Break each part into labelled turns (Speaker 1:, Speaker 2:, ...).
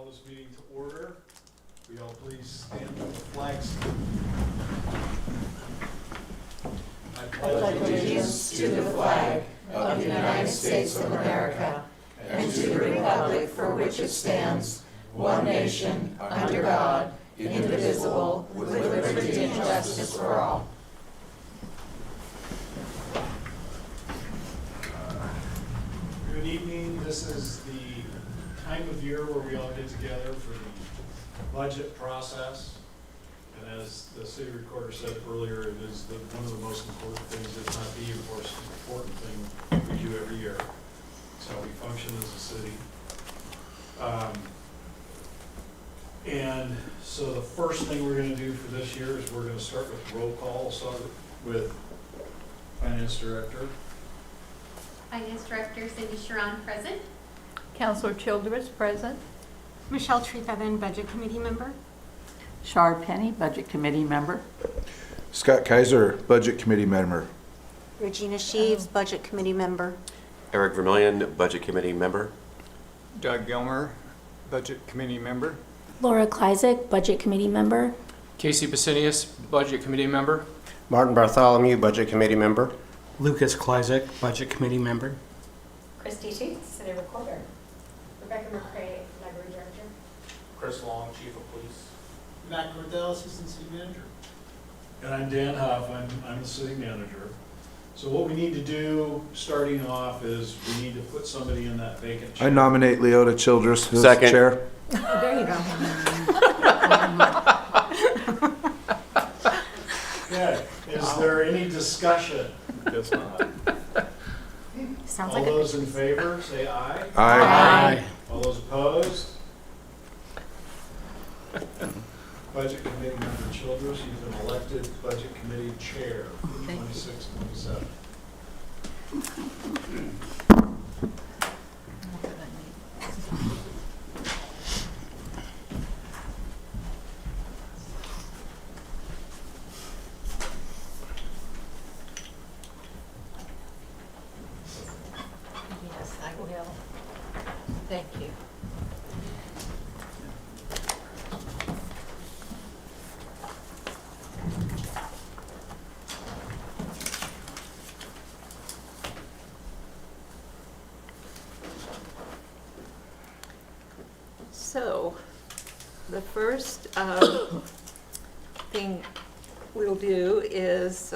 Speaker 1: call this meeting to order. Will you all please stand for the flags?
Speaker 2: I pledge allegiance to the flag of the United States of America and to the republic for which it stands, one nation, under God, indivisible, with liberty and justice for all.
Speaker 1: Good evening. This is the time of year where we all get together for the budget process. And as the city recorder said earlier, it is one of the most important things, if not the most important thing we do every year. It's how we function as a city. And so the first thing we're going to do for this year is we're going to start with roll call. So with Finance Director.
Speaker 3: Finance Director Cindy Chauran, present.
Speaker 4: Councilor Childress, present.
Speaker 5: Michelle Trefethen, Budget Committee member.
Speaker 4: Shar Penny, Budget Committee member.
Speaker 6: Scott Kaiser, Budget Committee member.
Speaker 5: Regina Sheaves, Budget Committee member.
Speaker 7: Eric Vermillion, Budget Committee member.
Speaker 8: Doug Gilmer, Budget Committee member.
Speaker 9: Laura Kleisig, Budget Committee member.
Speaker 8: Casey Basinius, Budget Committee member.
Speaker 10: Martin Bartholomew, Budget Committee member.
Speaker 11: Lucas Kleisig, Budget Committee member.
Speaker 12: Christy Sheets, City Recorder. Rebecca Murcray, Library Director.
Speaker 13: Chris Long, Chief of Police.
Speaker 14: Matt Corthell, Assistant City Manager.
Speaker 1: And I'm Dan Huff. I'm the city manager. So what we need to do, starting off, is we need to put somebody in that vacant chair.
Speaker 6: I nominate Leota Childress as
Speaker 7: Second.
Speaker 6: chair.
Speaker 5: Oh, there you go.
Speaker 1: Okay. Is there any discussion?
Speaker 8: Guess not.
Speaker 5: Sounds
Speaker 1: All
Speaker 5: like
Speaker 1: those in favor, say aye.
Speaker 6: Aye.
Speaker 1: All those opposed? Budget Committee Member Childress, you've been elected Budget Committee Chair for 26, 27.
Speaker 4: Yes, I will. Thank you. So, the first thing we'll do is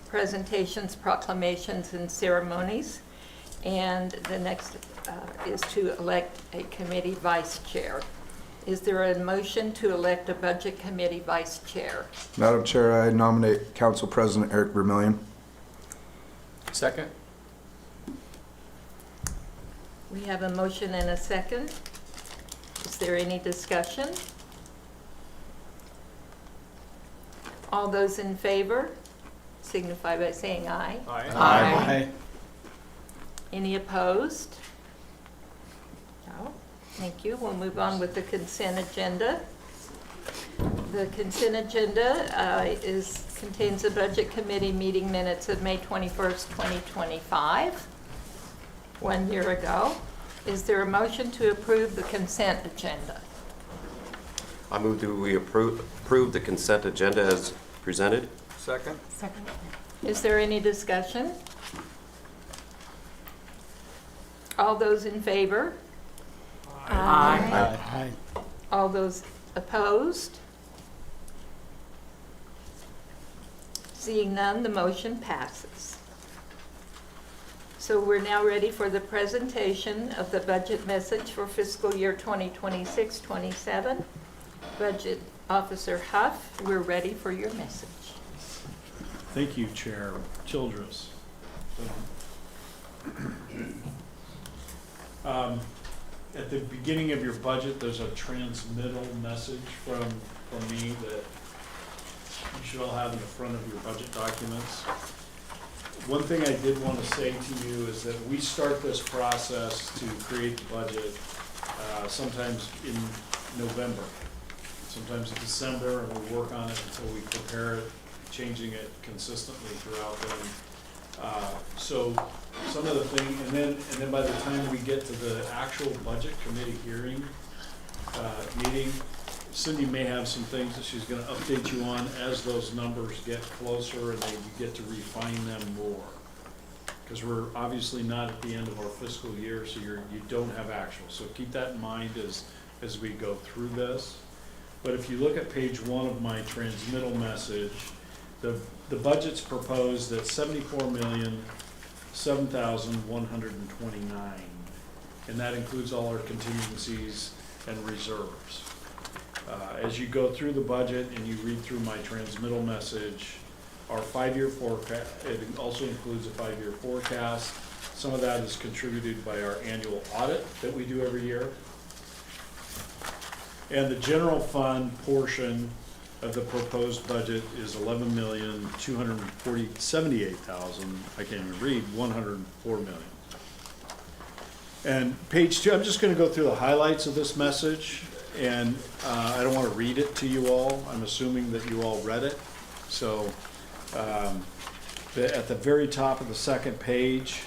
Speaker 4: presentations, proclamations, and ceremonies. And the next is to elect a committee vice chair. Is there a motion to elect a budget committee vice chair?
Speaker 6: Madam Chair, I nominate Council President Eric Vermillion.
Speaker 8: Second.
Speaker 4: We have a motion and a second. Is there any discussion? All those in favor signify by saying aye.
Speaker 8: Aye.
Speaker 11: Aye.
Speaker 4: Any opposed? No. Thank you. We'll move on with the consent agenda. The consent agenda contains the Budget Committee meeting minutes of May 21st, 2025, 1 year ago. Is there a motion to approve the consent agenda?
Speaker 7: I move that we approve the consent agenda as presented.
Speaker 8: Second.
Speaker 5: second.
Speaker 4: Is there any discussion? All those in favor?
Speaker 11: Aye.
Speaker 4: All those opposed? Seeing none, the motion passes. So we're now ready for the presentation of the budget message for fiscal year 2026-27. Budget Officer Huff, we're ready for your message.
Speaker 1: Thank you, Chair Childress. At the beginning of your budget, there's a transmittal message from me that you should all have in the front of your budget documents. One thing I did want to say to you is that we start this process to create the budget sometimes in November, sometimes in December, and we work on it until we prepare it, changing it consistently throughout then. So some of the things, and then by the time we get to the actual budget committee hearing, meeting. Cindy may have some things that she's gonna update you on as those numbers get closer and you get to refine them more. Because we're obviously not at the end of our fiscal year, so you don't have actual. So keep that in mind as we go through this. But if you look at page 1 of my transmittal message, the budget's proposed at $74,007,129, and that includes all our contingencies and reserves. As you go through the budget and you read through my transmittal message, our 5-year forecast, it also includes a 5-year forecast. Some of that is contributed by our annual audit that we do every year. And the general fund portion of the proposed budget is $11,278,000, I can't even read, $104 million. And page 2, I'm just gonna go through the highlights of this message, and I don't wanna read it to you all. I'm assuming that you all read it. So at the very top of the second page,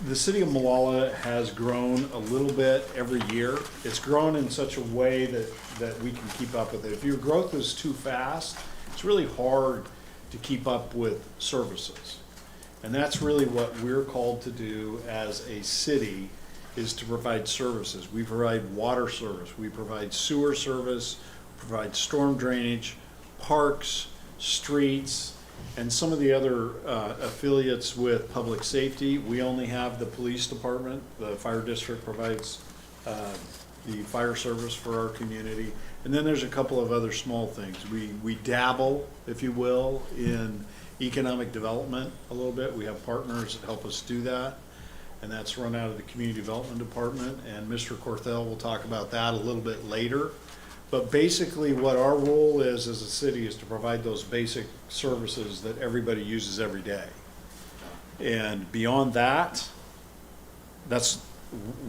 Speaker 1: the city of Molalla has grown a little bit every year. It's grown in such a way that we can keep up with it. If your growth is too fast, it's really hard to keep up with services. And that's really what we're called to do as a city, is to provide services. We provide water service, we provide sewer service, provide storm drainage, parks, streets, and some of the other affiliates with public safety. We only have the police department. The fire district provides the fire service for our community. And then there's a couple of other small things. We dabble, if you will, in economic development a little bit. We have partners that help us do that, and that's run out of the community development department, and Mr. Corthell will talk about that a little bit later. But basically what our role is as a city is to provide those basic services that everybody uses every day. And beyond that,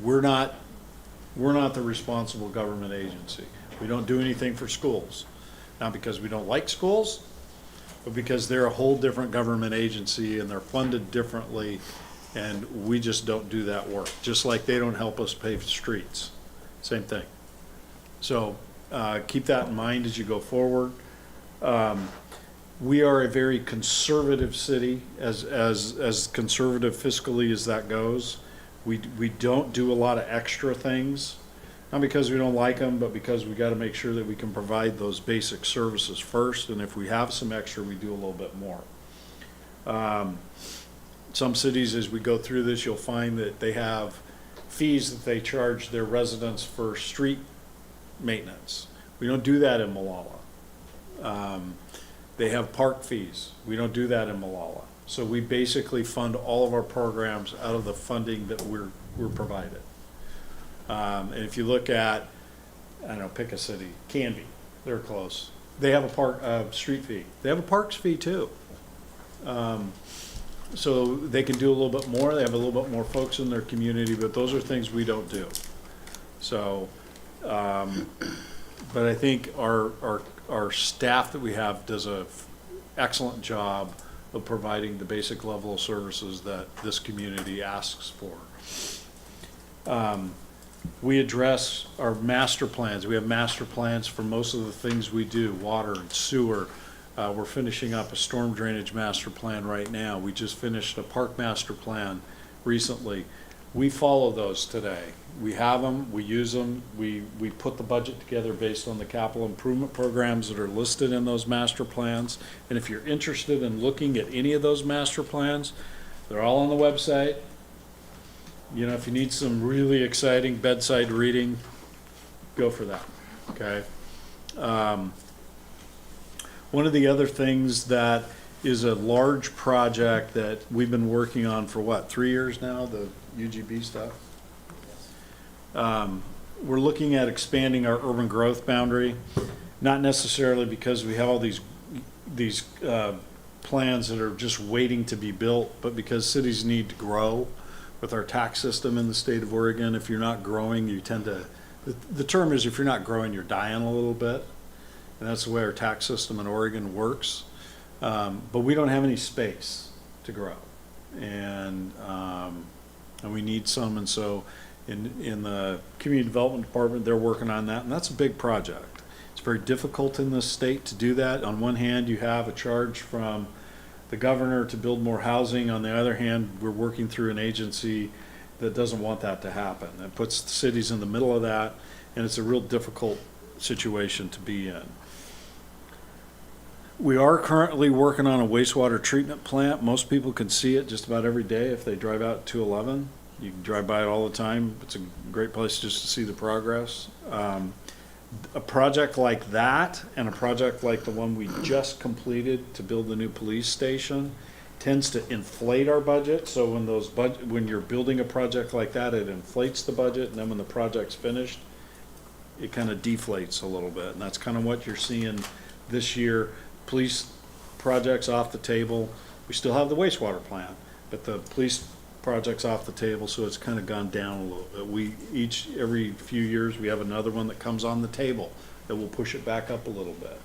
Speaker 1: we're not the responsible government agency. We don't do anything for schools. Not because we don't like schools, but because they're a whole different government agency and they're funded differently, and we just don't do that work. Just like they don't help us pave streets. Same thing. So keep that in mind as you go forward. We are a very conservative city, as conservative fiscally as that goes. We don't do a lot of extra things, not because we don't like them, but because we got to make sure that we can provide those basic services first, and if we have some extra, we do a little bit more. Some cities, as we go through this, you'll find that they have fees that they charge their residents for street maintenance. We don't do that in Molalla. They have park fees. We don't do that in Molalla. So we basically fund all of our programs out of the funding that we're provided. And if you look at, I don't know, pick a city, Canby, they're close. They have a street fee. They have a parks fee too. So they can do a little bit more. They have a little bit more folks in their community, but those are things we don't do. So, but I think our staff that we have does a excellent job of providing the basic level of services that this community asks for. We address our master plans. We have master plans for most of the things we do, water and sewer. We're finishing up a storm drainage master plan right now. We just finished a park master plan recently. We follow those today. We have them, we use them, we put the budget together based on the capital improvement programs that are listed in those master plans. And if you're interested in looking at any of those master plans, they're all on the website. You know, if you need some really exciting bedside reading, go for that, okay? One of the other things that is a large project that we've been working on for what, 3 years now, the UGB stuff? We're looking at expanding our urban growth boundary, not necessarily because we have all these plans that are just waiting to be built, but because cities need to grow. With our tax system in the state of Oregon, if you're not growing, you tend to, the term is if you're not growing, you're dying a little bit. And that's the way our tax system in Oregon works. But we don't have any space to grow. And we need some, and so in the community development department, they're working on that, and that's a big project. It's very difficult in this state to do that. On one hand, you have a charge from the governor to build more housing. On the other hand, we're working through an agency that doesn't want that to happen. It puts the cities in the middle of that, and it's a real difficult situation to be in. We are currently working on a wastewater treatment plant. Most people can see it just about every day if they drive out 211. You can drive by it all the time. It's a great place just to see the progress. A project like that and a project like the one we just completed to build the new police station tends to inflate our budget. So when you're building a project like that, it inflates the budget, and then when the project's finished, it kind of deflates a little bit. And that's kind of what you're seeing this year. Police projects off the table. We still have the wastewater plant, but the police projects off the table, so it's kind of gone down a little bit. Every few years, we have another one that comes on the table that will push it back up a little bit.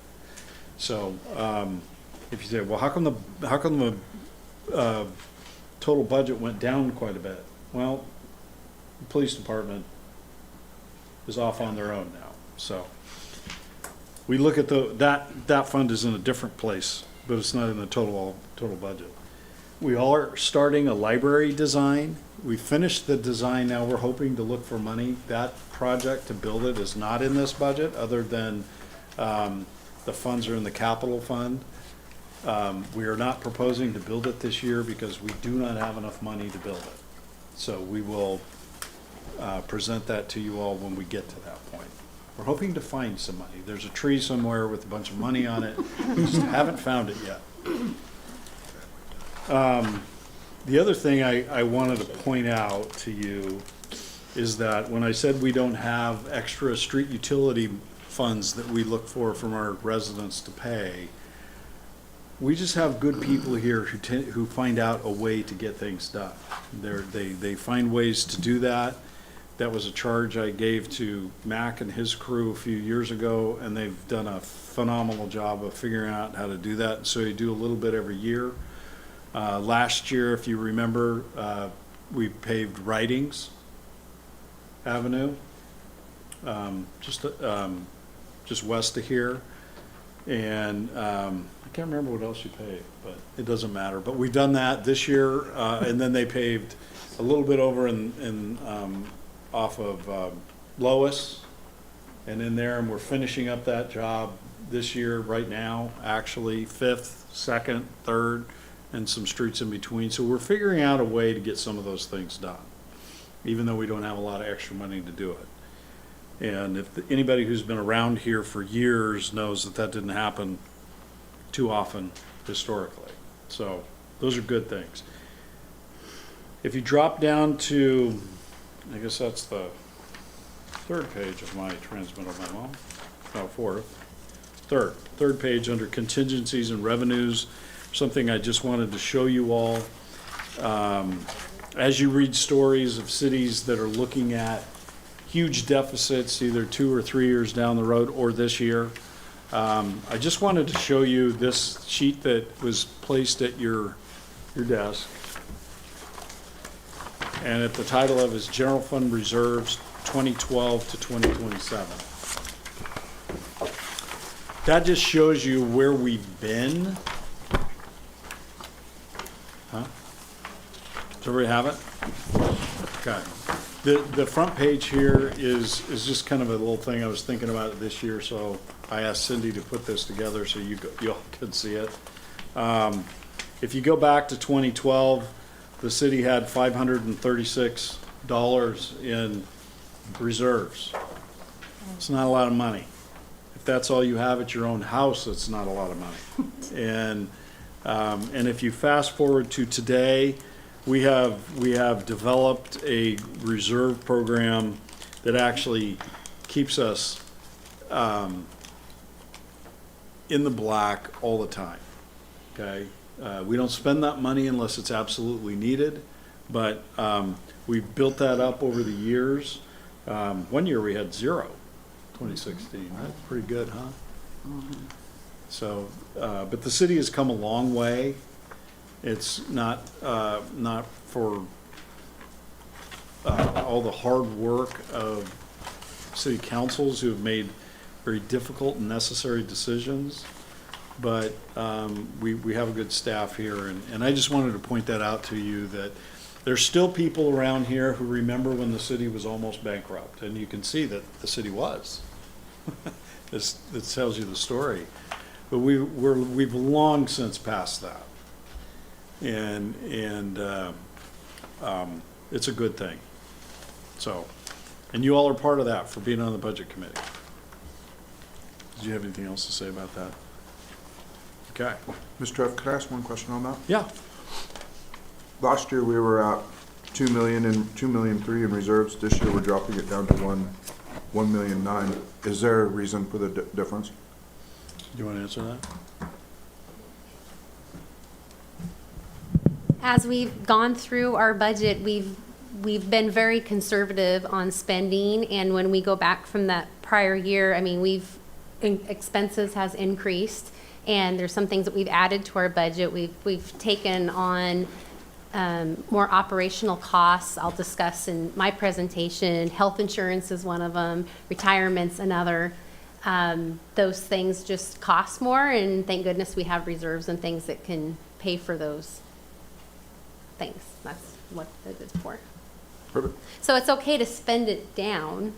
Speaker 1: So if you say, well, how come the total budget went down quite a bit? Well, the police department is off on their own now. So we look at that fund is in a different place, but it's not in the total budget. We are starting a library design. We finished the design, now we're hoping to look for money. That project to build it is not in this budget, other than the funds are in the capital fund. We are not proposing to build it this year because we do not have enough money to build it. So we will present that to you all when we get to that point. We're hoping to find some money. There's a tree somewhere with a bunch of money on it. We just haven't found it yet. The other thing I wanted to point out to you is that when I said we don't have extra street utility funds that we look for from our residents to pay, we just have good people here who find out a way to get things done. They find ways to do that. That was a charge I gave to Mac and his crew a few years ago, and they've done a phenomenal job of figuring out how to do that. So you do a little bit every year. Last year, if you remember, we paved Ridings Avenue, just west of here. And I can't remember what else you paved, but it doesn't matter. But we've done that this year, and then they paved a little bit over in off of Lois and in there, and we're finishing up that job this year right now, actually, 5th, 2nd, 3rd, and some streets in between. So we're figuring out a way to get some of those things done, even though we don't have a lot of extra money to do it. And if anybody who's been around here for years knows that didn't happen too often historically. So those are good things. If you drop down to, I guess that's the 3rd page of my transmittal memo, no, 4th. Third page under contingencies and revenues, something I just wanted to show you all. As you read stories of cities that are looking at huge deficits either 2 or 3 years down the road or this year, I just wanted to show you this sheet that was placed at your desk. And at the title of it is General Fund Reserves 2012 to 2027. That just shows you where we've been. Huh? Does everybody have it? Okay. The front page here is just kind of a little thing I was thinking about this year, so I asked Cindy to put this together so you all could see it. If you go back to 2012, the city had $536 in reserves. It's not a lot of money. If that's all you have at your own house, it's not a lot of money. And if you fast forward to today, we have developed a reserve program that actually keeps us in the black all the time. Okay, we don't spend that money unless it's absolutely needed, but we've built that up over the years. One year we had 0, 2016. That's pretty good, huh? Mm-hmm. So, but the city has come a long way. It's not for all the hard work of city councils who have made very difficult and necessary decisions. But we have a good staff here, and I just wanted to point that out to you, that there's still people around here who remember when the city was almost bankrupt, and you can see that the city was. This tells you the story. But we've long since passed that. And it's a good thing. So, and you all are part of that for being on the budget committee. Did you have anything else to say about that? Okay.
Speaker 6: Mr. F., could I ask one question on that?
Speaker 1: Yeah.
Speaker 6: Last year, we were at 2 million and 2.3 million in reserves. This year, we're dropping it down to 1.9 million. Is there a reason for the difference?
Speaker 1: Do you want to answer that?
Speaker 3: As we've gone through our budget, we've been very conservative on spending, and when we go back from that prior year, I mean, expenses has increased, and there's some things that we've added to our budget. We've taken on more operational costs. I'll discuss in my presentation. Health insurance is one of them. Retirement's another. Those things just cost more, and thank goodness we have reserves and things that can pay for those things. That's what it is for.
Speaker 6: Perfect.
Speaker 3: So it's okay to spend it down.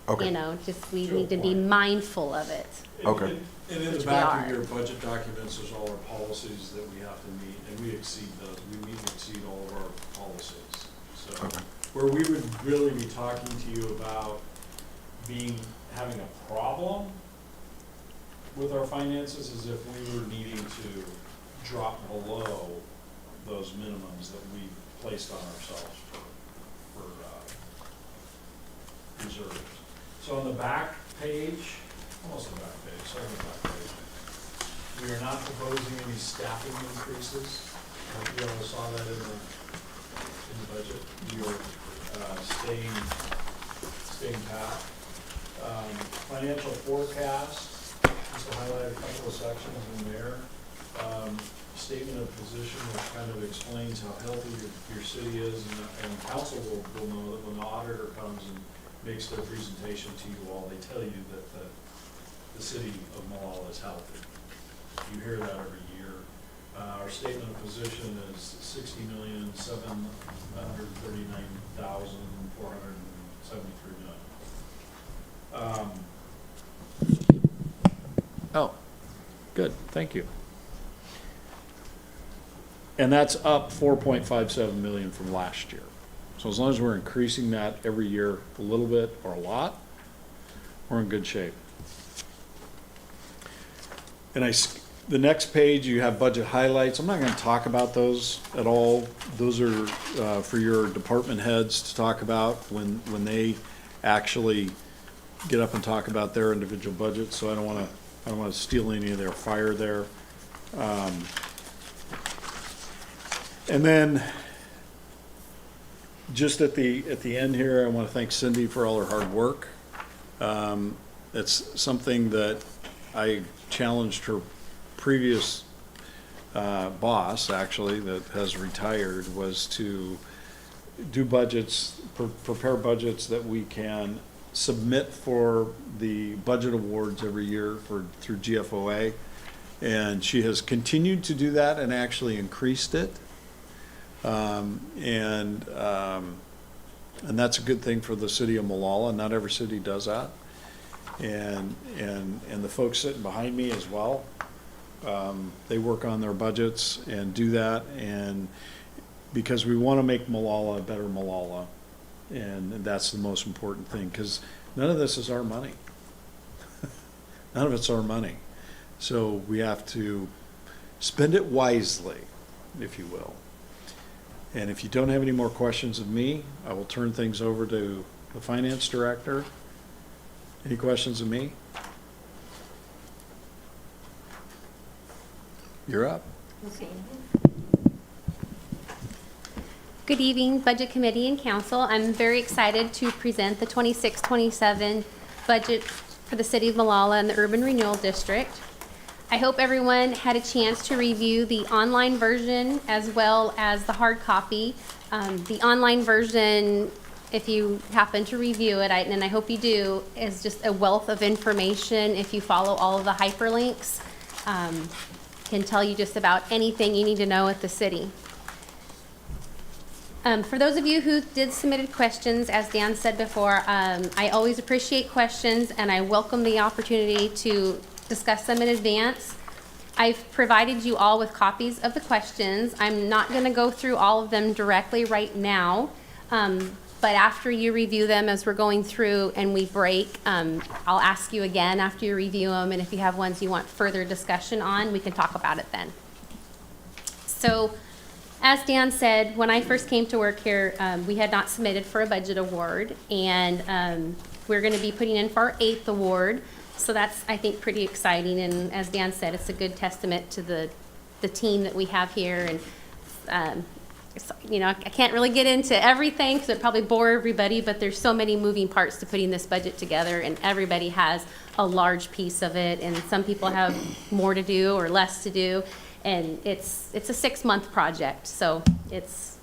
Speaker 6: Okay.
Speaker 3: You know, just we need to be mindful of it.
Speaker 6: Okay.
Speaker 1: And in the
Speaker 3: Which we
Speaker 1: back
Speaker 3: are.
Speaker 1: of your budget documents, there's all our policies that we have to meet, and we exceed those. We meet and exceed all of our policies. So
Speaker 6: Okay.
Speaker 1: where we would really be talking to you about having a problem with our finances is if we were needing to drop below those minimums that we placed on ourselves for reserves. So on the back page, almost the back page, sorry, the back page, we are not proposing any staffing increases. You all saw that in the budget. We are staying pat. Financial forecast, just to highlight a couple of sections in there. Statement of position, which kind of explains how healthy your city is, and council will know that when the auditor comes and makes their presentation to you all, they tell you that the city of Molalla is healthy. You hear that every year. Our statement of position is $60,739,473. Oh, good, thank you. And that's up 4.57 million from last year. So as long as we're increasing that every year a little bit or a lot, we're in good shape. And the next page, you have budget highlights. I'm not going to talk about those at all. Those are for your department heads to talk about when they actually get up and talk about their individual budgets. So I don't want to steal any of their fire there. And then, just at the end here, I want to thank Cindy for all her hard work. It's something that I challenged her previous boss, actually, that has retired, was to do budgets, prepare budgets that we can submit for the budget awards every year through GFOA. And she has continued to do that and actually increased it. And that's a good thing for the city of Molalla. Not every city does that. And the folks sitting behind me as well, they work on their budgets and do that, and because we want to make Molalla a better Molalla, and that's the most important thing, because none of this is our money. None of it's our money. So we have to spend it wisely, if you will. And if you don't have any more questions of me, I will turn things over to the finance director. Any questions of me? You're up.
Speaker 3: Okay. Good evening, Budget Committee and Council. I'm very excited to present the 26-27 budget for the City of Molalla and the Urban Renewal District. I hope everyone had a chance to review the online version as well as the hard copy. The online version if you happen to review it, and I hope you do, is just a wealth of information. If you follow all of the hyperlinks, can tell you just about anything you need to know at the city. For those of you who did submitted questions, as Dan said before, I always appreciate questions and I welcome the opportunity to discuss them in advance. I've provided you all with copies of the questions. I'm not going to go through all of them directly right now, but after you review them as we're going through and we break, I'll ask you again after you review them, and if you have ones you want further discussion on, we can talk about it then. So, as Dan said, when I first came to work here, we had not submitted for a budget award, and we're going to be putting in for our 8th award. So that's, I think, pretty exciting, and as Dan said, it's a good testament to the team that we have here. And you know, I can't really get into everything because it'd probably bore everybody, but there's so many moving parts to putting this budget together, and everybody has a large piece of it, and some people have more to do or less to do. And it's a 6-month project, so it's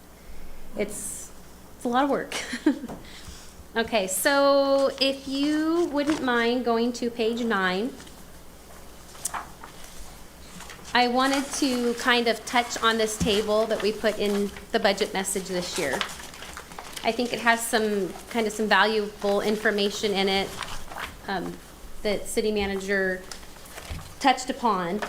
Speaker 3: a lot of work. Okay, so if you wouldn't mind going to page 9, I wanted to kind of touch on this table that we put in the budget message this year. I think it has some valuable information in it that City Manager touched upon.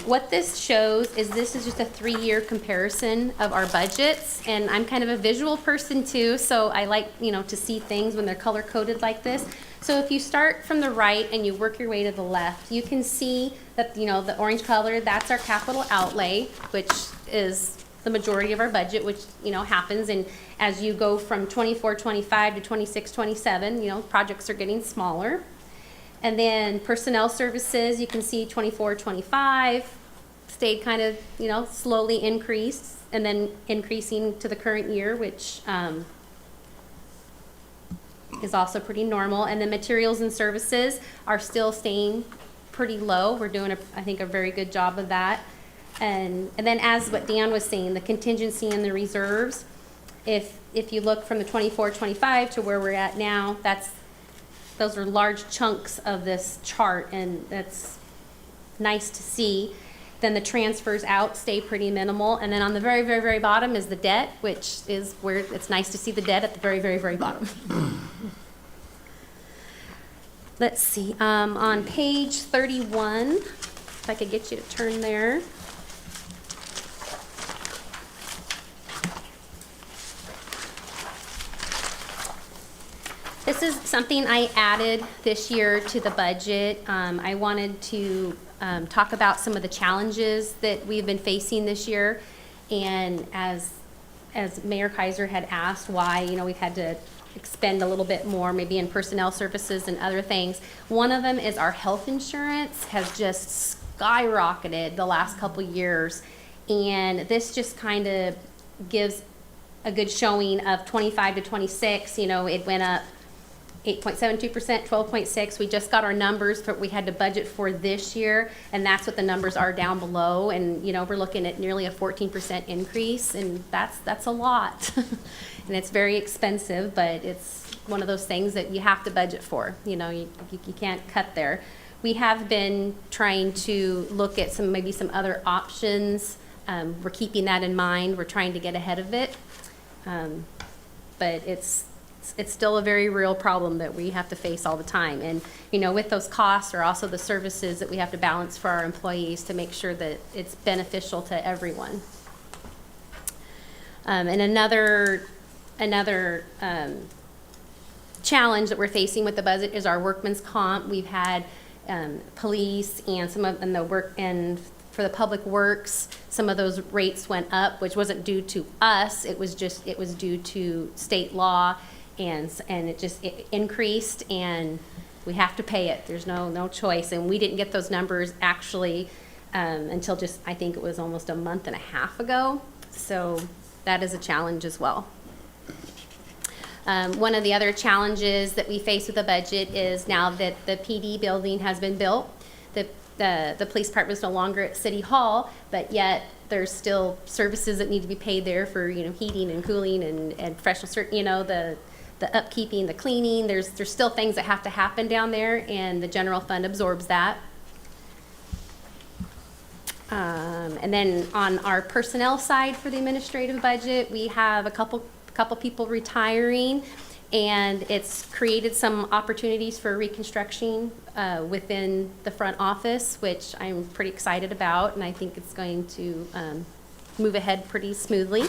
Speaker 3: What this shows is this is just a 3-year comparison of our budgets, and I'm kind of a visual person too, so I like, to see things when they're color coded like this. So if you start from the right and you work your way to the left, you can see that, the orange color, that's our capital outlay, which is the majority of our budget, which, happens. And as you go from 24-25 to 26-27, projects are getting smaller. And then personnel services, you can see 24-25 stayed kind of, slowly increased, and then increasing to the current year, which is also pretty normal. And then materials and services are still staying pretty low. We're doing, I think, a very good job of that. And then as what Dan was saying, the contingency and the reserves, if you look from the 24-25 to where we're at now, those are large chunks of this chart, and that's nice to see. Then the transfers out stay pretty minimal, and then on the very, very, very bottom is the debt, which is where it's nice to see the debt at the very, very, very bottom. Let's see, on page 31, if I could get you to turn there. This is something I added this year to the budget. I wanted to talk about some of the challenges that we've been facing this year. And as Mayor Kaiser had asked why, we've had to expend a little bit more maybe in personnel services and other things. One of them is our health insurance has just skyrocketed the last couple years. And this just kind of gives a good showing of 25 to 26. It went up 8.72%, 12.6%. We just got our numbers for what we had to budget for this year, and that's what the numbers are down below. And we're looking at nearly a 14% increase, and that's a lot. And it's very expensive, but it's one of those things that you have to budget for. You can't cut there. We have been trying to look at maybe some other options. We're keeping that in mind. We're trying to get ahead of it, but it's still a very real problem that we have to face all the time. And, with those costs are also the services that we have to balance for our employees to make sure that it's beneficial to everyone. And another challenge that we're facing with the budget is our workman's comp. We've had police and for the public works, some of those rates went up, which wasn't due to us. It was due to state law. And it increased, and we have to pay it. There's no choice. And we didn't get those numbers actually until I think it was almost a month and a half ago. So that is a challenge as well. One of the other challenges that we face with the budget is now that the PD building has been built, the police department is no longer at City Hall, but yet there's still services that need to be paid there for heating and cooling and professional, the upkeeping, the cleaning. There's still things that have to happen down there, and the general fund absorbs that. And then on our personnel side for the administrative budget, we have a couple people retiring, and it's created some opportunities for reconstruction within the front office, which I'm pretty excited about, and I think it's going to move ahead pretty smoothly.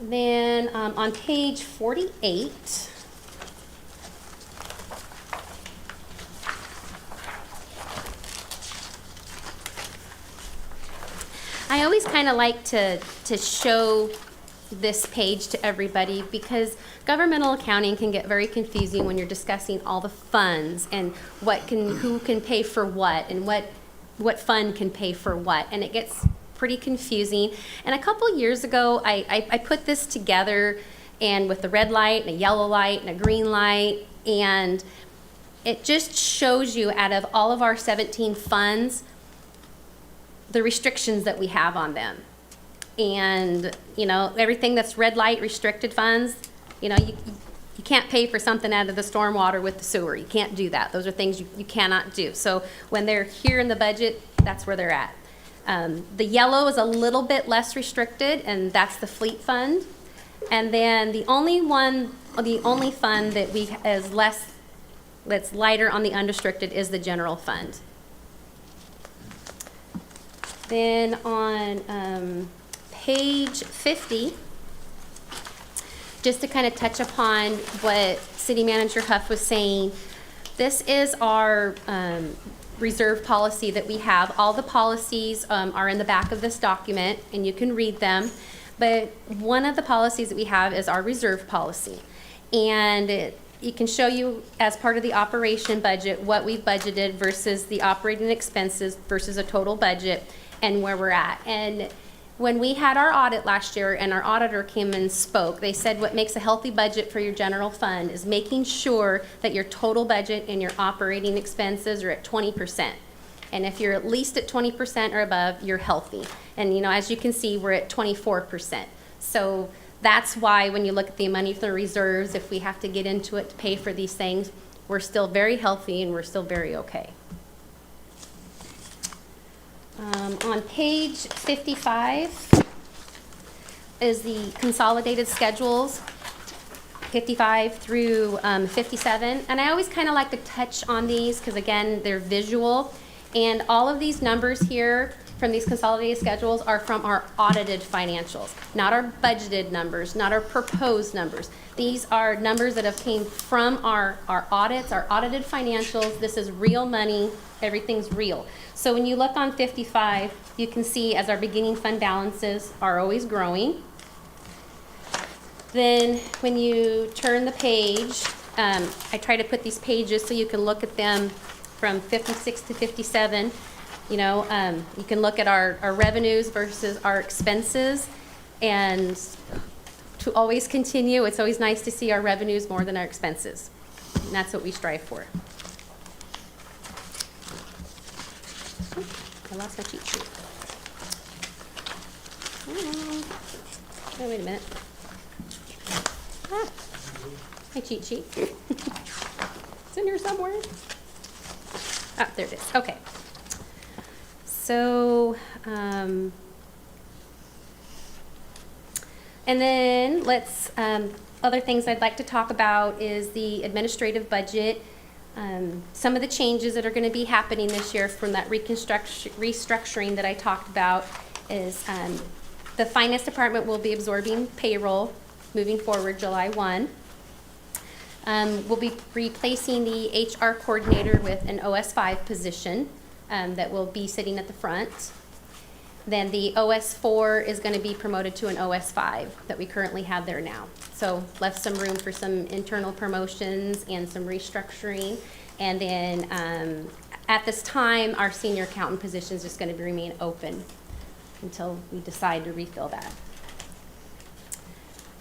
Speaker 3: Then on page 48, I always kind of like to show this page to everybody, because governmental accounting can get very confusing when you're discussing all the funds and who can pay for what, and what fund can pay for what, and it gets pretty confusing. And a couple years ago, I put this together, and with the red light and a yellow light and a green light, and it just shows you, out of all of our 17 funds, the restrictions that we have on them. And, you know, everything that's red light restricted funds, you know, you can't pay for something out of the stormwater with the sewer. You can't do that. Those are things you cannot do. So when they're here in the budget, that's where they're at. The yellow is a little bit less restricted, and that's the fleet fund. And then the only fund that that's lighter on the unrestricted is the general fund. Then on page 50, just to kind of touch upon what City Manager Huff was saying, this is our reserve policy that we have. All the policies are in the back of this document, and you can read them. But one of the policies that we have is our reserve policy. And it can show you, as part of the operation budget, what we've budgeted versus the operating expenses versus a total budget, and where we're at. And when we had our audit last year and our auditor came and spoke, they said what makes a healthy budget for your general fund is making sure that your total budget and your operating expenses are at 20%. And if you're at least at 20% or above, you're healthy. And, you know, as you can see, we're at 24%. So that's why when you look at the money for the reserves, if we have to get into it to pay for these things, we're still very healthy and we're still very okay. On page 55 is the consolidated schedules, 55 through 57. And I always kind of like to touch on these because, again, they're visual. And all of these numbers here from these consolidated schedules are from our audited financials, not our budgeted numbers, not our proposed numbers. These are numbers that have came from our audits, our audited financials. This is real money. Everything's real. So when you look on 55, you can see as our beginning fund balances are always growing. Then when you turn the page, I try to put these pages so you can look at them from 56 to 57. You know, you can look at our revenues versus our expenses, and to always continue, it's always nice to see our revenues more than our expenses. And that's what we strive for. I lost my cheat sheet. Oh, wait a minute. My cheat sheet. It's in here somewhere. Ah, there it is. Okay. So, and then let's, other things I'd like to talk about is the administrative budget. Some of the changes that are going to be happening this year from that restructuring that I talked about is the finance department will be absorbing payroll moving forward July 1. We'll be replacing the HR coordinator with an OS5 position that will be sitting at the front. Then the OS4 is going to be promoted to an OS5 that we currently have there now. So left some room for some internal promotions and some restructuring. And then at this time, our senior accountant position is just going to remain open until we decide to refill that.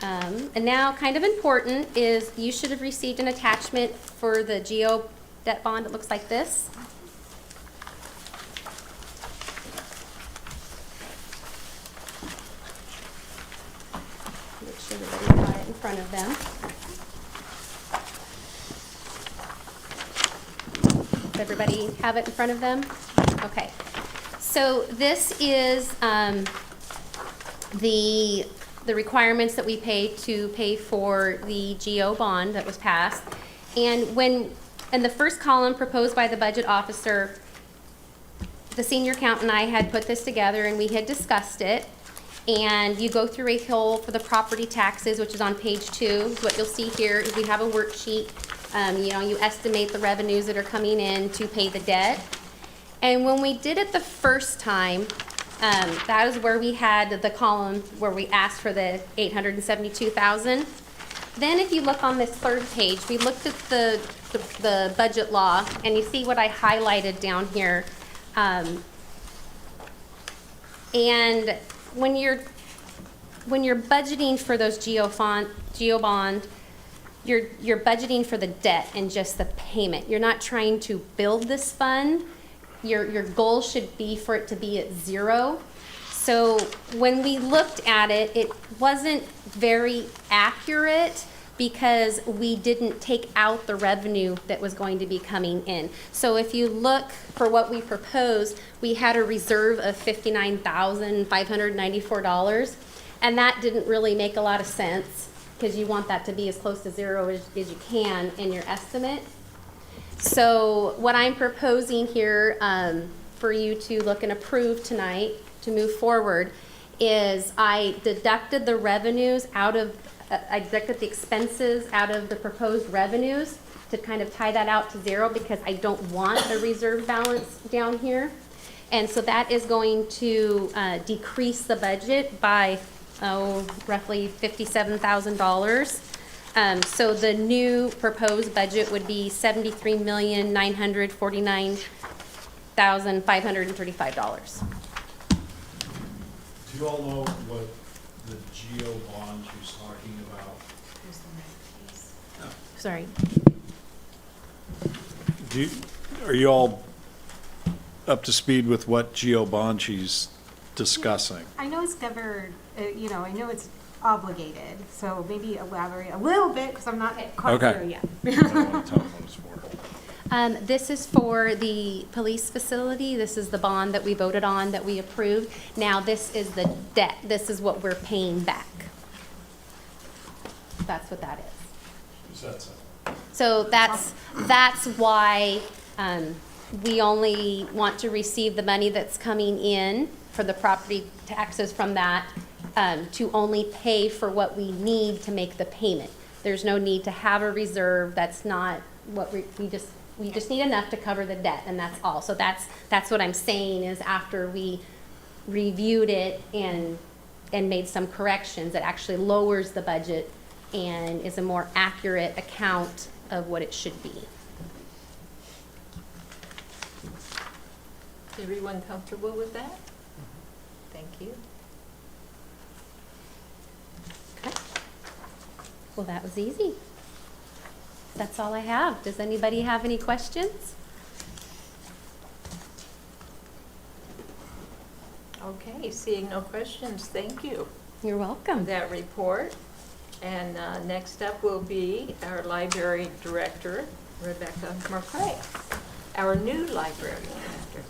Speaker 3: And now, kind of important is you should have received an attachment for the GO debt bond. It looks like this. Make sure everybody got it. front of them. Does everybody have it in front of them? Okay. So this is the requirements that we pay to pay for the GO bond that was passed. And in the first column proposed by the budget officer, the senior accountant and I had put this together and we had discussed it. And you go through a whole for the property taxes, which is on page 2. What you'll see here is we have a worksheet. You estimate the revenues that are coming in to pay the debt. And when we did it the first time, that is where we had the column where we asked for the $872,000. Then if you look on this third page, we looked at the budget law, and you see what I highlighted down here. And when you're budgeting for those GO bond, you're budgeting for the debt and just the payment. You're not trying to build this fund. Your goal should be for it to be at 0. So when we looked at it, it wasn't very accurate because we didn't take out the revenue that was going to be coming in. So if you look for what we proposed, we had a reserve of $59,594, and that didn't really make a lot of sense because you want that to be as close to 0 as you can in your estimate. So what I'm proposing here for you to look and approve tonight to move forward is I deducted the revenues I deducted the expenses out of the proposed revenues to kind of tie that out to 0 because I don't want a reserve balance down here. And so that is going to decrease the budget by roughly $57,000. So the new proposed budget would be $73,949,535.
Speaker 1: Do you all know what the GO bond she's talking about?
Speaker 3: Sorry.
Speaker 1: Are you all up to speed with what GO bond she's discussing?
Speaker 5: I know it's never, I know it's obligated, so maybe elaborate a little bit, because I'm not quite
Speaker 1: Okay.
Speaker 5: there yet.
Speaker 3: This is for the police facility. This is the bond that we voted on, that we approved. Now this is the debt. This is what we're paying back. That's what that is. So that's why we only want to receive the money that's coming in for the property taxes from that to only pay for what we need to make the payment. There's no need to have a reserve. That's not what we just need enough to cover the debt, and that's all. So that's what I'm saying is after we reviewed it and made some corrections, it actually lowers the budget and is a more accurate account of what it should be.
Speaker 4: Is everyone comfortable with that? Thank you.
Speaker 3: Okay. Well, that was easy. That's all I have. Does anybody have any questions?
Speaker 4: Okay, seeing no questions, thank you
Speaker 3: You're
Speaker 4: for
Speaker 3: welcome.
Speaker 4: that report. And next up will be our library director, Rebecca Murcray, our new library director.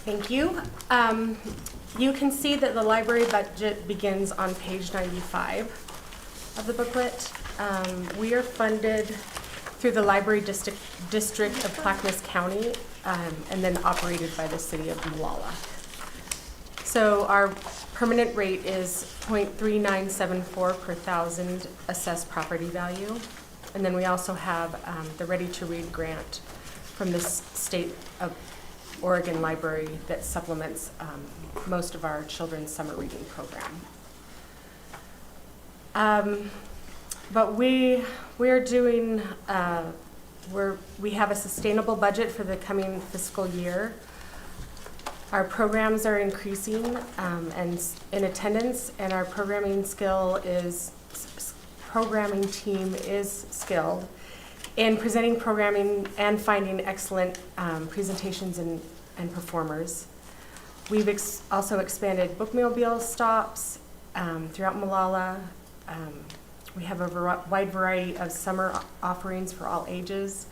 Speaker 15: Thank you. You can see that the library budget begins on page 95 of the booklet. We are funded through the Library District of Clackamas County and then operated by the city of Molalla. So our permanent rate is 0.3974 per thousand assessed property value. And then we also have the Ready to Read grant from the state of Oregon Library that supplements most of our children's summer reading program. But we have a sustainable budget for the coming fiscal year. Our programs are increasing and in attendance, and our programming team is skilled, in presenting programming and finding excellent presentations and performers. We've also expanded bookmobile stops throughout Molalla. We have a wide variety of summer offerings for all ages.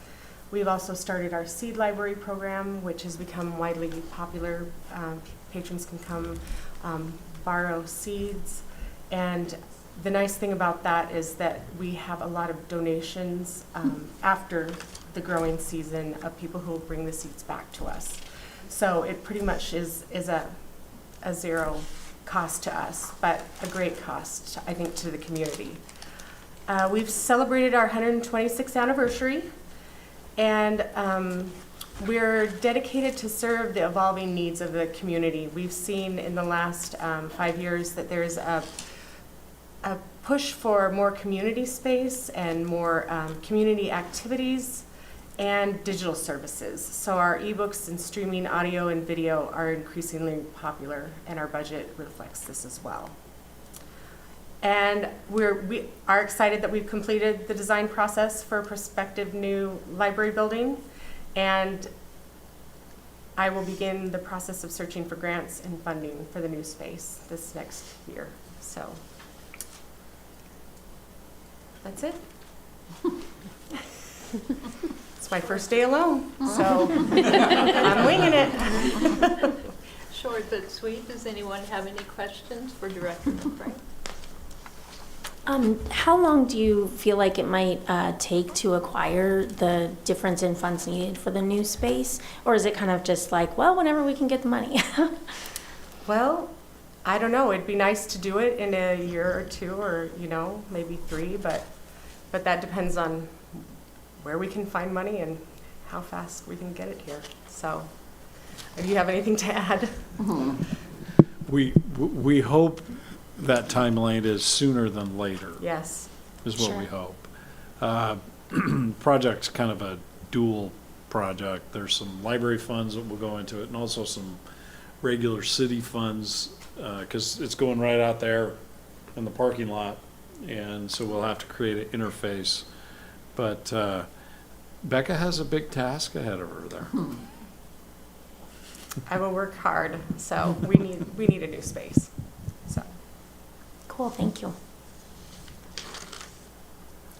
Speaker 15: We've also started our seed library program, which has become widely popular. Patrons can come borrow seeds. And the nice thing about that is that we have a lot of donations after the growing season of people who will bring the seeds back to us. So it pretty much is a zero cost to us, but a great cost, I think, to the community. We've celebrated our 126th anniversary, and we're dedicated to serve the evolving needs of the community. We've seen in the last 5 years that there's a push for more community space and more community activities and digital services. So our ebooks and streaming audio and video are increasingly popular, and our budget reflects this as well. And we are excited that we've completed the design process for a prospective new library building, and I will begin the process of searching for grants and funding for the new space this next year. So that's it. It's my first day alone, so I'm winging it.
Speaker 4: Short but sweet. Does anyone have any questions for Director Murcray?
Speaker 9: How long do you feel like it might take to acquire the difference in funds needed for the new space? Or is it kind of just like, well, whenever we can get the money?
Speaker 15: Well, I don't know. It'd be nice to do it in a year or two, or maybe 3, but that depends on where we can find money and how fast we can get it here. So, do you have anything to add?
Speaker 1: We hope that timeline is sooner than later.
Speaker 15: Yes.
Speaker 1: Is what we hope. Project's kind of a dual project. There's some library funds that will go into it, and also some regular city funds, because it's going right out there in the parking lot, and so we'll have to create an interface. But Becca has a big task ahead of her there.
Speaker 15: I will work hard. So we need a new space. So
Speaker 9: cool. Thank you.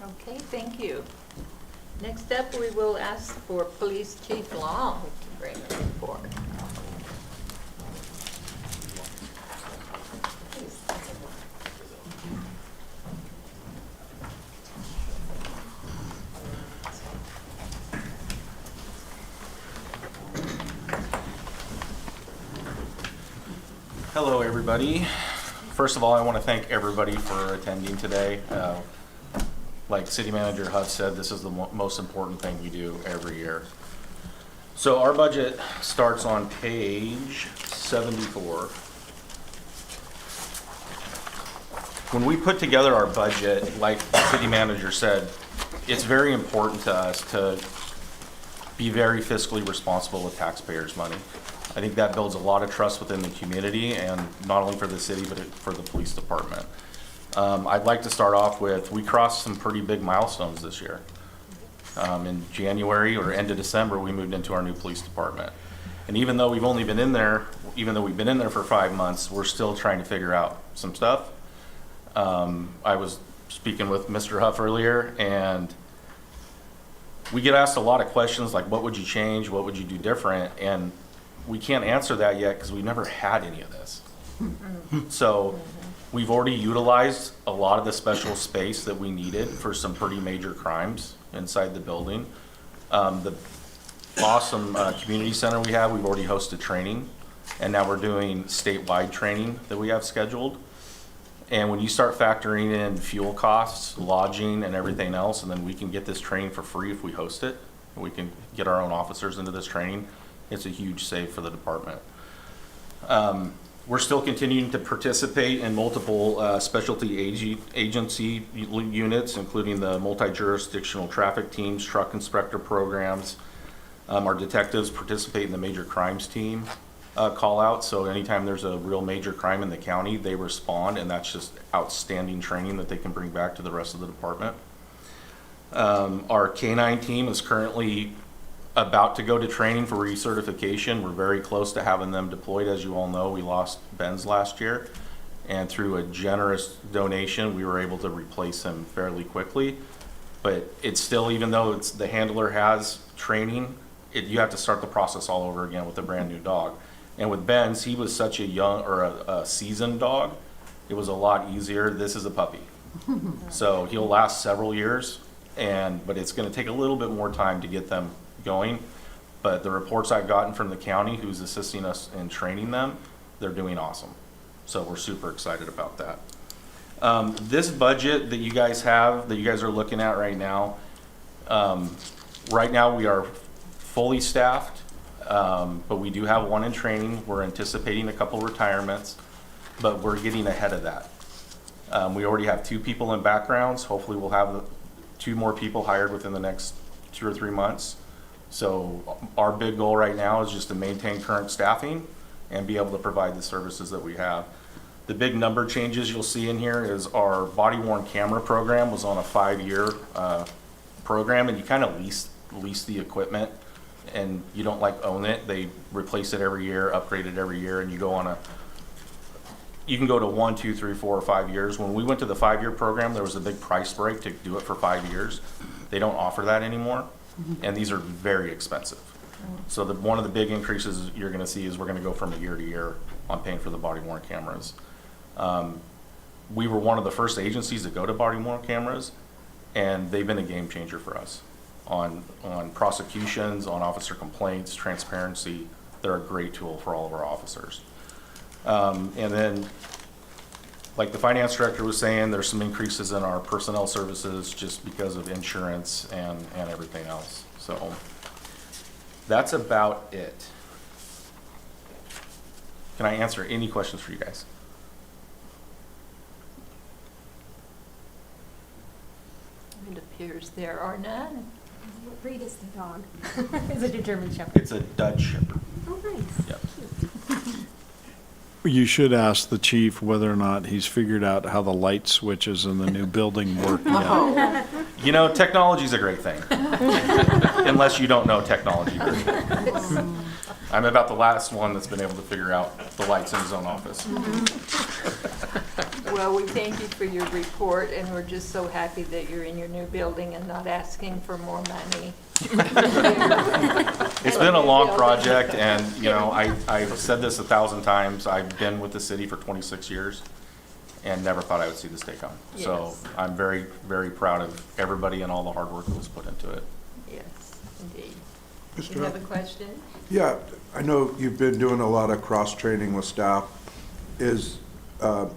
Speaker 4: Okay, thank you. Next up, we will ask for Police Chief Long to bring a report.
Speaker 13: Hello, everybody. First of all, I want to thank everybody for attending today. Like City Manager Huff said, this is the most important thing we do every year. So our budget starts on page 74. When we put together our budget, like the City Manager said, it's very important to us to be very fiscally responsible with taxpayers' money. I think that builds a lot of trust within the community, and not only for the city, but for the police department. I'd like to start off with, we crossed some pretty big milestones this year. In January or end of December, we moved into our new police department. And even though we've been in there for 5 months, we're still trying to figure out some stuff. I was speaking with Mr. Huff earlier, and we get asked a lot of questions like, what would you change? What would you do different? And we can't answer that yet because we never had any of this. So we've already utilized a lot of the special space that we needed for some pretty major crimes inside the building. The awesome community center we have, we've already hosted training, and now we're doing statewide training that we have scheduled. And when you start factoring in fuel costs, lodging, and everything else, and then we can get this training for free if we host it, and we can get our own officers into this training, it's a huge save for the department. We're still continuing to participate in multiple specialty agency units, including the multi-jurisdictional traffic teams, truck inspector programs. Our detectives participate in the major crimes team call out. So anytime there's a real major crime in the county, they respond, and that's just outstanding training that they can bring back to the rest of the department. Our K-9 team is currently about to go to training for recertification. We're very close to having them deployed. As you all know, we lost Benz last year, and through a generous donation, we were able to replace him fairly quickly. But it's still, even though the handler has training, you have to start the process all over again with a brand new dog. And with Benz, he was such a young, or a seasoned dog, it was a lot easier. This is a puppy. So he'll last several years, but it's gonna take a little bit more time to get them going. But the reports I've gotten from the county who's assisting us in training them, they're doing awesome. So we're super excited about that. This budget that you guys have, that you guys are looking at right now we are fully staffed, but we do have one in training. We're anticipating a couple retirements, but we're getting ahead of that. We already have 2 people in backgrounds. Hopefully we'll have 2 more people hired within the next 2 or 3 months. So our big goal right now is just to maintain current staffing and be able to provide the services that we have. The big number changes you'll see in here is our body worn camera program was on a 5-year program, and you kind of lease the equipment, and you don't like own it. They replace it every year, upgrade it every year, and you can go to 1, 2, 3, 4, or 5 years. When we went to the 5-year program, there was a big price break to do it for 5 years. They don't offer that anymore, and these are very expensive. So one of the big increases you're going to see is we're going to go from a year to year on paying for the body worn cameras. We were one of the first agencies to go to body worn cameras, and they've been a game changer for us on prosecutions, on officer complaints, transparency. They're a great tool for all of our officers. And then, like the finance director was saying, there's some increases in our personnel services just because of insurance and everything else. So that's about it. Can I answer any questions for you guys?
Speaker 4: It appears there are none.
Speaker 5: What breed is the dog? Is it a German Shepherd?
Speaker 13: It's a Dutch Shepherd.
Speaker 5: Oh, nice.
Speaker 13: Yep.
Speaker 1: You should ask the chief whether or not he's figured out how the light switches in the new building work yet.
Speaker 13: You know, technology's a great thing. Unless you don't know technology. I'm about the last one that's been able to figure out the lights in his own office.
Speaker 4: Well, we thank you for your report, and we're just so happy that you're in your new building and not asking for more money.
Speaker 13: It's been a long project, and I've said this 1,000 times. I've been with the city for 26 years and never thought I would see this day come.
Speaker 4: Yes.
Speaker 13: So I'm very, very proud of everybody and all the hard work that was put into it.
Speaker 4: Yes, indeed.
Speaker 6: Mr.
Speaker 4: You have a question?
Speaker 6: Yeah, I know you've been doing a lot of cross-training with staff. Is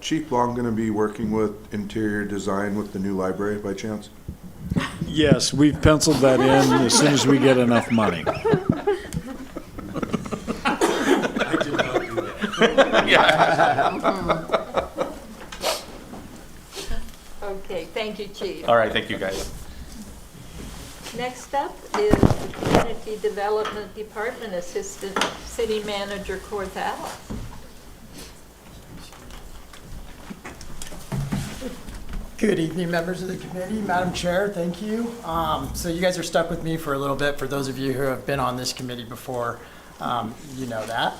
Speaker 6: Chief Long going to be working with interior design with the new library by chance?
Speaker 1: Yes, we've penciled that in as soon as we get enough money.
Speaker 14: I did not do that.
Speaker 13: Yeah.
Speaker 4: Okay, thank you, Chief.
Speaker 13: All right, thank you, guys.
Speaker 4: Next up is the Community Development Department Assistant City Manager Corthell.
Speaker 16: Good evening, members of the committee. Madam Chair, thank you. So you guys are stuck with me for a little bit. For those of you who have been on this committee before, you know that.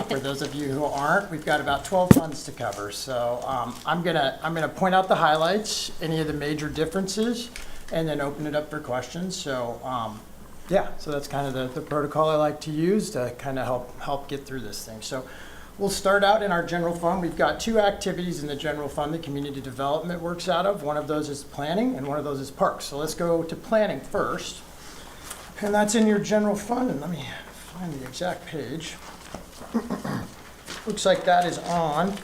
Speaker 16: For those of you who aren't, we've got about 12 funds to cover. So I'm gonna point out the highlights, any of the major differences, and then open it up for questions. So yeah, so that's kind of the protocol I like to use to kind of help get through this thing. So we'll start out in our general fund. We've got 2 activities in the general fund that community development works out of. One of those is planning and one of those is parks. So let's go to planning first. And that's in your general fund. And let me find the exact page. Looks like that is on.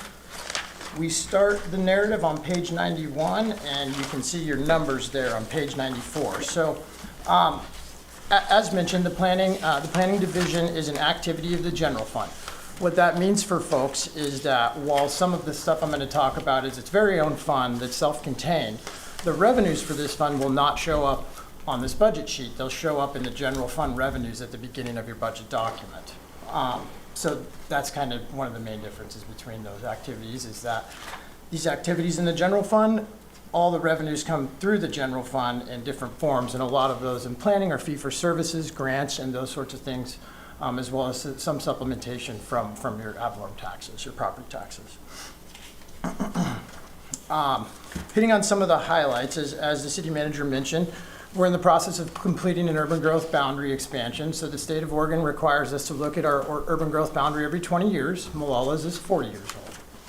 Speaker 16: We start the narrative on page 91, and you can see your numbers there on page 94. So as mentioned, the planning division is an activity of the general fund. What that means for folks is that while some of the stuff I'm going to talk about is its very own fund that's self-contained, the revenues for this fund will not show up on this budget sheet. They'll show up in the general fund revenues at the beginning of your budget document. So that's kind of one of the main differences between those activities, is that these activities in the general fund all the revenues come through the general fund in different forms, and a lot of those in planning are fee-for-services, grants, and those sorts of things, as well as some supplementation from your ad valorem taxes, your property taxes. Hitting on some of the highlights, as the city manager mentioned, we're in the process of completing an urban growth boundary expansion. So the state of Oregon requires us to look at our urban growth boundary every 20 years. Molalla's is 40 years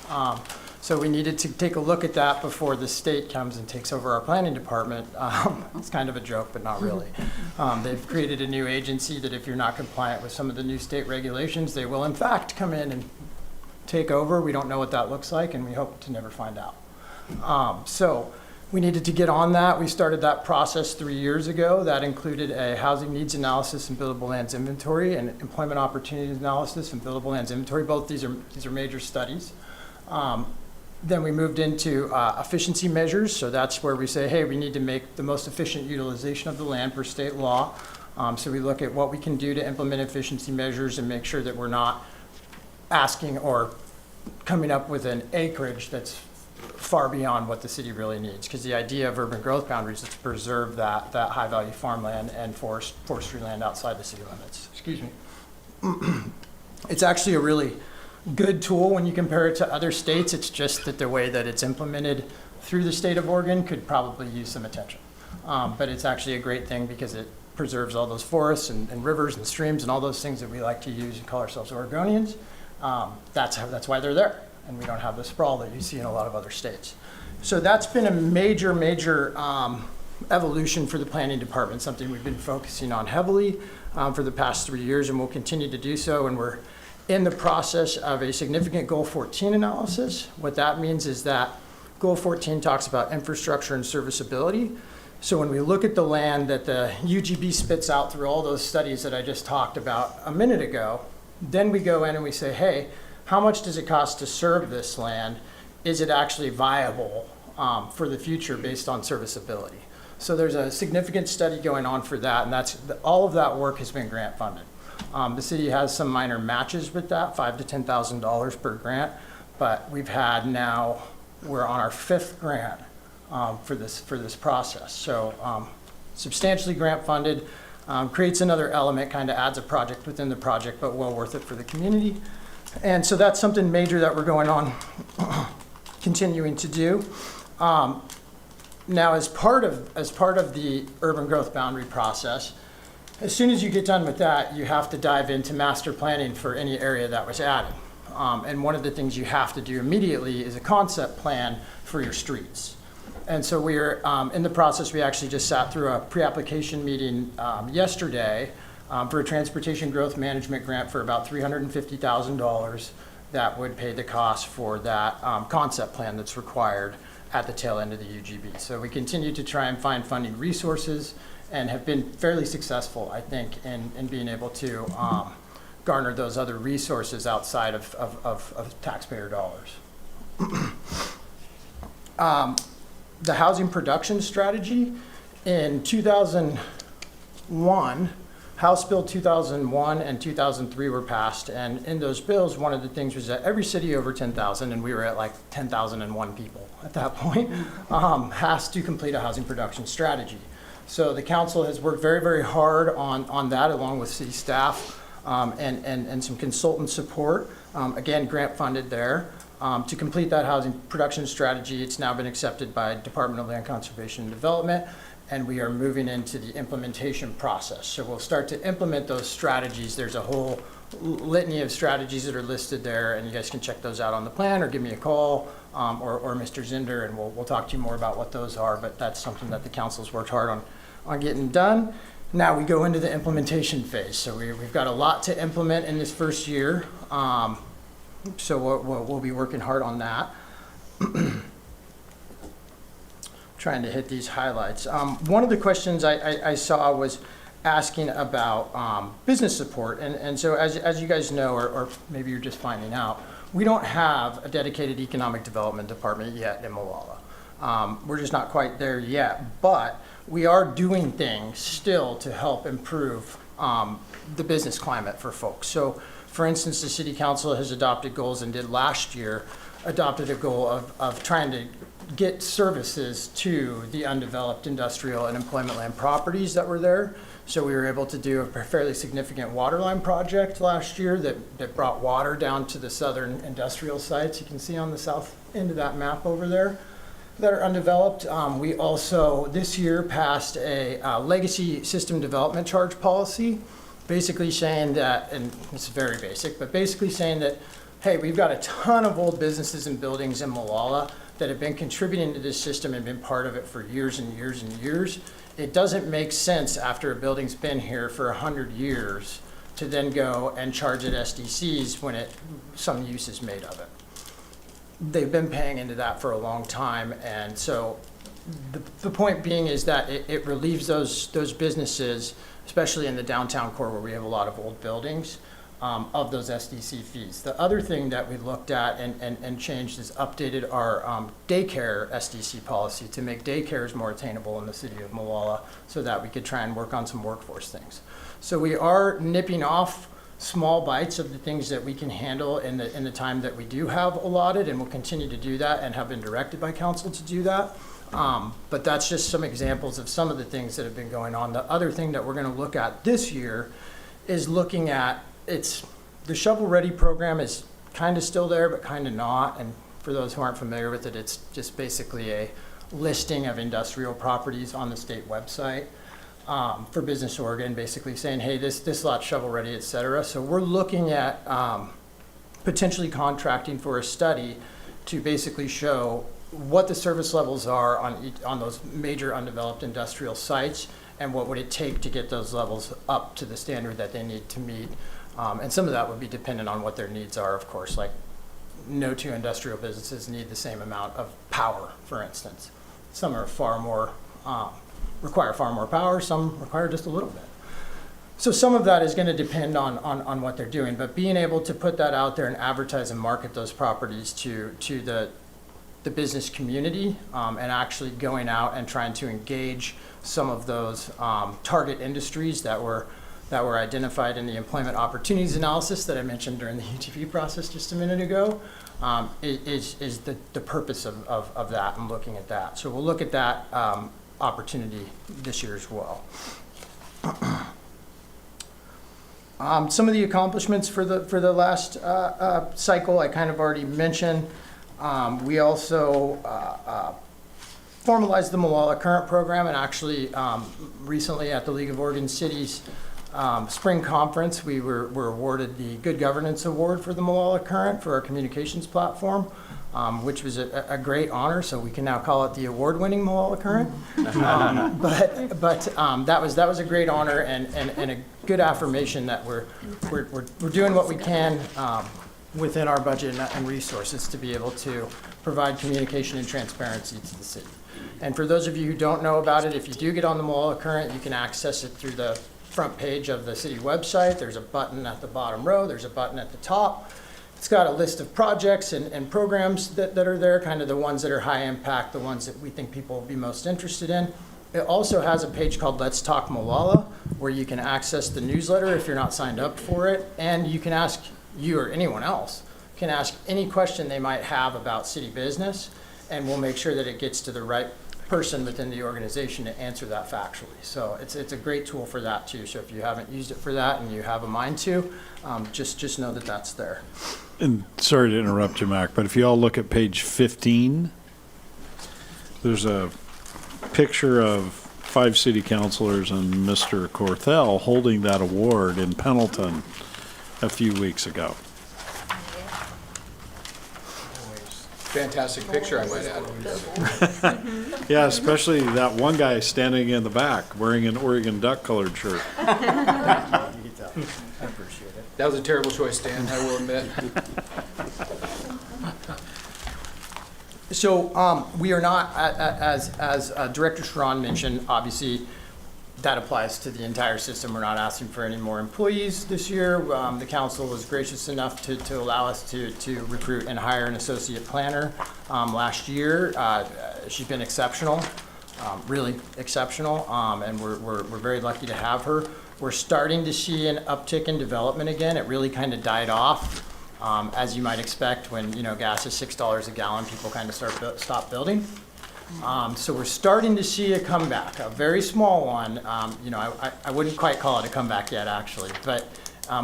Speaker 16: old. So we needed to take a look at that before the state comes and takes over our planning department. It's kind of a joke, but not really. They've created a new agency that if you're not compliant with some of the new state regulations, they will in fact come in and take over. We don't know what that looks like, and we hope to never find out. So we needed to get on that. We started that process 3 years ago. That included a housing needs analysis and buildable lands inventory, and employment opportunities analysis and buildable lands inventory. Both these are major studies. Then we moved into efficiency measures. So that's where we say, hey, we need to make the most efficient utilization of the land per state law. So we look at what we can do to implement efficiency measures and make sure that we're not asking or coming up with an acreage that's far beyond what the city really needs. Because the idea of urban growth boundaries is to preserve that high-value farmland and forestry land outside the city limits. Excuse me. It's actually a really good tool when you compare it to other states. It's just that the way that it's implemented through the state of Oregon could probably use some attention. But it's actually a great thing because it preserves all those forests and rivers and streams and all those things that we like to use and call ourselves Oregonians. That's why they're there, and we don't have the sprawl that you see in a lot of other states. So that's been a major evolution for the planning department, something we've been focusing on heavily for the past 3 years, and we'll continue to do so. And we're in the process of a significant Goal 14 analysis. What that means is that Goal 14 talks about infrastructure and serviceability. So when we look at the land that the UGB spits out through all those studies that I just talked about a minute ago, then we go in and we say, hey, how much does it cost to serve this land? Is it actually viable for the future based on serviceability? So there's a significant study going on for that, and all of that work has been grant funded. The city has some minor matches with that, $5,000 to $10,000 per grant, but we're on our 5th grant for this process. So substantially grant funded, creates another element, kind of adds a project within the project, but well worth it for the community. And so that's something major that we're going on, continuing to do. Now, as part of the urban growth boundary process, as soon as you get done with that, you have to dive into master planning for any area that was added. And one of the things you have to do immediately is a concept plan for your streets. And so we're in the process. We actually just sat through a pre-application meeting yesterday for a transportation growth management grant for about $350,000 that would pay the cost for that concept plan that's required at the tail end of the UGB. So we continue to try and find funding resources and have been fairly successful, I think, in being able to garner those other resources outside of taxpayer dollars. The housing production strategy in 2001, House Bill 2001 and 2003 were passed, and in those bills, one of the things was that every city over 10,000, and we were at like 10,001 people at that point, has to complete a housing production strategy. So the council has worked very, very hard on that, along with city staff and some consultant support. Again, grant funded there. To complete that housing production strategy, it's now been accepted by Department of Land Conservation and Development, and we are moving into the implementation process. So we'll start to implement those strategies. There's a whole litany of strategies that are listed there, and you guys can check those out on the plan or give me a call or Mr. Zinder, and we'll talk to you more about what those are, but that's something that the council's worked hard on getting done. Now we go into the implementation phase. So we've got a lot to implement in this first year. So we'll be working hard on that. Trying to hit these highlights. One of the questions I saw was asking about business support. And so as you guys know, or maybe you're just finding out, we don't have a dedicated economic development department yet in Molalla. We're just not quite there yet, but we are doing things still to help improve the business climate for folks. So for instance, the city council has adopted goals and did last year adopted a goal of trying to get services to the undeveloped industrial and employment land properties that were there. So we were able to do a fairly significant water line project last year that brought water down to the southern industrial sites. You can see on the south end of that map over there that are undeveloped. We also, this year, passed a legacy system development charge policy, basically saying that, and it's very basic, but basically saying that, hey, we've got a ton of old businesses and buildings in Molalla that have been contributing to this system and been part of it for years and years and years. It doesn't make sense after a building's been here for 100 years to then go and charge it SDCs when some use is made of it. They've been paying into that for a long time, and so the point being is that it relieves those businesses, especially in the downtown core where we have a lot of old buildings, of those SDC fees. The other thing that we looked at and changed is updated our daycare SDC policy to make daycares more attainable in the city of Molalla so that we could try and work on some workforce things. So we are nipping off small bites of the things that we can handle in the time that we do have allotted, and we'll continue to do that and have been directed by council to do that. But that's just some examples of some of the things that have been going on. The other thing that we're going to look at this year is looking at the Shovel Ready program is kind of still there, but kind of not. And for those who aren't familiar with it, it's just basically a listing of industrial properties on the state website for Business Oregon, basically saying, hey, this lot's shovel ready, et cetera. So we're looking at potentially contracting for a study to basically show what the service levels are on those major undeveloped industrial sites and what would it take to get those levels up to the standard that they need to meet. And some of that would be dependent on what their needs are, of course, like no two industrial businesses need the same amount of power, for instance. Some are require far more power, some require just a little bit. So some of that is going to depend on what they're doing, but being able to put that out there and advertise and market those properties to the business community and actually going out and trying to engage some of those target industries that were identified in the employment opportunities analysis that I mentioned during the UTV process just a minute ago, is the purpose of that and looking at that. So we'll look at that opportunity this year as well. Some of the accomplishments for the last cycle I kind of already mentioned. We also formalized the Molalla Current program, and actually recently at the League of Oregon Cities spring conference, we were awarded the Good Governance Award for the Molalla Current for our communications platform, which was a great honor. So we can now call it the award-winning Molalla Current. But that was a great honor and a good affirmation that we're doing what we can within our budget and resources to be able to provide communication and transparency to the city. And for those of you who don't know about it, if you do get on the Molalla Current, you can access it through the front page of the city website. There's a button at the bottom row. There's a button at the top. It's got a list of projects and programs that are there, kind of the ones that are high impact, the ones that we think people will be most interested in. It also has a page called Let's Talk Molalla, where you can access the newsletter if you're not signed up for it, and you can ask, you or anyone else can ask any question they might have about city business, and we'll make sure that it gets to the right person within the organization to answer that factually. So it's a great tool for that too. So if you haven't used it for that and you have a mind to, just know that that's there.
Speaker 1: And sorry to interrupt you, Mac, but if you all look at page 15, there's a picture of 5 city councilors and Mr. Corthell holding that award in Pendleton a few weeks ago.
Speaker 8: Fantastic picture, I might add.
Speaker 1: Yeah, especially that one guy standing in the back wearing an Oregon Duck colored shirt.
Speaker 16: I appreciate it.
Speaker 8: That was a terrible choice, Dan, I will admit.
Speaker 16: So we are not, as Director Chauran mentioned, obviously that applies to the entire system. We're not asking for any more employees this year. The council was gracious enough to allow us to recruit and hire an associate planner last year. She's been exceptional, really exceptional, and we're very lucky to have her. We're starting to see an uptick in development again. It really kind of died off As you might expect, when, you know, gas is $6 a gallon, people kind of stop building. So we're starting to see a comeback, a very small one. You know, I wouldn't quite call it a comeback yet, actually, but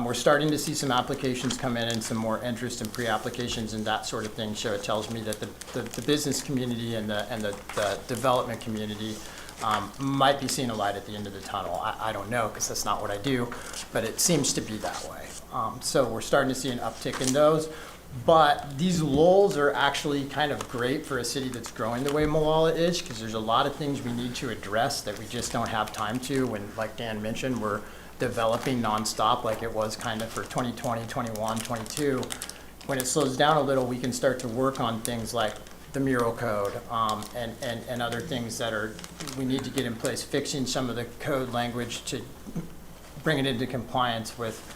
Speaker 16: we're starting to see some applications come in and some more interest in pre-applications and that sort of thing. So it tells me that the business community and the development community might be seeing a light at the end of the tunnel. I don't know, because that's not what I do, but it seems to be that way. So we're starting to see an uptick in those. But these lulls are actually kind of great for a city that's growing the way Molalla is, because there's a lot of things we need to address that we just don't have time to. When, like Dan mentioned, we're developing nonstop like it was kind of for 2020, 21, 22. When it slows down a little, we can start to work on things like the mural code and other things that we need to get in place, fixing some of the code language to bring it into compliance with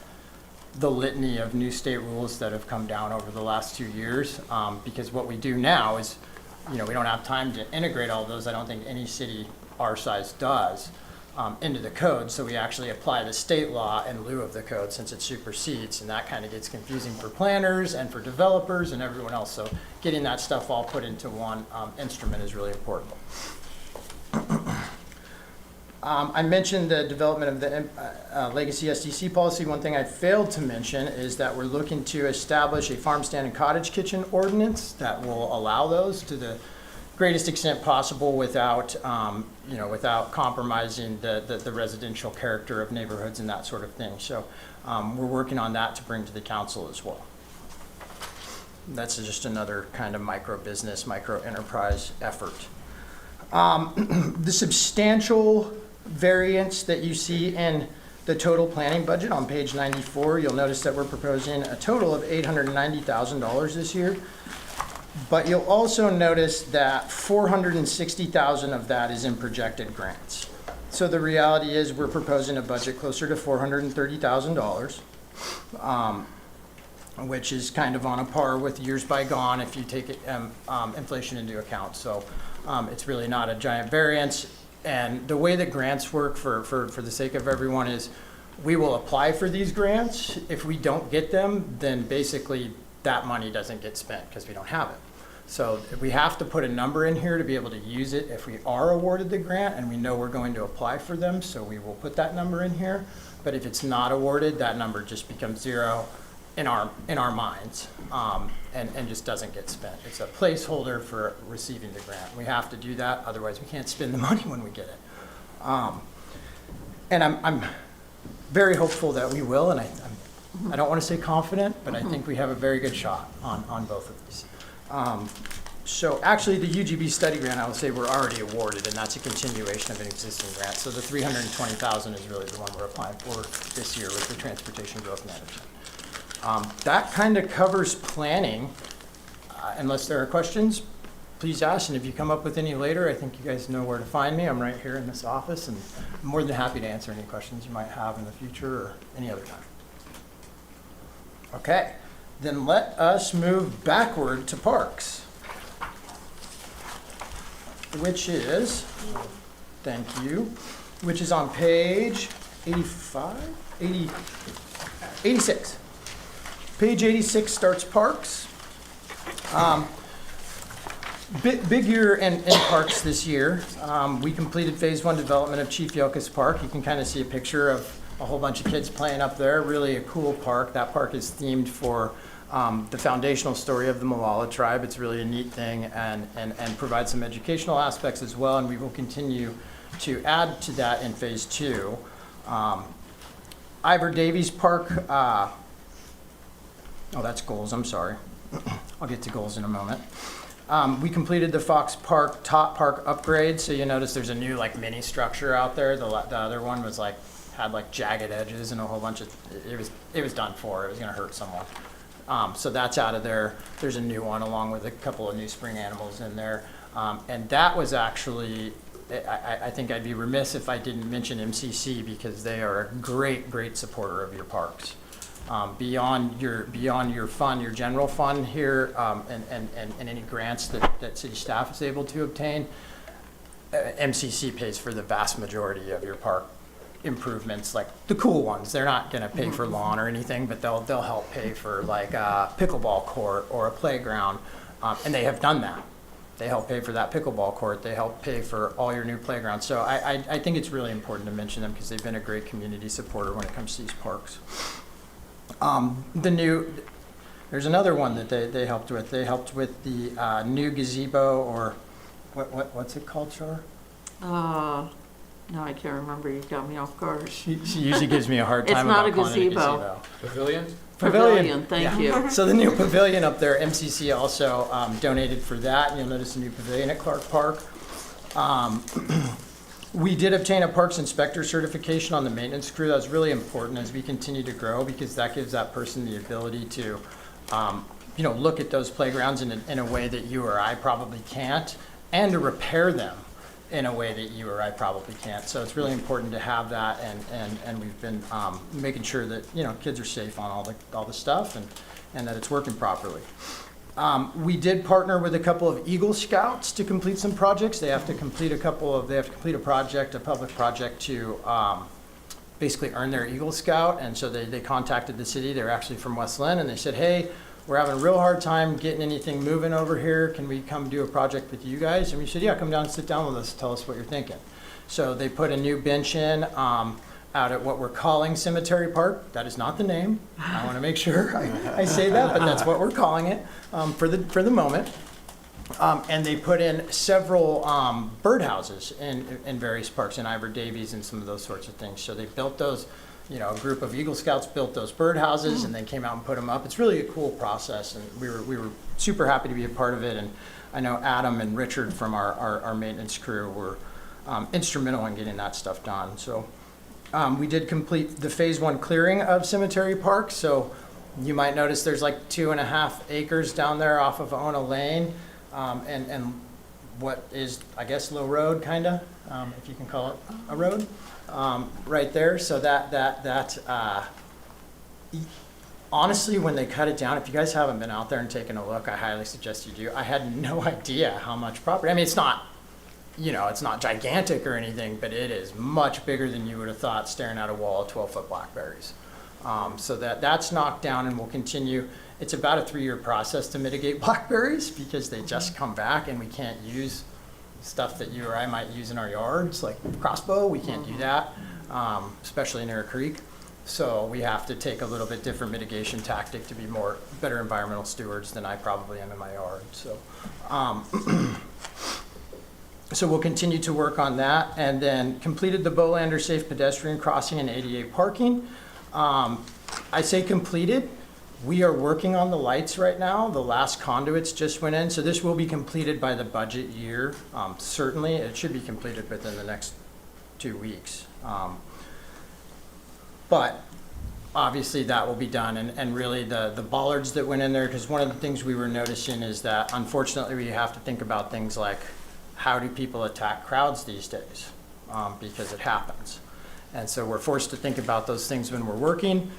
Speaker 16: the litany of new state rules that have come down over the last 2 years. Because what we do now is, you know, we don't have time to integrate all those. I don't think any city our size does into the code. So we actually apply the state law in lieu of the code since it supersedes, and that kind of gets confusing for planners and for developers and everyone else. So getting that stuff all put into one instrument is really important. I mentioned the development of the legacy SDC policy. One thing I failed to mention is that we're looking to establish a farm stand and cottage kitchen ordinance that will allow those to the greatest extent possible without, you know, without compromising the residential character of neighborhoods and that sort of thing. So we're working on that to bring to the council as well. That's just another kind of micro business, micro enterprise effort. The substantial variance that you see in the total planning budget on page 94, you'll notice that we're proposing a total of $890,000 this year. But you'll also notice that $460,000 of that is in projected grants. So the reality is we're proposing a budget closer to $430,000, which is kind of on a par with years bygone if you take inflation into account. So it's really not a giant variance. And the way that grants work, for the sake of everyone, is we will apply for these grants. If we don't get them, then basically that money doesn't get spent because we don't have it. So we have to put a number in here to be able to use it if we are awarded the grant and we know we're going to apply for them. So we will put that number in here. But if it's not awarded, that number just becomes zero in our minds and just doesn't get spent. It's a placeholder for receiving the grant. We have to do that, otherwise we can't spend the money when we get it. And I'm very hopeful that we will, and I don't want to say confident, but I think we have a very good shot on both of these. So actually the UGB study grant, I would say we're already awarded, and that's a continuation of an existing grant. So the $320,000 is really the one we're applying for this year with the Transportation Growth Management. That kind of covers planning. Unless there are questions, please ask, and if you come up with any later, I think you guys know where to find me. I'm right here in this office, and I'm more than happy to answer any questions you might have in the future or any other time. Okay, then let us move backward to parks, which is, thank you, which is on page 86. Page 86 starts parks. Big year in parks this year. We completed phase 1 development of Chief Yokas Park. You can kind of see a picture of a whole bunch of kids playing up there. Really a cool park. That park is themed for the foundational story of the Molalla tribe. It's really a neat thing and provides some educational aspects as well, and we will continue to add to that in phase 2. Ivor Davies Park, oh, that's goals, I'm sorry. I'll get to goals in a moment. We completed the Fox Park Top Park upgrade, so you notice there's a new like mini structure out there. The other one was like, had like jagged edges and a whole bunch of, it was done for, it was gonna hurt someone. So that's out of there. There's a new one along with a couple of new spring animals in there. And that was actually, I think I'd be remiss if I didn't mention MCC because they are a great supporter of your parks. Beyond your fund, your general fund here, and any grants that city staff is able to obtain, MCC pays for the vast majority of your park improvements, like the cool ones. They're not gonna pay for lawn or anything, but they'll help pay for like a pickleball court or a playground, and they have done that. They help pay for that pickleball court. They help pay for all your new playgrounds. So I think it's really important to mention them because they've been a great community supporter when it comes to these parks. There's another one that they helped with. They helped with the new gazebo, or what's it called, Chauran?
Speaker 4: No, I can't remember. You got me off guard.
Speaker 16: She usually gives me a hard time
Speaker 4: It's not
Speaker 16: about
Speaker 4: a
Speaker 16: calling it
Speaker 4: gazebo.
Speaker 14: Pavilion?
Speaker 4: Pavilion, thank you.
Speaker 16: So the new pavilion up there, MCC also donated for that. You'll notice a new pavilion at Clark Park. We did obtain a Parks Inspector certification on the maintenance crew. That was really important as we continue to grow, because that gives that person the ability to, look at those playgrounds in a way that you or I probably can't, and to repair them in a way that you or I probably can't. So it's really important to have that, and we've been making sure that, kids are safe on all the stuff, and that it's working properly. We did partner with a couple of Eagle Scouts to complete some projects. They have to complete a public project to basically earn their Eagle Scout. And so they contacted the city. They're actually from West Lynn, and they said, hey, we're having a real hard time getting anything moving over here. Can we come do a project with you guys? And we said, yeah, come down and sit down with us, tell us what you're thinking. So they put a new bench in out at what we're calling Cemetery Park. That is not the name. I want to make sure I say that, but that's what we're calling it for the moment. And they put in several birdhouses in various parks, in Ivor Davies and some of those sorts of things. So they built those, a group of Eagle Scouts built those birdhouses and then came out and put them up. It's really a cool process, and we were super happy to be a part of it. And I know Adam and Richard from our maintenance crew were instrumental in getting that stuff done. So we did complete the phase 1 clearing of Cemetery Park. So you might notice there's like 2.5 acres down there off of Ona Lane, and what is, I guess, low road, kind of, if you can call it a road, right there. So honestly, when they cut it down, if you guys haven't been out there and taken a look, I highly suggest you do. I had no idea how much property. I mean, it's not, it's not gigantic or anything, but it is much bigger than you would have thought staring at a wall of 12-foot blackberries. So that's knocked down and will continue. It's about a 3-year process to mitigate blackberries, because they just come back, and we can't use stuff that you or I might use in our yards, like crossbow. We can't do that, especially near a creek. So we have to take a little bit different mitigation tactic to be better environmental stewards than I probably am in my yard. So, so we'll continue to work on that, and then completed the Bolander safe pedestrian crossing and ADA parking. I say completed. We are working on the lights right now. The last conduits just went in, so this will be completed by the budget year. Certainly, it should be completed within the next 2 weeks. But obviously that will be done, and really the bollards that went in there, because one of the things we were noticing is that unfortunately we have to think about things like, how do people attack crowds these days? Because it happens. And so we're forced to think about those things when we're working,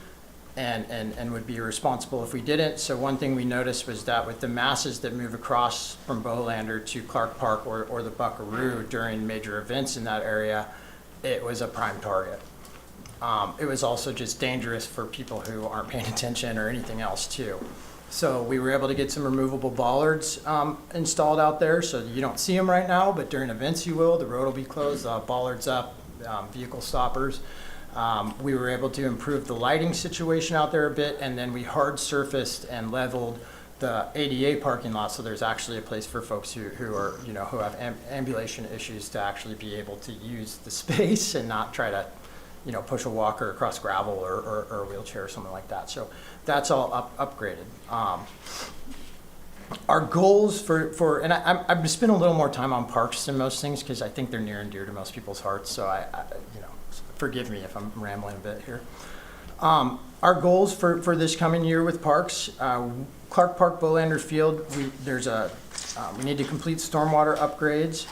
Speaker 16: and would be irresponsible if we didn't. So one thing we noticed was that with the masses that move across from Bolander to Clark Park or the Buckaroo during major events in that area, it was a prime target. It was also just dangerous for people who aren't paying attention or anything else too. So we were able to get some removable bollards installed out there, so you don't see them right now, but during events you will. The road will be closed, bollards up, vehicle stoppers. We were able to improve the lighting situation out there a bit, and then we hard surfaced and leveled the ADA parking lot, so there's actually a place for folks who have ambulation issues to actually be able to use the space and not try to push a walker across gravel or a wheelchair or something like that. So that's all upgraded. Our goals and I'm going to spend a little more time on parks than most things, because I think they're near and dear to most people's hearts. So forgive me if I'm rambling a bit here. Our goals for this coming year with parks, Clark Park, Bolander Field, we need to complete stormwater upgrades,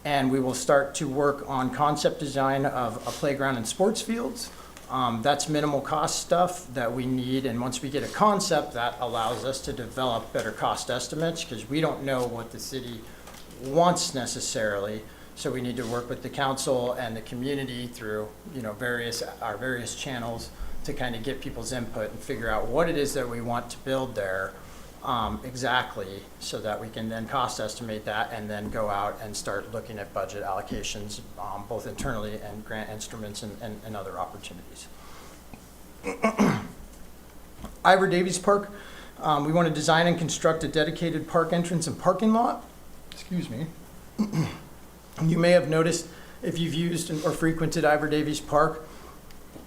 Speaker 16: and we will start to work on concept design of a playground and sports fields. That's minimal cost stuff that we need, and once we get a concept, that allows us to develop better cost estimates, because we don't know what the city wants necessarily. So we need to work with the council and the community through, you know, our various channels to kind of get people's input and figure out what it is that we want to build there exactly, so that we can then cost estimate that and then go out and start looking at budget allocations, both internally and grant instruments and other opportunities. Ivor Davies Park, we want to design and construct a dedicated park entrance and parking lot. Excuse me. You may have noticed, if you've used or frequented Ivor Davies Park,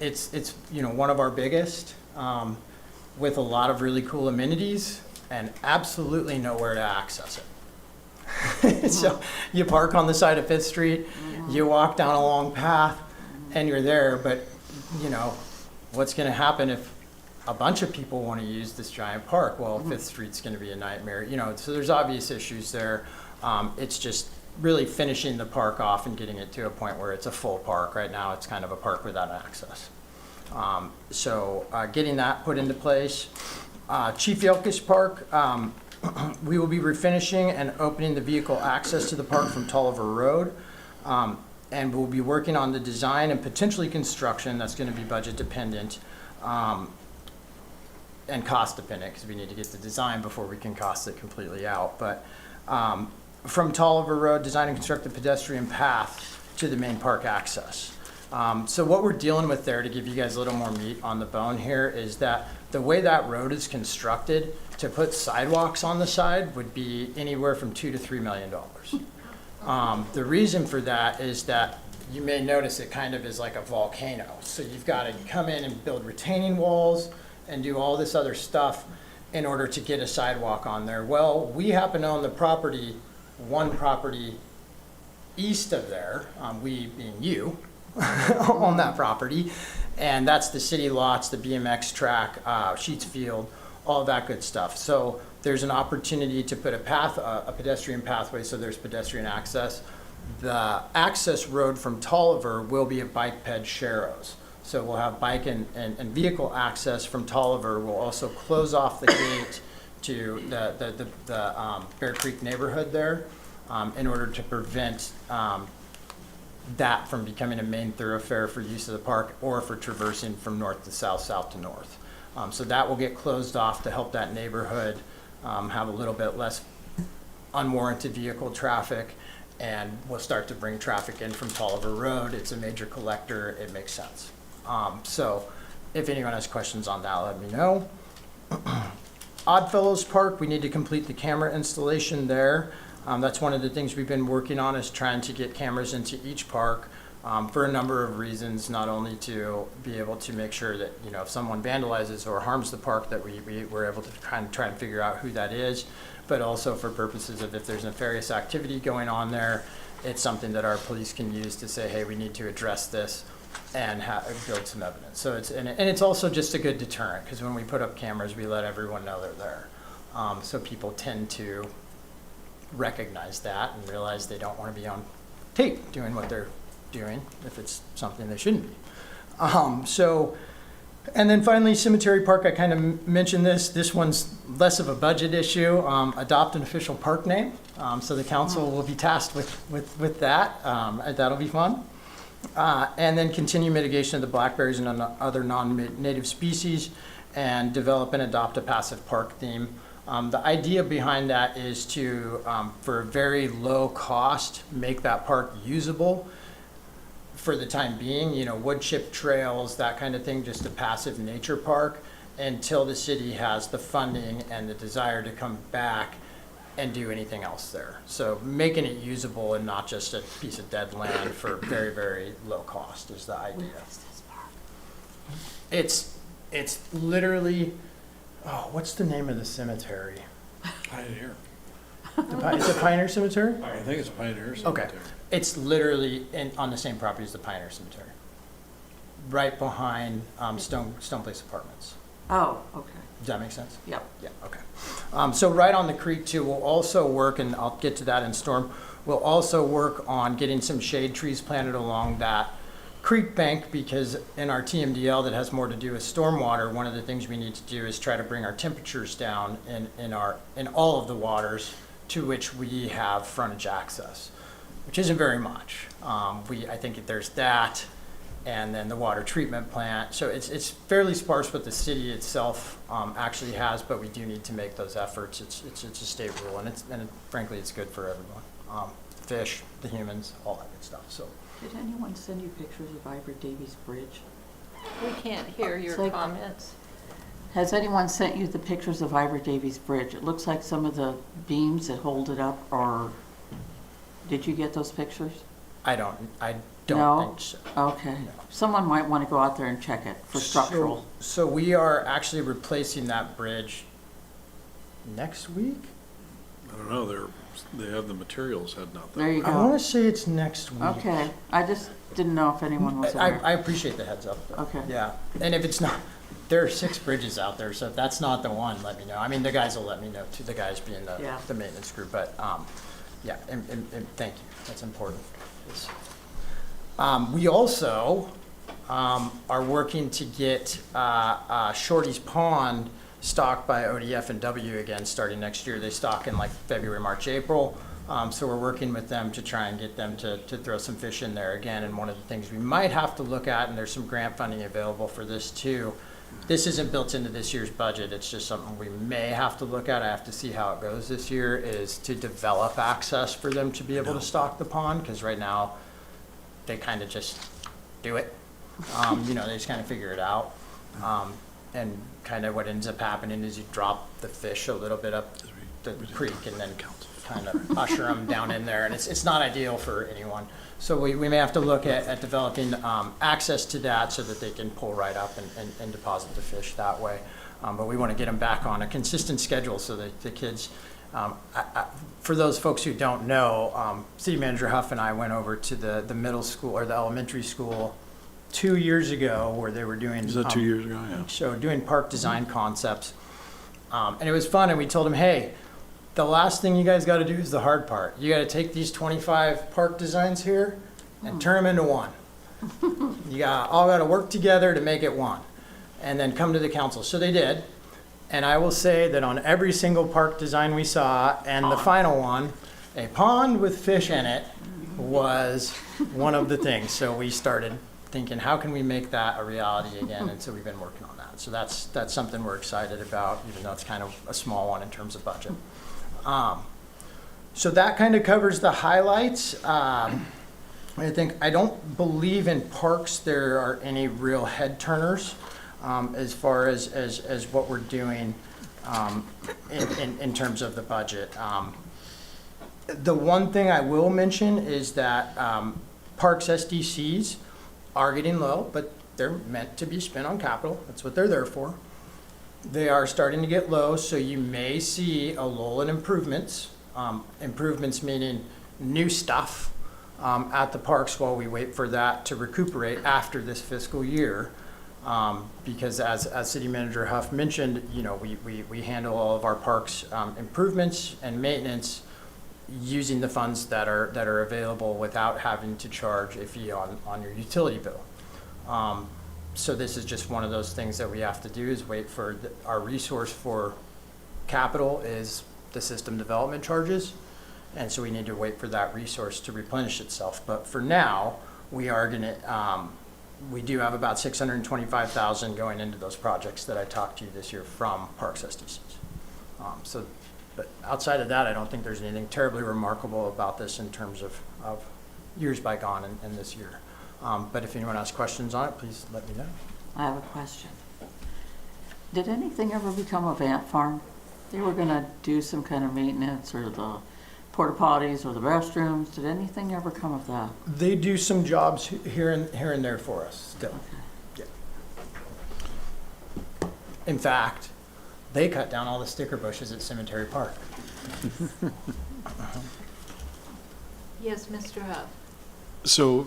Speaker 16: it's you know, one of our biggest, with a lot of really cool amenities and absolutely nowhere to access it. So you park on the side of 5th Street, you walk down a long path, and you're there, but you know, what's going to happen if a bunch of people want to use this giant park? Well, 5th Street's going to be a nightmare, you know, so there's obvious issues there. It's just really finishing the park off and getting it to a point where it's a full park. Right now, it's kind of a park without access. So getting that put into place. Chief Yelkish Park, we will be refinishing and opening the vehicle access to the park from Tolliver Road. And we'll be working on the design and potentially construction. That's going to be budget dependent and cost dependent, because we need to get the design before we can cost it completely out. But from Tolliver Road, design and construct the pedestrian path to the main park access. So what we're dealing with there, to give you guys a little more meat on the bone here, is that the way that road is constructed, to put sidewalks on the side would be anywhere from $2 to $3 million. The reason for that is that you may notice it kind of is like a volcano. So you've got to come in and build retaining walls and do all this other stuff in order to get a sidewalk on there. Well, we happen to own the property, one property east of there, we being you, on that property, and that's the city lots, the BMX track, Sheets Field, all of that good stuff. So there's an opportunity to put a pedestrian pathway, so there's pedestrian access. The access road from Tolliver will be a bike ped Sharrows. So we'll have bike and vehicle access from Tolliver. We'll also close off the gate to the Bear Creek neighborhood there in order to prevent that from becoming a main thoroughfare for use of the park or for traversing from north to south, south to north. So that will get closed off to help that neighborhood have a little bit less unwarranted vehicle traffic, and we'll start to bring traffic in from Tolliver Road. It's a major collector, it makes sense. So if anyone has questions on that, let me know. Oddfellows Park, we need to complete the camera installation there. That's one of the things we've been working on, is trying to get cameras into each park for a number of reasons, not only to be able to make sure that, you know, if someone vandalizes or harms the park, that we're able to kind of try and figure out who that is, but also for purposes of if there's nefarious activity going on there, it's something that our police can use to say, hey, we need to address this and build some evidence. So it's also just a good deterrent, because when we put up cameras, we let everyone know they're there. So people tend to recognize that and realize they don't want to be on tape doing what they're doing if it's something they shouldn't be. And then finally, Cemetery Park, I kind of mentioned this. This one's less of a budget issue. Adopt an official park name. So the council will be tasked with that. That'll be fun. And then continue mitigation of the blackberries and other non-native species, and develop and adopt a passive park theme. The idea behind that is to, for a very low cost, make that park usable for the time being, you know, wood chip trails, that kind of thing, just a passive nature park, until the city has the funding and the desire to come back and do anything else there. So making it usable and not just a piece of dead land for very, very low cost is the idea. It's literally, oh, what's the name of the cemetery?
Speaker 1: Pioneer.
Speaker 16: Is it Pioneer Cemetery?
Speaker 1: I think it's Pioneer Cemetery.
Speaker 16: Okay. It's literally on the same property as the Pioneer Cemetery. Right behind Stone Place Apartments.
Speaker 2: Oh, okay.
Speaker 16: Does that make sense?
Speaker 2: Yep.
Speaker 16: Yeah, okay. So right on the creek too, we'll also work, and I'll get to that in storm, we'll also work on getting some shade trees planted along that creek bank, because in our TMDL that has more to do with stormwater, one of the things we need to do is try to bring our temperatures down in all of the waters to which we have frontage access. which isn't very much. I think there's that, and then the water treatment plant. So it's fairly sparse what the city itself actually has, but we do need to make those efforts. It's a state rule, and frankly, it's good for everyone. Fish, the humans, all that good stuff. So.
Speaker 2: Did anyone send you pictures of Ivor Davies Bridge?
Speaker 4: We can't hear your
Speaker 2: It's like-
Speaker 4: comments.
Speaker 2: Has anyone sent you the pictures of Ivor Davies Bridge? It looks like some of the beams that hold it up are, did you get those pictures?
Speaker 16: I don't
Speaker 2: No?
Speaker 16: think so.
Speaker 2: Okay.
Speaker 16: No.
Speaker 2: Someone might want to go out there and check it for structural.
Speaker 16: So we are actually replacing that bridge next week?
Speaker 1: I don't know, they have the materials heading out there.
Speaker 2: There you
Speaker 16: I want
Speaker 2: go.
Speaker 16: to say it's next week.
Speaker 2: Okay. I just didn't know if anyone was aware.
Speaker 16: I appreciate the heads up. Though.
Speaker 2: Okay.
Speaker 16: Yeah, and if it's not, there are 6 bridges out there, so if that's not the one, let me know. I mean, the guys will let me know too, the guys being
Speaker 2: Yeah.
Speaker 16: the maintenance group, but, yeah, and thank you, that's important. We also, are working to get, Shorty's Pond stocked by ODF and W again, starting next year. They stock in like February, March, April. So we're working with them to try and get them to throw some fish in there again. And one of the things we might have to look at, and there's some grant funding available for this too. This isn't built into this year's budget. It's just something we may have to look at. I have to see how it goes this year, is to develop access for them to be able to stock the pond. Because right now, they kind of just do it. They just kind of figure it out. And kind of what ends up happening is you drop the fish a little bit up the creek and then kind of usher them down in there. And it's not ideal for anyone. So we may have to look at developing access to that so that they can pull right up and deposit the fish that way. But we want to get them back on a consistent schedule so that the kids, for those folks who don't know, City Manager Huff and I went over to the middle school or the elementary school 2 years ago where they were doing.
Speaker 1: Is that 2 years ago? Yeah.
Speaker 16: So doing park design concepts. And it was fun, and we told them, hey, the last thing you guys got to do is the hard part. You got to take these 25 park designs here and turn them into one. You all got to work together to make it one, and then come to the council. So they did. And I will say that on every single park design we saw, and the final one, a pond with fish in it was one of the things. So we started thinking, how can we make that a reality again? And so we've been working on that. So that's something we're excited about, even though it's kind of a small one in terms of budget. So that kind of covers the highlights. I don't believe in parks there are any real head turners as far as what we're doing in terms of the budget. The one thing I will mention is that parks SDCs are getting low, but they're meant to be spent on capital. That's what they're there for. They are starting to get low, so you may see a lull in improvements. Improvements meaning new stuff at the parks while we wait for that to recuperate after this fiscal year. Because as City Manager Huff mentioned, we handle all of our parks improvements and maintenance using the funds that are available without having to charge a fee on your utility bill. So this is just one of those things that we have to do, is wait for our resource for capital is the system development charges. And so we need to wait for that resource to replenish itself. But for now, we do have about $625,000 going into those projects that I talked to you this year from Parks SDCs. But outside of that, I don't think there's anything terribly remarkable about this in terms of years bygone and this year. But if anyone has questions on it, please let me know.
Speaker 2: I have a question. Did anything ever become a Vant farm? They were going to do some kind of maintenance, or the porta potties or the restrooms. Did anything ever come of that?
Speaker 16: They do some jobs here and there for us still.
Speaker 2: Okay.
Speaker 16: Yeah. In fact, they cut down all the sticker bushes at Cemetery Park.
Speaker 4: Yes, Mr. Huff.
Speaker 1: So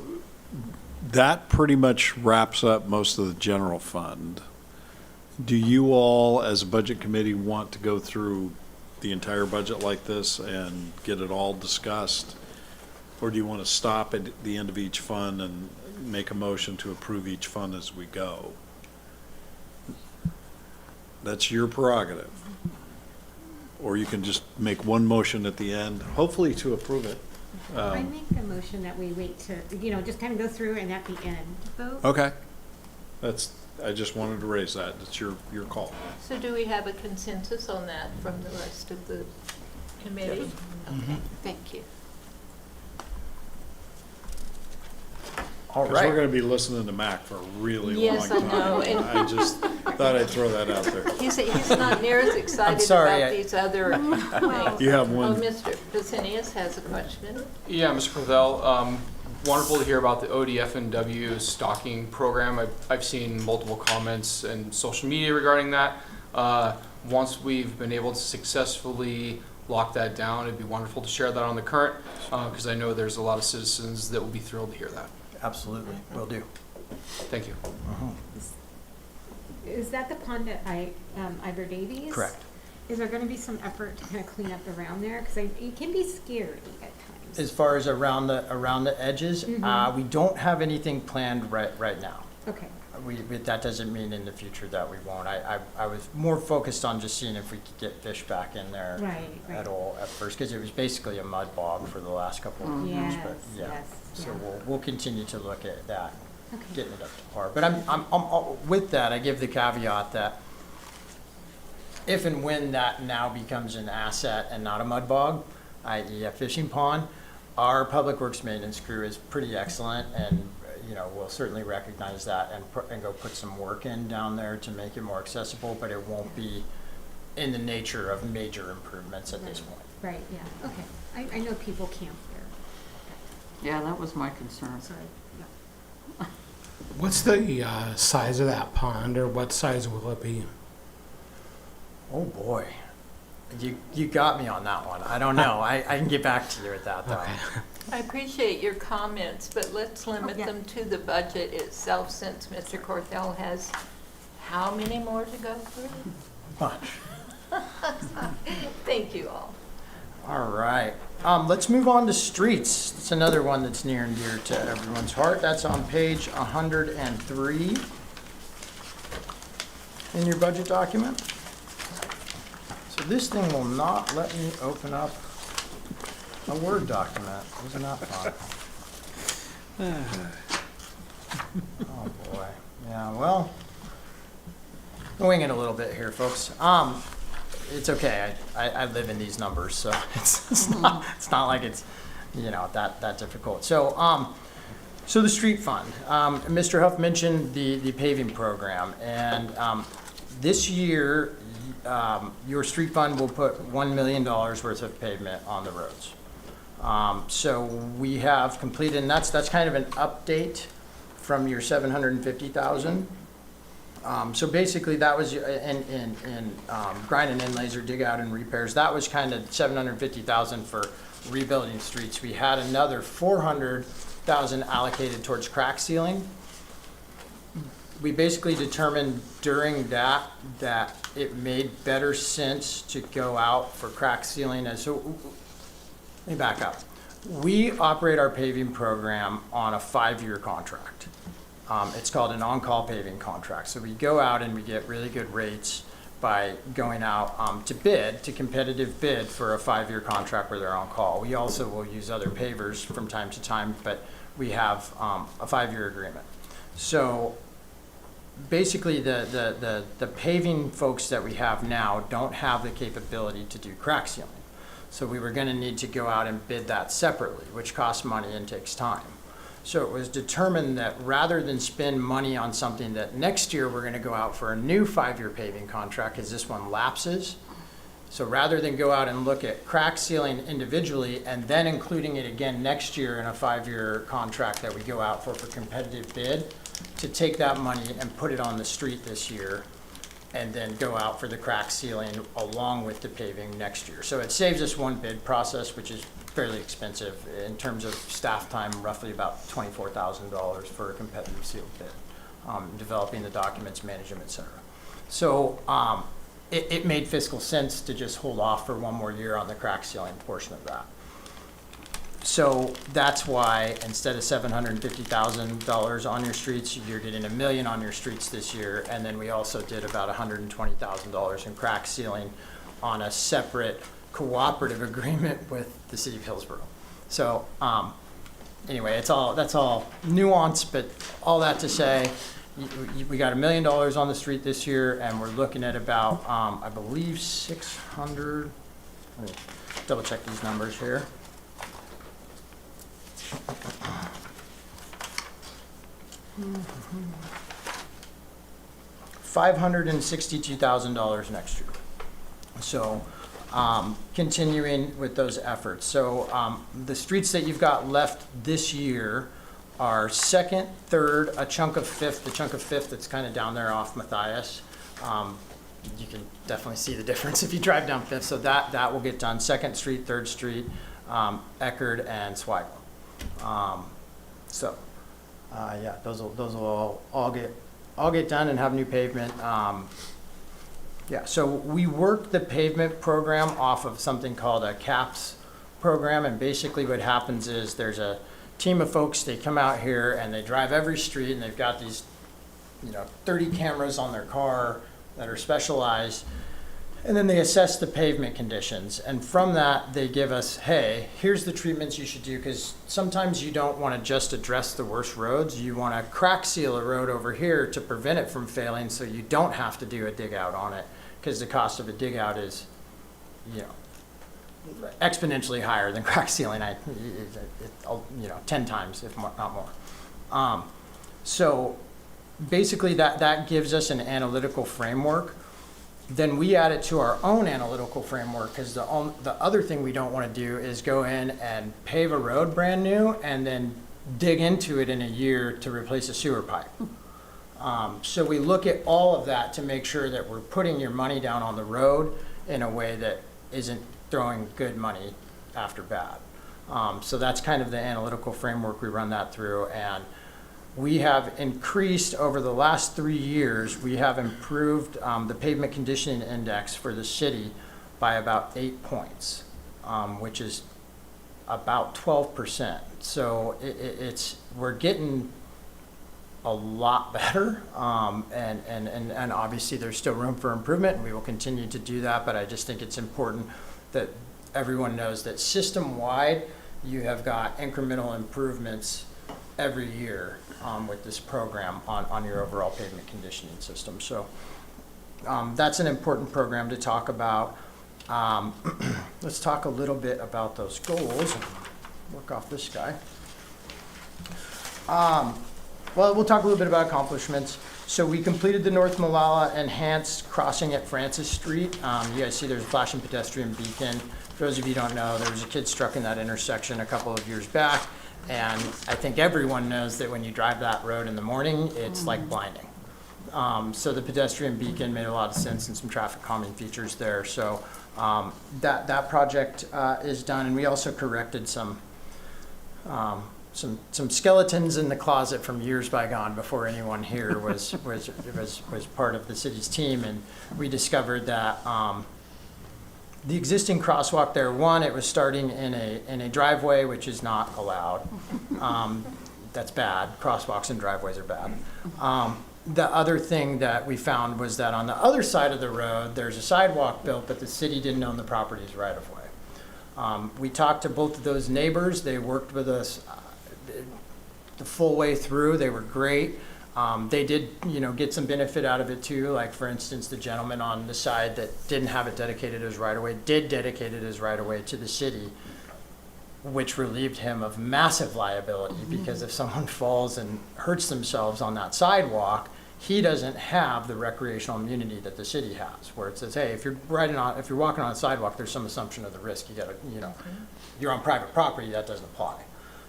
Speaker 1: that pretty much wraps up most of the general fund. Do you all, as a budget committee, want to go through the entire budget like this and get it all discussed? Or do you want to stop at the end of each fund and make a motion to approve each fund as we go? That's your prerogative. Or you can just make one motion at the end, hopefully to approve it.
Speaker 5: I make a motion that we wait to, just kind of go through and at the end vote.
Speaker 1: Okay. I just wanted to raise that. It's your call.
Speaker 4: So do we have a consensus on that from the rest of the committee? Okay, thank you.
Speaker 16: All
Speaker 1: Because we're
Speaker 16: right.
Speaker 1: going to be listening to Mac for a really long
Speaker 4: Yes, I
Speaker 1: time.
Speaker 4: know, and-
Speaker 1: I just thought I'd throw that out there.
Speaker 4: He's not near as excited
Speaker 16: sorry,
Speaker 4: about these other things.
Speaker 1: You have
Speaker 4: Oh,
Speaker 1: one.
Speaker 4: Mr. Pesinius has a question.
Speaker 17: Yeah, Mr. Corthell, wonderful to hear about the ODF&W stocking program. I've seen multiple comments and social media regarding that. Once we've been able to successfully lock that down, it'd be wonderful to share that on the current, because I know there's a lot of citizens that will be thrilled to hear that.
Speaker 16: Absolutely, will do.
Speaker 17: Thank you.
Speaker 5: Is that the pond at Ivor Davies?
Speaker 16: Correct.
Speaker 5: Is there going to be some effort to kind of clean up around there? Because it can be scary at times.
Speaker 16: As far as around the edges, we don't have anything planned right now.
Speaker 5: Okay.
Speaker 16: That doesn't mean in the future that we won't. I was more focused on just seeing if we could get fish back in there
Speaker 5: Right.
Speaker 16: at all at first, because it was basically a mud bog for the last couple of years.
Speaker 5: Yes,
Speaker 16: But yeah,
Speaker 5: yes,
Speaker 16: so
Speaker 5: yeah.
Speaker 16: we'll continue to look at that,
Speaker 5: Okay.
Speaker 16: getting it up to par. But I'm with that. I give the caveat that if and when that now becomes an asset and not a mud bog, i.e. a fishing pond, our public works maintenance crew is pretty excellent, and we'll certainly recognize that and go put some work in down there to make it more accessible, but it won't be in the nature of major improvements at this point.
Speaker 5: Right, yeah, okay. I know people camp there.
Speaker 2: Yeah, that was my concern.
Speaker 5: Sorry. Yeah.
Speaker 11: What's the size of that pond, or what size will it be?
Speaker 16: Oh, boy. You got me on that one. I don't know. I can get back to you with that, though.
Speaker 11: Okay.
Speaker 4: I appreciate your comments, but let's limit them to the budget itself, since Mr. Corthell has how many more to go through?
Speaker 16: Much.
Speaker 4: Thank you all.
Speaker 16: All right. Let's move on to streets. It's another one that's near and dear to everyone's heart. That's on page 103 in your budget document. So this thing will not let me open up a Word document. Isn't that fun? Oh, boy. Yeah, well, I'm winging it a little bit here, folks. It's okay. I live in these numbers, so it's not like it's, that difficult. So, so the street fund. Mr. Huff mentioned the paving program, and this year, your street fund will put $1 million worth of pavement on the roads. So we have completed, and that's kind of an update from your 750,000. So basically that was in grind and inlays or dig out and repairs. That was kind of 750,000 for rebuilding streets. We had another 400,000 allocated towards crack sealing. We basically determined during that it made better sense to go out for crack sealing. So let me back up. We operate our paving program on a 5-year contract. It's called an on-call paving contract. So we go out and we get really good rates by going out to competitive bid for a 5-year contract where they're on call. We also will use other pavers from time to time, but we have a 5-year agreement. So basically the paving folks that we have now don't have the capability to do crack sealing. So we were going to need to go out and bid that separately, which costs money and takes time. So it was determined that rather than spend money on something that next year we're going to go out for a new 5-year paving contract because this one lapses. So rather than go out and look at crack sealing individually and then including it again next year in a 5-year contract that we go out for competitive bid, to take that money and put it on the street this year and then go out for the crack sealing along with the paving next year. So it saves us one bid process, which is fairly expensive in terms of staff time, roughly about $24,000 for a competitive sealed bid, developing the documents, managing them, et cetera. So it made fiscal sense to just hold off for one more year on the crack sealing portion of that. So that's why instead of $750,000 on your streets, you're getting $1 million on your streets this year. And then we also did about $120,000 in crack sealing on a separate cooperative agreement with the city of Hillsborough. So, anyway, that's all nuance, but all that to say, we got $1 million on the street this year, and we're looking at about, I believe 600, let me double check these numbers here. $562,000 next year. So, continuing with those efforts. So, the streets that you've got left this year are 2nd, 3rd, a chunk of 5th, the chunk of 5th that's kind of down there off Matthias. You can definitely see the difference if you drive down 5th. So that will get done. 2nd Street, 3rd Street, Eckerd, and Swagler. Yeah, those will all get done and have new pavement. Yeah, so we work the pavement program off of something called a CAPS program, and basically what happens is there's a team of folks, they come out here and they drive every street, and they've got these, 30 cameras on their car that are specialized, and then they assess the pavement conditions, and from that they give us, hey, here's the treatments you should do, because sometimes you don't want to just address the worst roads, you want to crack seal a road over here to prevent it from failing, so you don't have to do a dig out on it, because the cost of a dig out is, exponentially higher than crack sealing, 10 times, if not more. So basically that gives us an analytical framework. Then we add it to our own analytical framework, because the other thing we don't want to do is go in and pave a road brand new and then dig into it in a year to replace a sewer pipe. So we look at all of that to make sure that we're putting your money down on the road in a way that isn't throwing good money after bad. So that's kind of the analytical framework we run that through, and we have increased over the last 3 years, we have improved the pavement conditioning index for the city by about 8 points, which is about 12%. So we're getting a lot better, and obviously there's still room for improvement, and we will continue to do that, but I just think it's important that everyone knows that system-wide, you have got incremental improvements every year with this program on your overall pavement conditioning system. So that's an important program to talk about. Let's talk a little bit about those goals. Work off this guy. Well, we'll talk a little bit about accomplishments. So we completed the North Molalla enhanced crossing at Francis Street. You guys see there's a flashing pedestrian beacon. For those of you who don't know, there was a kid struck in that intersection a couple of years back. And I think everyone knows that when you drive that road in the morning, it's like blinding. So the pedestrian beacon made a lot of sense, and some traffic calming features there. So that project is done, and we also corrected some skeletons in the closet from years bygone before anyone here was part of the city's team, and we discovered that the existing crosswalk there, one, it was starting in a driveway, which is not allowed. That's bad. Crosswalks and driveways are bad. The other thing that we found was that on the other side of the road, there's a sidewalk built, but the city didn't own the properties right of way. We talked to both of those neighbors. They worked with us the full way through. They were great. They did, get some benefit out of it too. Like, for instance, the gentleman on the side that didn't have it dedicated as right of way did dedicate it as right of way to the city, which relieved him of massive liability, because if someone falls and hurts themselves on that sidewalk, he doesn't have the recreational immunity that the city has, where it says, hey, if you're walking on a sidewalk, there's some assumption of the risk. You gotta, you're on private property, that doesn't apply.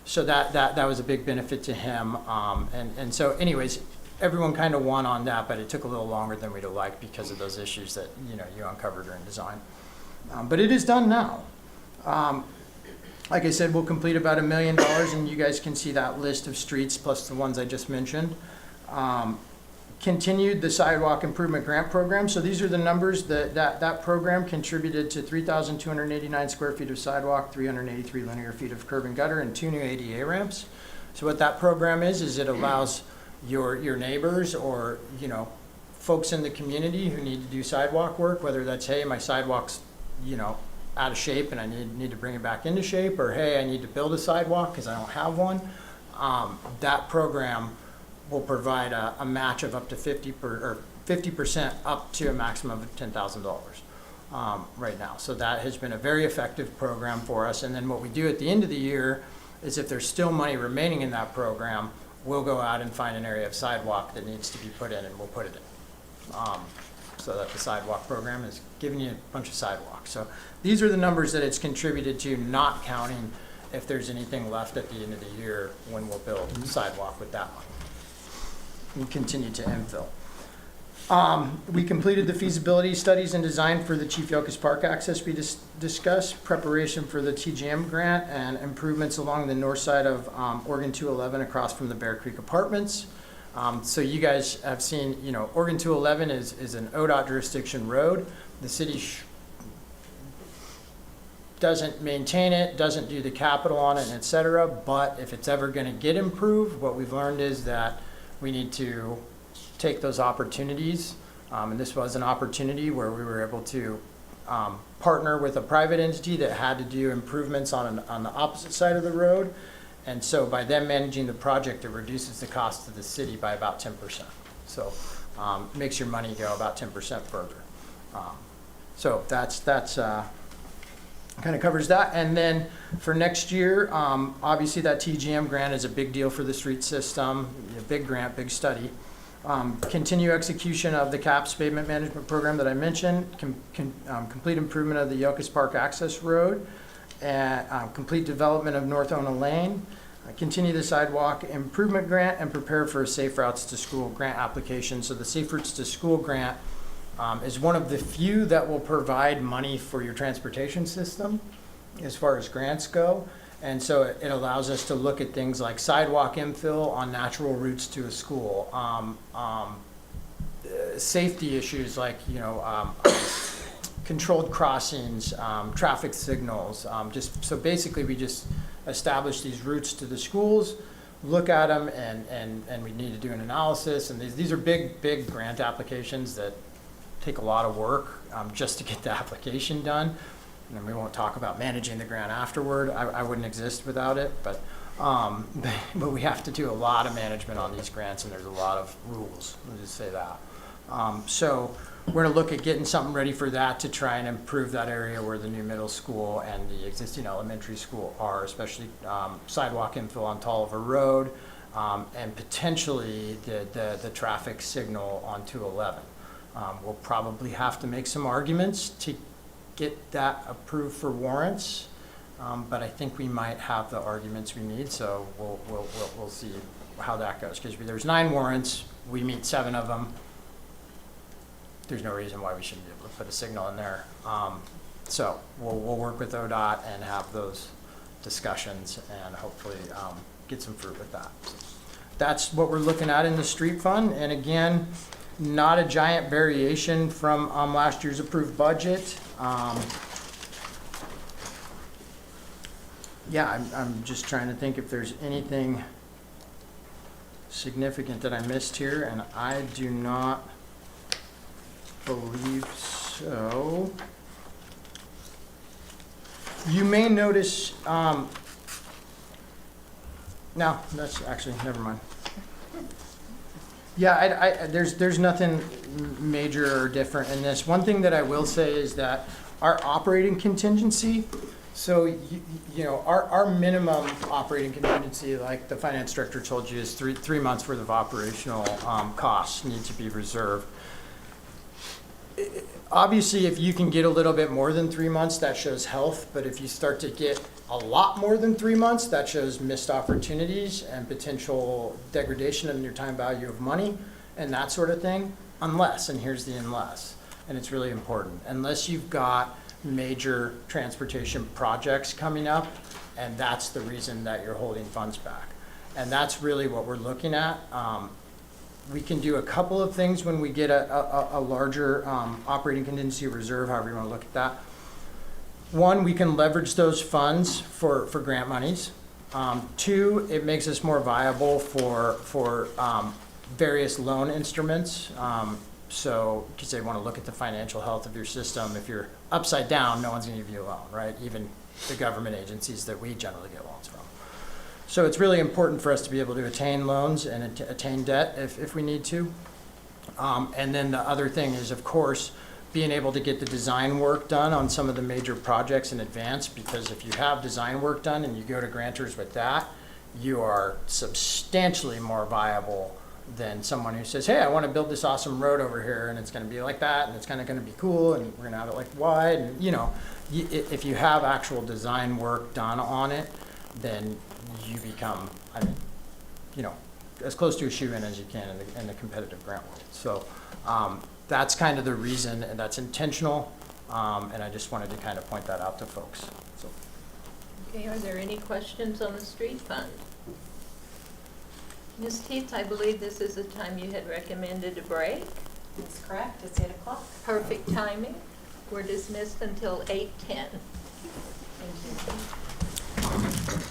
Speaker 16: So that was a big benefit to him. And so anyways, everyone kind of won on that, but it took a little longer than we'd have liked because of those issues that, you uncovered during design. But it is done now. Like I said, we'll complete about $1 million, and you guys can see that list of streets plus the ones I just mentioned. Continued the sidewalk improvement grant program. So these are the numbers that program contributed to 3,289 square feet of sidewalk, 383 linear feet of curb and gutter, and 2 new ADA ramps. So what that program is it allows your neighbors or, folks in the community who need to do sidewalk work, whether that's, hey, my sidewalk's, out of shape and I need to bring it back into shape, or hey, I need to build a sidewalk because I don't have one, that program will provide a match of up to 50% up to a maximum of $10,000 right now. So that has been a very effective program for us. And then what we do at the end of the year is if there's still money remaining in that program, we'll go out and find an area of sidewalk that needs to be put in, and we'll put it in. So that the sidewalk program is giving you a bunch of sidewalks. So these are the numbers that it's contributed to, not counting if there's anything left at the end of the year when we'll build sidewalk with that one. We continue to infill. We completed the feasibility studies and design for the Chief Yokas Park access we discussed, preparation for the TGM grant, and improvements along the north side of Oregon 211 across from the Bear Creek Apartments. So you guys have seen, you know, Oregon 211 is an ODOT jurisdiction road. The city doesn't maintain it, doesn't do the capital on it, et cetera. But if it's ever going to get improved, what we've learned is that we need to take those opportunities. And this was an opportunity where we were able to partner with a private entity that had to do improvements on the opposite side of the road. And so by them managing the project, it reduces the cost to the city by about 10%. So makes your money go about 10% further. So that's kind of covers that. And then for next year, obviously that TGM grant is a big deal for the street system, a big grant, big study. Continue execution of the CAPS pavement management program that I mentioned, complete improvement of the Yokas Park access road, and complete development of North Ona Lane, continue the sidewalk improvement grant, and prepare for a Safe Routes to School grant application. So the Safe Routes to School grant is one of the few that will provide money for your transportation system as far as grants go. And so it allows us to look at things like sidewalk infill on natural routes to a school, safety issues like, you know, controlled crossings, traffic signals. Just so basically we just establish these routes to the schools, look at them, and we need to do an analysis. And these are big grant applications that take a lot of work just to get the application done. And we won't talk about managing the grant afterward. I wouldn't exist without it, but we have to do a lot of management on these grants, and there's a lot of rules, let's just say that. So we're gonna look at getting something ready for that to try and improve that area where the new middle school and the existing elementary school are, especially sidewalk infill on Tolliver Road, and potentially the traffic signal on 211. We'll probably have to make some arguments to get that approved for warrants, but I think we might have the arguments we need, so we'll see how that goes. Because there's 9 warrants, we meet 7 of them. There's no reason why we shouldn't be able to put a signal in there. So we'll work with ODOT and have those discussions and hopefully get some fruit with that. So that's what we're looking at in the street fund. And again, not a giant variation from last year's approved budget. Yeah, I'm just trying to think if there's anything significant that I missed here, and I do not believe so. You may notice, no, that's actually, never mind. Yeah, there's nothing major or different in this. One thing that I will say is that our operating contingency, so you know, our minimum operating contingency, like the finance director told you, is three months worth of operational costs need to be reserved. Obviously, if you can get a little bit more than 3 months, that shows health. But if you start to get a lot more than 3 months, that shows missed opportunities and potential degradation in your time value of money and that sort of thing. Unless, and here's the unless, and it's really important, unless you've got major transportation projects coming up, and that's the reason that you're holding funds back. And that's really what we're looking at. We can do a couple of things when we get a larger operating contingency reserve, however you want to look at that. One, we can leverage those funds for grant monies. 2, it makes us more viable for various loan instruments. So, because they want to look at the financial health of your system. If you're upside down, no one's going to give you a loan, right? Even the government agencies that we generally get loans from. So it's really important for us to be able to attain loans and attain debt if we need to. And then the other thing is, of course, being able to get the design work done on some of the major projects in advance, because if you have design work done and you go to grantors with that, you are substantially more viable than someone who says, hey, I want to build this awesome road over here and it's going to be like that and it's kind of going to be cool and we're going to have it like wide. And, you know, if you have actual design work done on it, then you become, I mean, you know, as close to a shoe-in as you can in the competitive grant world. So that's kind of the reason, and that's intentional, and I just wanted to kind of point that out to folks. So.
Speaker 4: Okay, are there any questions on the street fund? Ms. Teets, I believe this is the time you had recommended a break.
Speaker 2: That's correct. It's 8 o'clock.
Speaker 4: Perfect timing. We're dismissed until 8:10.
Speaker 2: Thank you.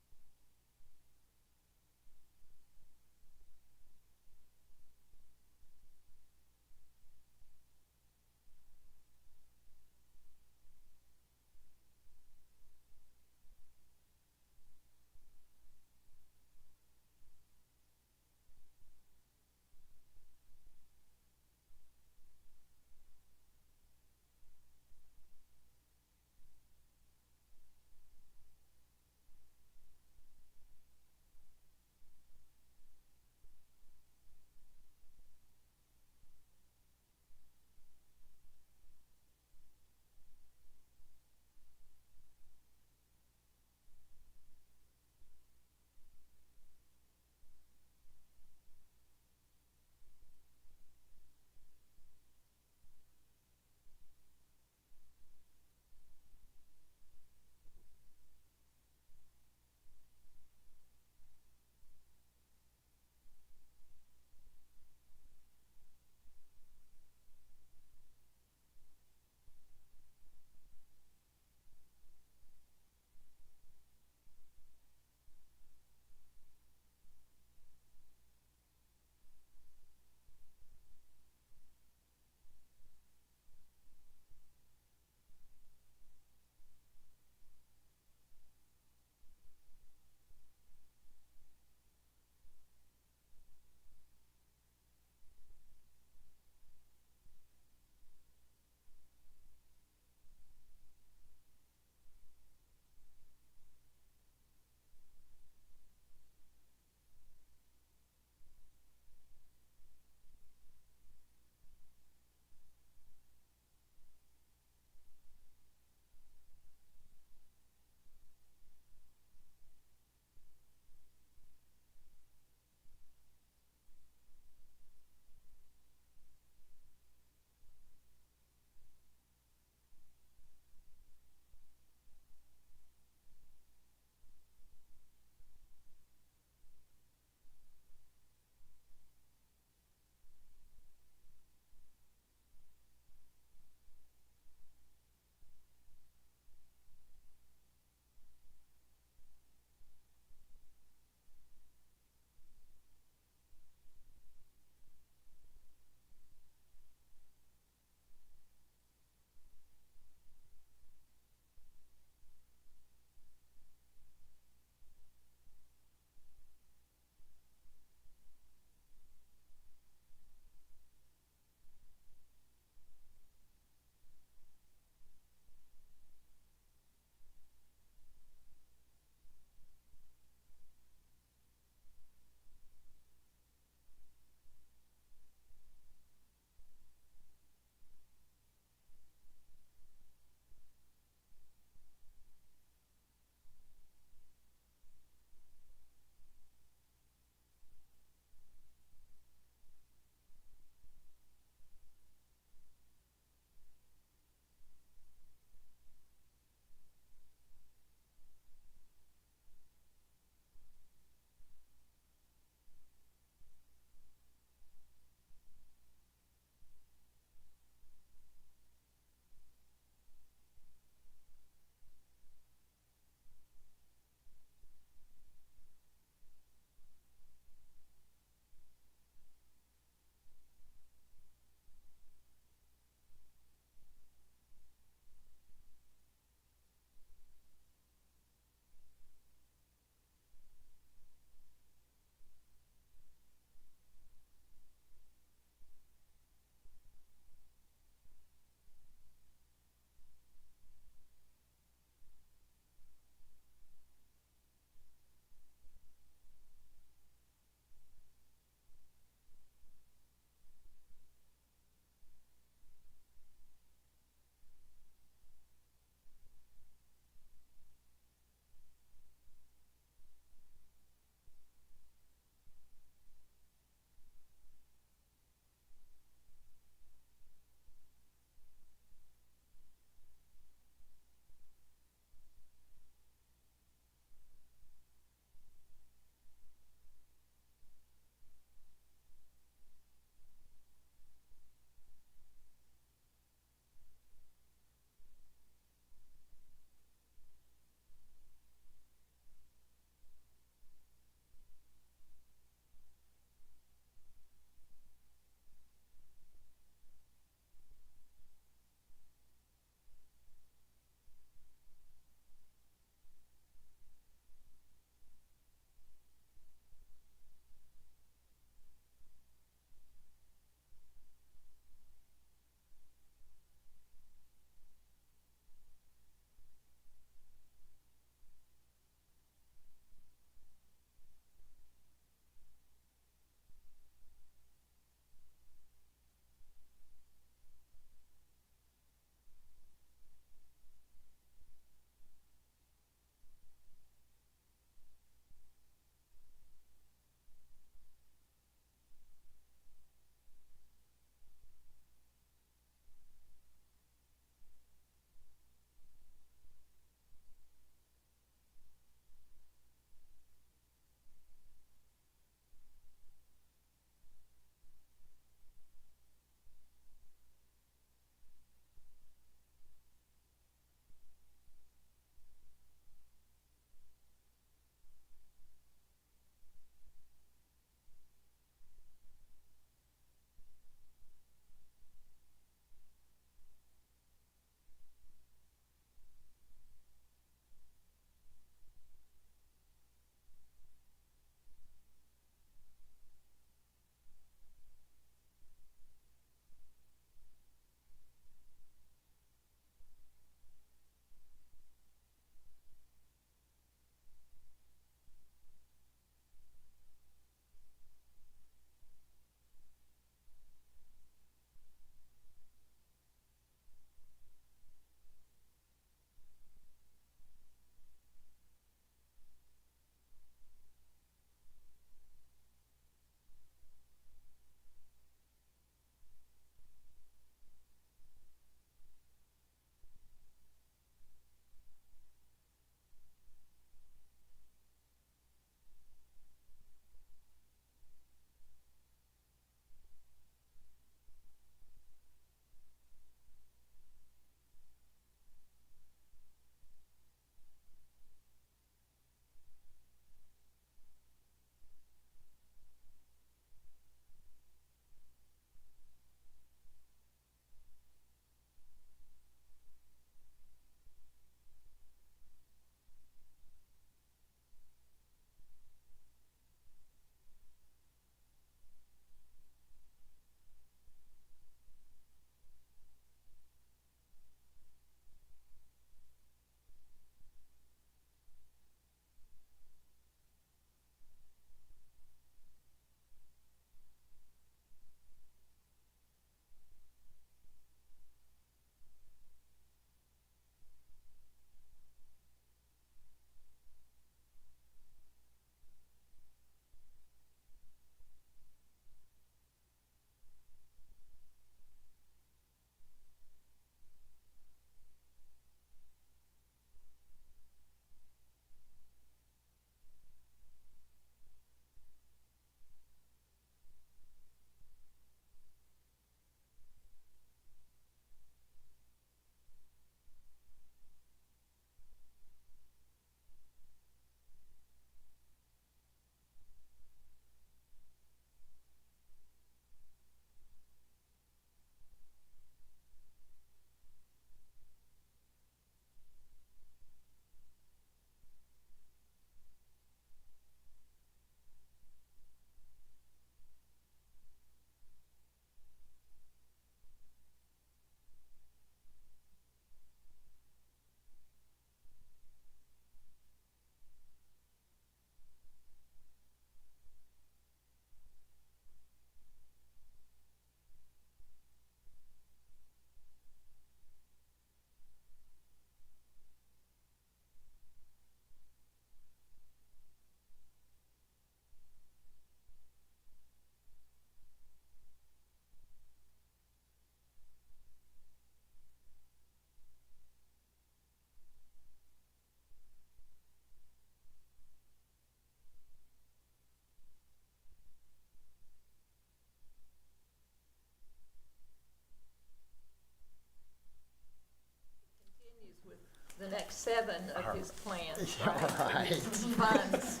Speaker 4: 7 of his plans,
Speaker 16: All
Speaker 4: right?
Speaker 16: right.
Speaker 4: Funds.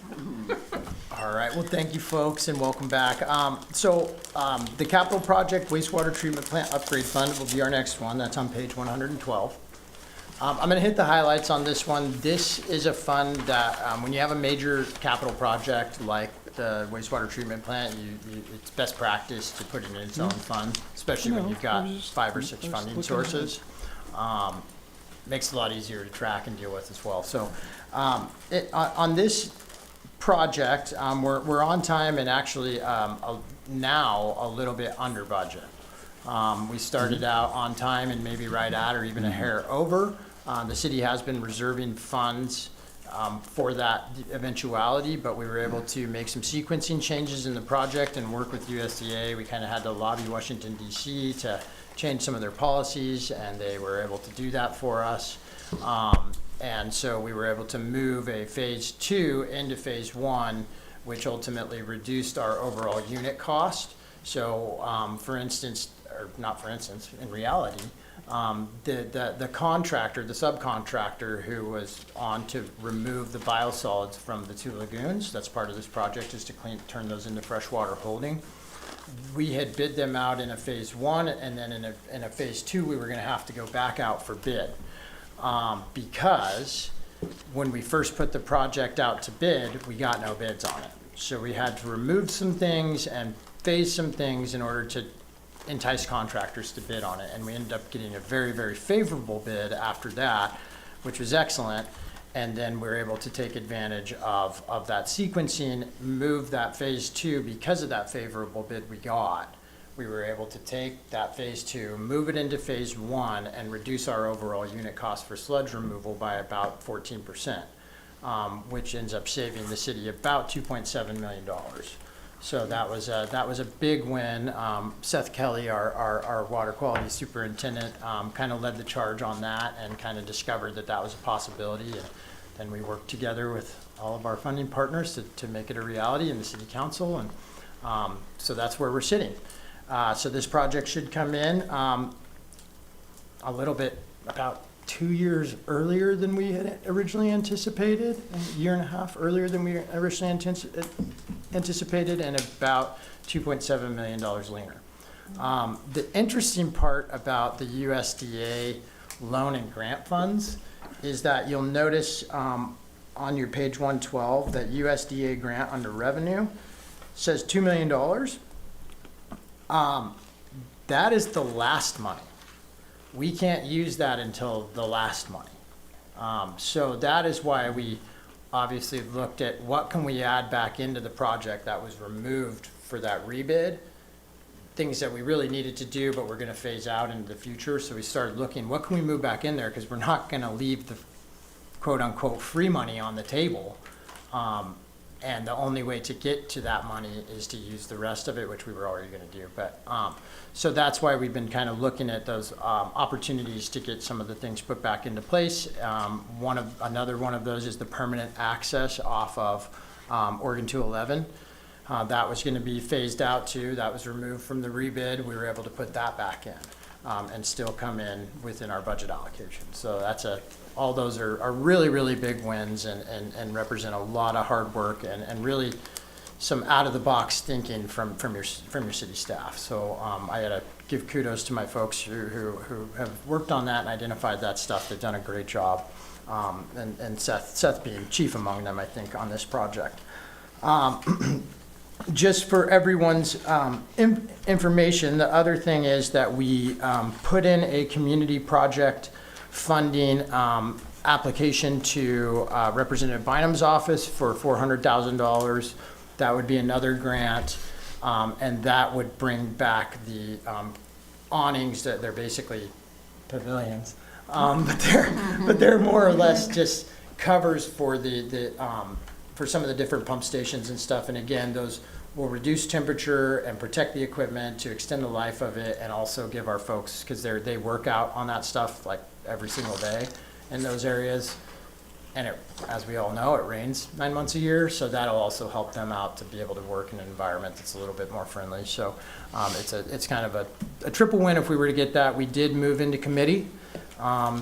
Speaker 16: All right, well, thank you, folks, and welcome back. The capital project wastewater treatment plant upgrade fund will be our next one. That's on page 112. I'm going to hit the highlights on this one. This is a fund that, when you have a major capital project like the wastewater treatment plant, it's best practice to put it in its own fund, especially when you've got 5 or 6 funding sources. Makes it a lot easier to track and deal with as well. So on this project, we're on time and actually now a little bit under budget. We started out on time and maybe right at or even a hair over. The city has been reserving funds for that eventuality, but we were able to make some sequencing changes in the project and work with USDA. We kind of had to lobby Washington, D.C. to change some of their policies, and they were able to do that for us. And so we were able to move a phase 2 into phase 1, which ultimately reduced our overall unit cost. So for instance, or not for instance, in reality, the contractor, the subcontractor who was on to remove the biosolids from the 2 lagoons, that's part of this project, is to turn those into freshwater holding. We had bid them out in a phase 1, and then in a phase 2, we were going to have to go back out for bid. Because when we first put the project out to bid, we got no bids on it. So we had to remove some things and phase some things in order to entice contractors to bid on it. And we ended up getting a very, very favorable bid after that, which was excellent. And then we were able to take advantage of that sequencing, move that phase 2 because of that favorable bid we got. We were able to take that phase 2, move it into phase 1, and reduce our overall unit cost for sludge removal by about 14%, which ends up saving the city about $2.7 million. So that was a big win. Seth Kelly, our water quality superintendent, kind of led the charge on that and kind of discovered that was a possibility. And then we worked together with all of our funding partners to make it a reality in the city council. And so that's where we're sitting. So this project should come in a little bit about 2 years earlier than we had originally anticipated, a year and a half earlier than we originally anticipated, and about $2.7 million leaner. The interesting part about the USDA loan and grant funds is that you'll notice on your page 112 that USDA grant under revenue says $2 million. That is the last money. We can't use that until the last money. So that is why we obviously looked at what can we add back into the project that was removed for that rebid, things that we really needed to do but we're going to phase out into the future. So we started looking, what can we move back in there, because we're not going to leave the quote-unquote free money on the table. And the only way to get to that money is to use the rest of it, which we were already going to do. But so that's why we've been kind of looking at those opportunities to get some of the things put back into place. Another one of those is the permanent access off of Oregon 211. That was going to be phased out too. That was removed from the rebid. We were able to put that back in and still come in within our budget allocation. So all those are really, really big wins and represent a lot of hard work and really some out-of-the-box thinking from your city staff. So I got to give kudos to my folks who have worked on that and identified that stuff. They've done a great job, and Seth being chief among them, I think, on this project. Just for everyone's information, the other thing is that we put in a community project funding application to Representative Bynum's office for $400,000. That would be another grant, and that would bring back the awnings. That they're basically pavilions, but they're more or less just covers for for some of the different pump stations and stuff. And again, those will reduce temperature and protect the equipment to extend the life of it, and also give our folks, because they work out on that stuff like every single day in those areas. And as we all know, it rains 9 months a year, so that'll also help them out to be able to work in an environment that's a little bit more friendly. So it's kind of a triple win if we were to get that. We did move into committee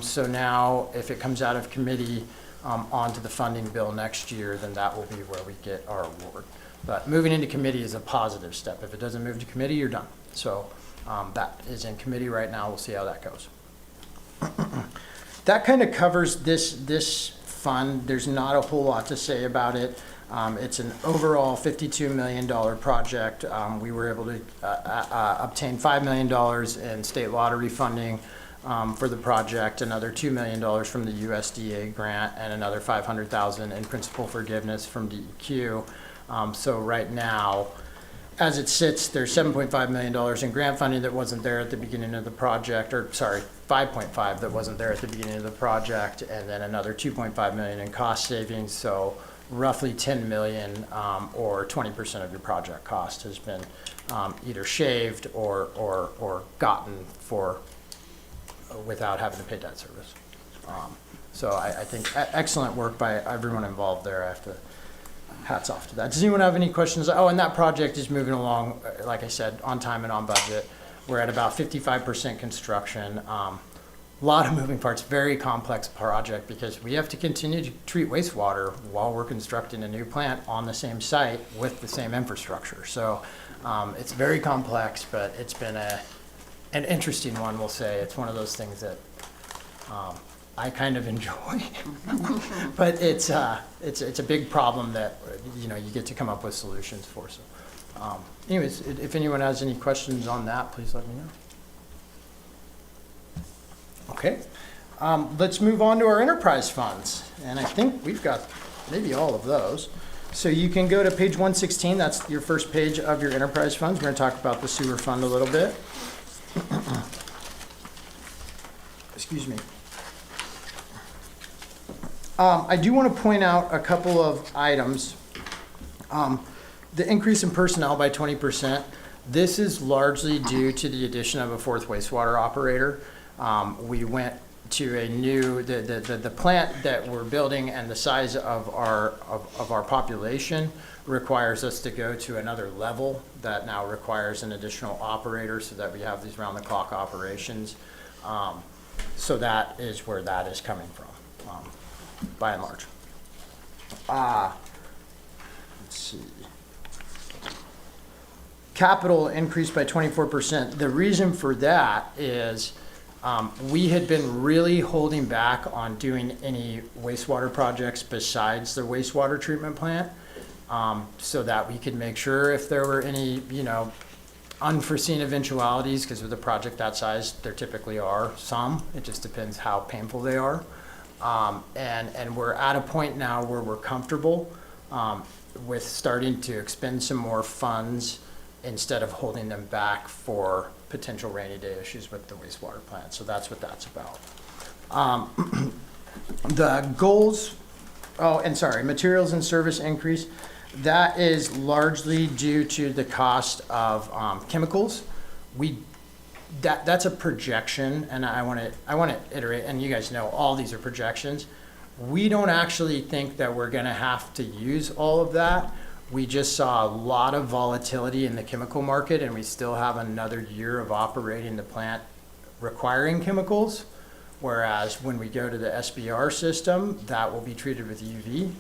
Speaker 16: So now, if it comes out of committee onto the funding bill next year, then that will be where we get our award. But moving into committee is a positive step. If it doesn't move to committee, you're done. So that is in committee right now. We'll see how that goes. That kind of covers this fund. There's not a whole lot to say about it. It's an overall $52 million project. We were able to obtain $5 million in state lottery funding for the project, another $2 million from the USDA grant, and another $500,000 in principal forgiveness from DEQ. So right now, as it sits, there's $7.5 million in grant funding that wasn't there at the beginning of the project, or sorry, 5.5 that wasn't there at the beginning of the project, and then another 2.5 million in cost savings. So roughly 10 million or 20% of your project cost has been either shaved or gotten for without having to pay debt service. So I think excellent work by everyone involved there. I have to hats off to that. Does anyone have any questions? Oh, and that project is moving along, like I said, on time and on budget. We're at about 55% construction. A lot of moving parts, very complex project because we have to continue to treat wastewater while we're constructing a new plant on the same site with the same infrastructure. So it's very complex, but it's been an interesting one, we'll say. It's one of those things that I kind of enjoy, but it's a big problem that you get to come up with solutions for. So, anyways, if anyone has any questions on that, please let me know. Okay, let's move on to our enterprise funds, and I think we've got maybe all of those. So you can go to page 116. That's your first page of your enterprise funds. We're going to talk about the sewer fund a little bit. Excuse me. I do want to point out a couple of items. The increase in personnel by 20%, this is largely due to the addition of a fourth wastewater operator. We went to a new, the plant that we're building and the size of our population requires us to go to another level that now requires an additional operator so that we have these round-the-clock operations. So that is where that is coming from. By and large. Let's see. Capital increased by 24%. The reason for that is we had been really holding back on doing any wastewater projects besides the wastewater treatment plant, so that we could make sure if there were any, unforeseen eventualities, because with a project that size, there typically are some. It just depends how painful they are. And we're at a point now where we're comfortable with starting to expend some more funds instead of holding them back for potential rainy day issues with the wastewater plant. So that's what that's about. The goals, materials and service increase. That is largely due to the cost of chemicals. That's a projection, and I want to iterate, and you guys know all these are projections. We don't actually think that we're going to have to use all of that. We just saw a lot of volatility in the chemical market, and we still have another year of operating the plant requiring chemicals, whereas when we go to the SBR system, that will be treated with UV.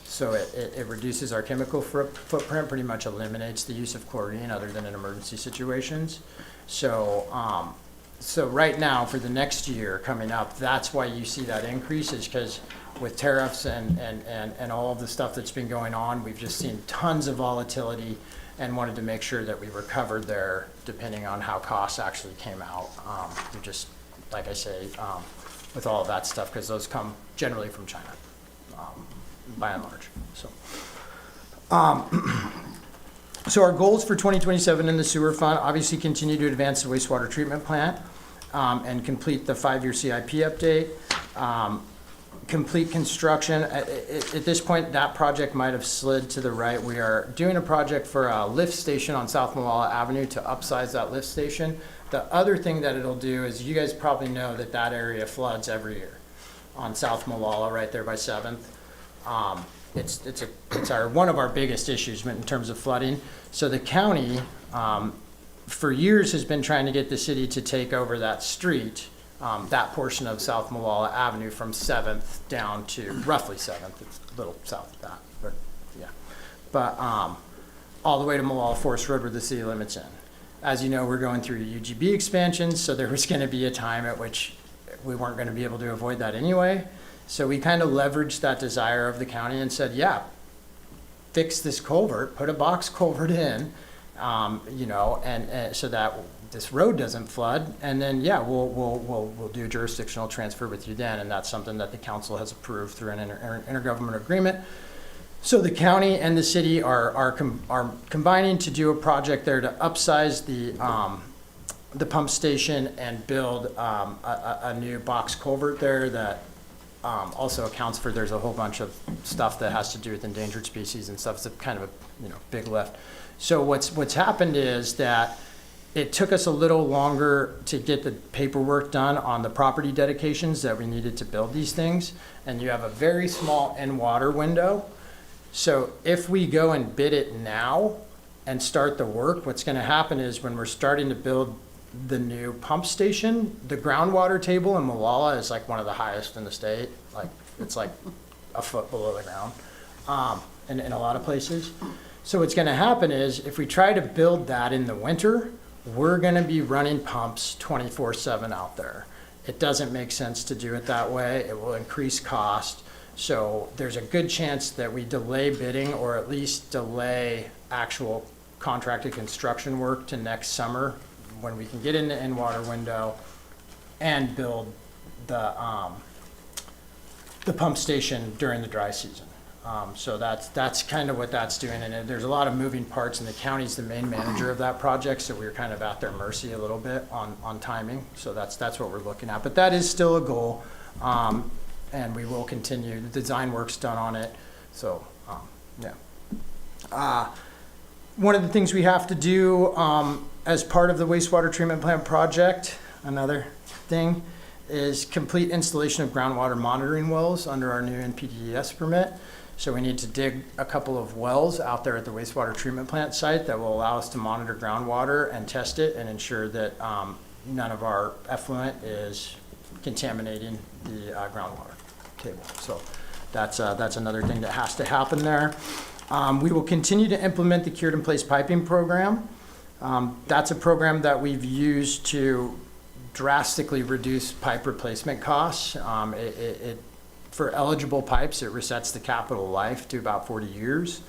Speaker 16: So it reduces our chemical footprint, pretty much eliminates the use of chlorine other than in emergency situations. So right now for the next year coming up, that's why you see that increase, is because with tariffs and all of the stuff that's been going on, we've just seen tons of volatility and wanted to make sure that we were covered there depending on how costs actually came out. We just, like I say, with all of that stuff, because those come generally from China. By and large. So our goals for 2027 in the sewer fund, obviously continue to advance the wastewater treatment plant and complete the 5-year CIP update. Complete construction. At this point, that project might have slid to the right. We are doing a project for a lift station on South Molalla Avenue to upsize that lift station. The other thing that it'll do is, you guys probably know that area floods every year on South Molalla, right there by 7th. It's one of our biggest issues in terms of flooding. So the county, for years, has been trying to get the city to take over that street that portion of South Molalla Avenue from 7th down to roughly 7th. It's a little south of that, but yeah. But all the way to Molalla Forest Road where the city limits in. As you know, we're going through UGB expansions, so there was going to be a time at which we weren't going to be able to avoid that anyway. So we kind of leveraged that desire of the county and said, yeah, fix this culvert, put a box culvert in, you know, and so that this road doesn't flood, and then, yeah, we'll do a jurisdictional transfer with you then, and that's something that the council has approved through an intergovernmental agreement. So the county and the city are combining to do a project there to upsize the pump station and build a new box culvert there that also accounts for, there's a whole bunch of stuff that has to do with endangered species and stuff. It's a kind of a big lift. So what's happened is that it took us a little longer to get the paperwork done on the property dedications that we needed to build these things. And you have a very small in-water window. So if we go and bid it now and start the work, what's going to happen is when we're starting to build the new pump station, the groundwater table in Molalla is like one of the highest in the state. Like it's like a foot below the ground in a lot of places. So what's going to happen is if we try to build that in the winter, we're going to be running pumps 24/7 out there. It doesn't make sense to do it that way. It will increase cost. So there's a good chance that we delay bidding or at least delay actual contracted construction work to next summer when we can get in the in-water window and build the pump station during the dry season. So that's kind of what that's doing. And there's a lot of moving parts, and the county's the main manager of that project, so we're kind of at their mercy a little bit on timing. So that's what we're looking at. But that is still a goal. And we will continue. The design work's done on it. So, yeah. One of the things we have to do as part of the wastewater treatment plant project, another thing, is complete installation of groundwater monitoring wells under our new NPDES permit. So we need to dig a couple of wells out there at the wastewater treatment plant site that will allow us to monitor groundwater and test it and ensure that none of our effluent is contaminating the groundwater table. So that's another thing that has to happen there. We will continue to implement the cured in place piping program. That's a program that we've used to drastically reduce pipe replacement costs. For eligible pipes, it resets the capital life to about 40 years.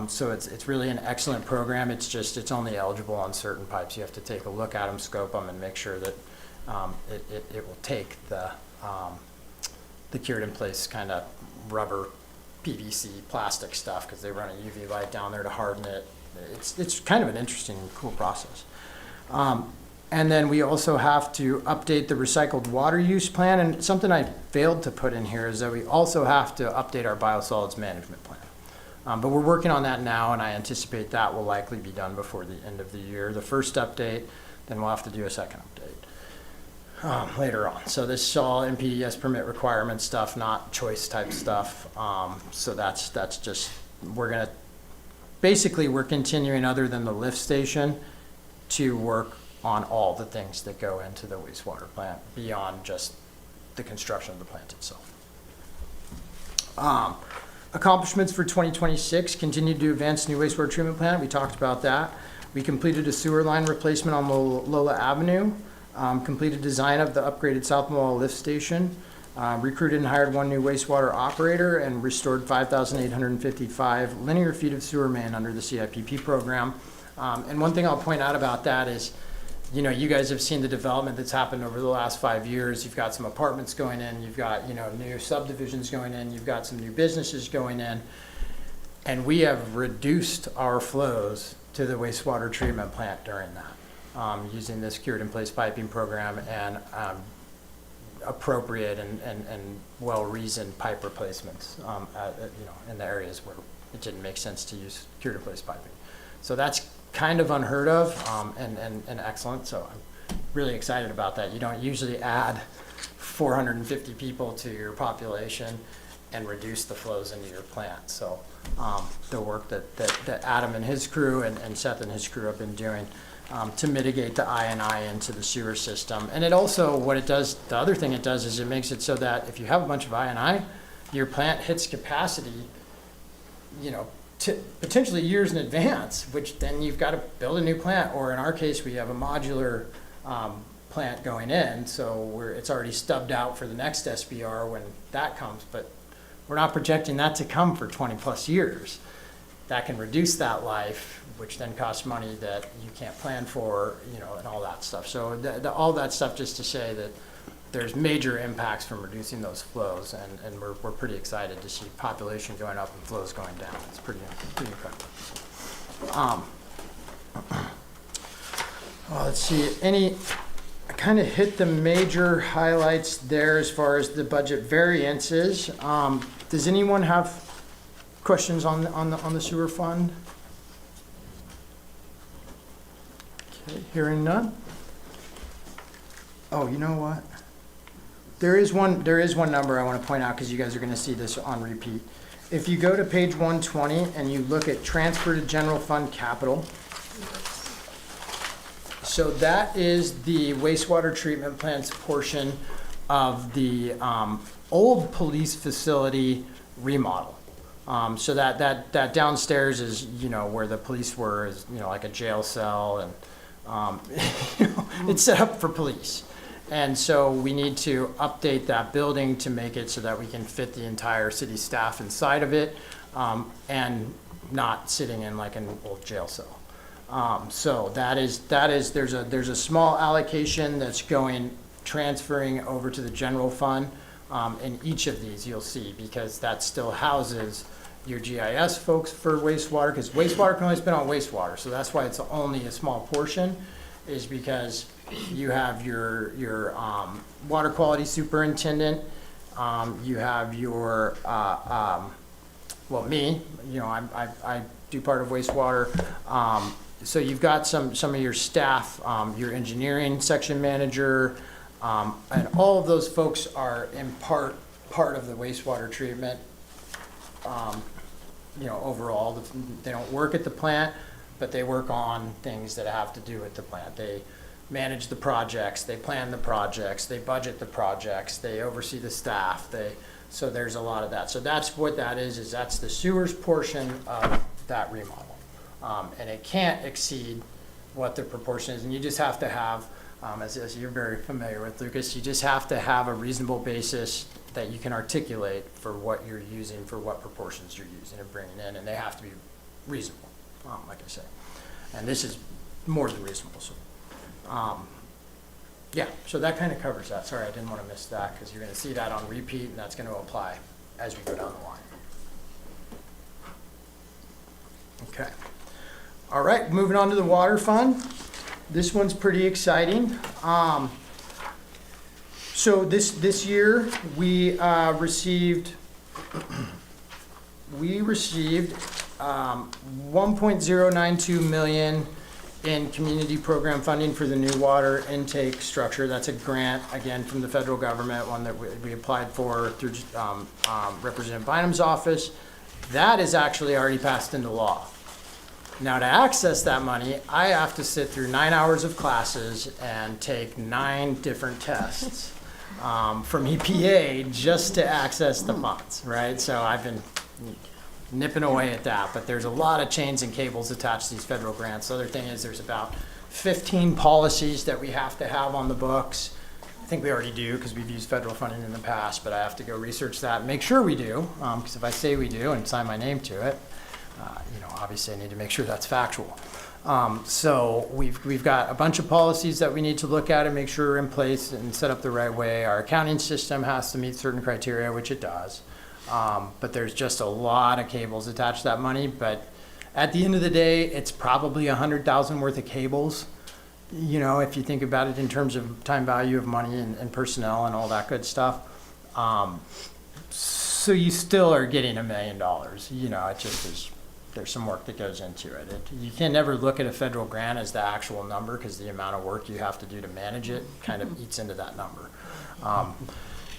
Speaker 16: So it's really an excellent program. It's only eligible on certain pipes. You have to take a look at them, scope them, and make sure that it will take the cured in place kind of rubber, PVC, plastic stuff, because they run a UV light down there to harden it. It's kind of an interesting and cool process. And then we also have to update the recycled water use plan. And something I failed to put in here is that we also have to update our biosolids management plan. But we're working on that now, and I anticipate that will likely be done before the end of the year. The first update, then we'll have to do a second update later on. So this is all NPDES permit requirement stuff, not choice type stuff. So that's just, we're continuing, other than the lift station, to work on all the things that go into the wastewater plant beyond just the construction of the plant itself. Accomplishments for 2026, continue to advance new wastewater treatment plant. We talked about that. We completed a sewer line replacement on Lola Avenue, completed design of the upgraded South Molalla lift station, recruited and hired one new wastewater operator, and restored 5,855 linear feet of sewer main under the CIPP program. And one thing I'll point out about that is, you guys have seen the development that's happened over the last 5 years. You've got some apartments going in, you've got, new subdivisions going in, you've got some new businesses going in, and we have reduced our flows to the wastewater treatment plant during that, using this cured in place piping program and appropriate and well-reasoned pipe replacements, in the areas where it didn't make sense to use cured in place piping. So that's kind of unheard of and excellent. So I'm really excited about that. You don't usually add 450 people to your population and reduce the flows into your plant. So the work that Adam and his crew and Seth and his crew have been doing to mitigate the I&I into the sewer system. And it also, what it does, the other thing it does is it makes it so that if you have a bunch of I&I, your plant hits capacity, you know, potentially years in advance, which then you've got to build a new plant, or in our case, we have a modular plant going in, so it's already stubbed out for the next SBR when that comes, but we're not projecting that to come for 20 plus years. That can reduce that life, which then costs money that you can't plan for, you know, and all that stuff. So all that stuff just to say that there's major impacts from reducing those flows, and we're pretty excited to see population going up and flows going down. It's pretty incredible. Let's see, I kind of hit the major highlights there as far as the budget variances. Does anyone have questions on the sewer fund? Okay, hearing none. Oh, you know what? There is one number I want to point out because you guys are going to see this on repeat. If you go to page 120 and you look at transfer to general fund capital, so that is the wastewater treatment plant's portion of the old police facility remodel. So that downstairs is, you know, where the police were, is, you know, like a jail cell, and you know, it's set up for police. And so we need to update that building to make it so that we can fit the entire city staff inside of it, and not sitting in like an old jail cell. So there's a small allocation that's transferring over to the general fund. In each of these you'll see, because that still houses your GIS folks for wastewater, because wastewater can only spend on wastewater. So that's why it's only a small portion, is because you have your water quality superintendent, you have your, well, me, you know, I do part of wastewater. So you've got some of your staff, your engineering section manager, and all of those folks are in part of the wastewater treatment. You know, overall, they don't work at the plant, but they work on things that have to do with the plant. They manage the projects, they plan the projects, they budget the projects, they oversee the staff. So there's a lot of that. So that's what that is that's the sewers portion of that remodel. And it can't exceed what the proportion is, and you just have to have, as you're very familiar with, Lucas, you just have to have a reasonable basis that you can articulate for what you're using, for what proportions you're using and bringing in, and they have to be reasonable, like I say. And this is more than reasonable. So, yeah, so that kind of covers that. Sorry, I didn't want to miss that, because you're going to see that on repeat, and that's going to apply as we go down the line. Okay. All right, moving on to the water fund. This one's pretty exciting. So this year we received 1.092 million in community program funding for the new water intake structure. That's a grant, again, from the federal government, one that we applied for through Representative Bynum's office. That is actually already passed into law. Now, to access that money, I have to sit through 9 hours of classes and take 9 different tests from EPA just to access the funds, right? So I've been nipping away at that, but there's a lot of chains and cables attached to these federal grants. The other thing is there's about 15 policies that we have to have on the books. I think we already do, because we've used federal funding in the past, but I have to go research that and make sure we do, because if I say we do and sign my name to it, you know, obviously I need to make sure that's factual. So we've got a bunch of policies that we need to look at and make sure are in place and set up the right way. Our accounting system has to meet certain criteria, which it does. But there's just a lot of cables attached to that money. But at the end of the day, it's probably $100,000 worth of cables. You know, if you think about it in terms of time value of money and personnel and all that good stuff. So you still are getting $1 million. You know, it just is. There's some work that goes into it. You can never look at a federal grant as the actual number, because the amount of work you have to do to manage it kind of eats into that number.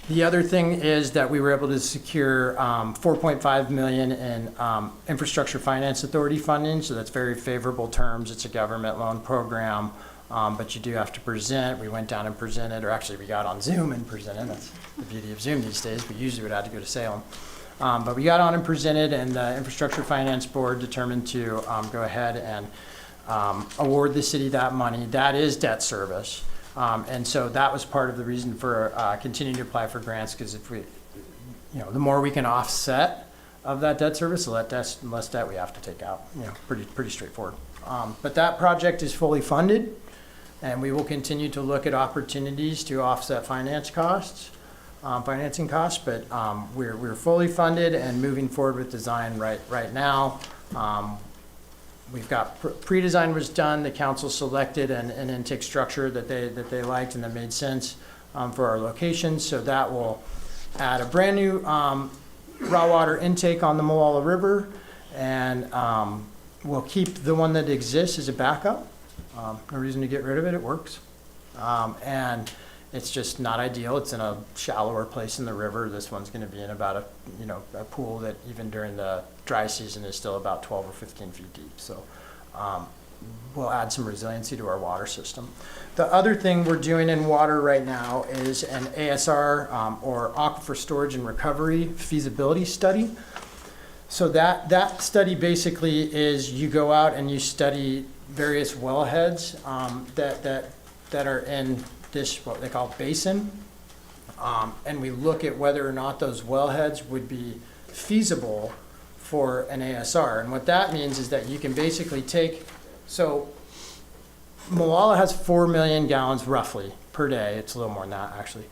Speaker 16: The other thing is that we were able to secure 4.5 million in Infrastructure Finance Authority funding, so that's very favorable terms. It's a government loan program, but you do have to present. We went down and presented, or actually we got on Zoom and presented. That's the beauty of Zoom these days. We usually would have to go to Salem. But we got on and presented, and the Infrastructure Finance Board determined to go ahead and award the city that money. That is debt service. And so that was part of the reason for continuing to apply for grants, because if we, the more we can offset of that debt service, the less debt we have to take out. Pretty straightforward. But that project is fully funded, and we will continue to look at opportunities to offset financing costs. But we're fully funded and moving forward with design right now. We've got pre-design was done. The council selected an intake structure that they liked and that made sense for our location. So that will add a brand new raw water intake on the Molalla River, and we'll keep the one that exists as a backup. No reason to get rid of it. It works, and it's just not ideal. It's in a shallower place in the river. This one's going to be in about a pool that even during the dry season is still about 12 or 15 feet deep. So we'll add some resiliency to our water system. The other thing we're doing in water right now is an ASR, or Aquifer Storage and Recovery feasibility study. So that study basically is you go out and you study various wellheads that are in this, what they call basin, and we look at whether or not those wellheads would be feasible for an ASR. And what that means is that you can basically take, so Molalla has 4 million gallons roughly per day. It's a little more than that actually.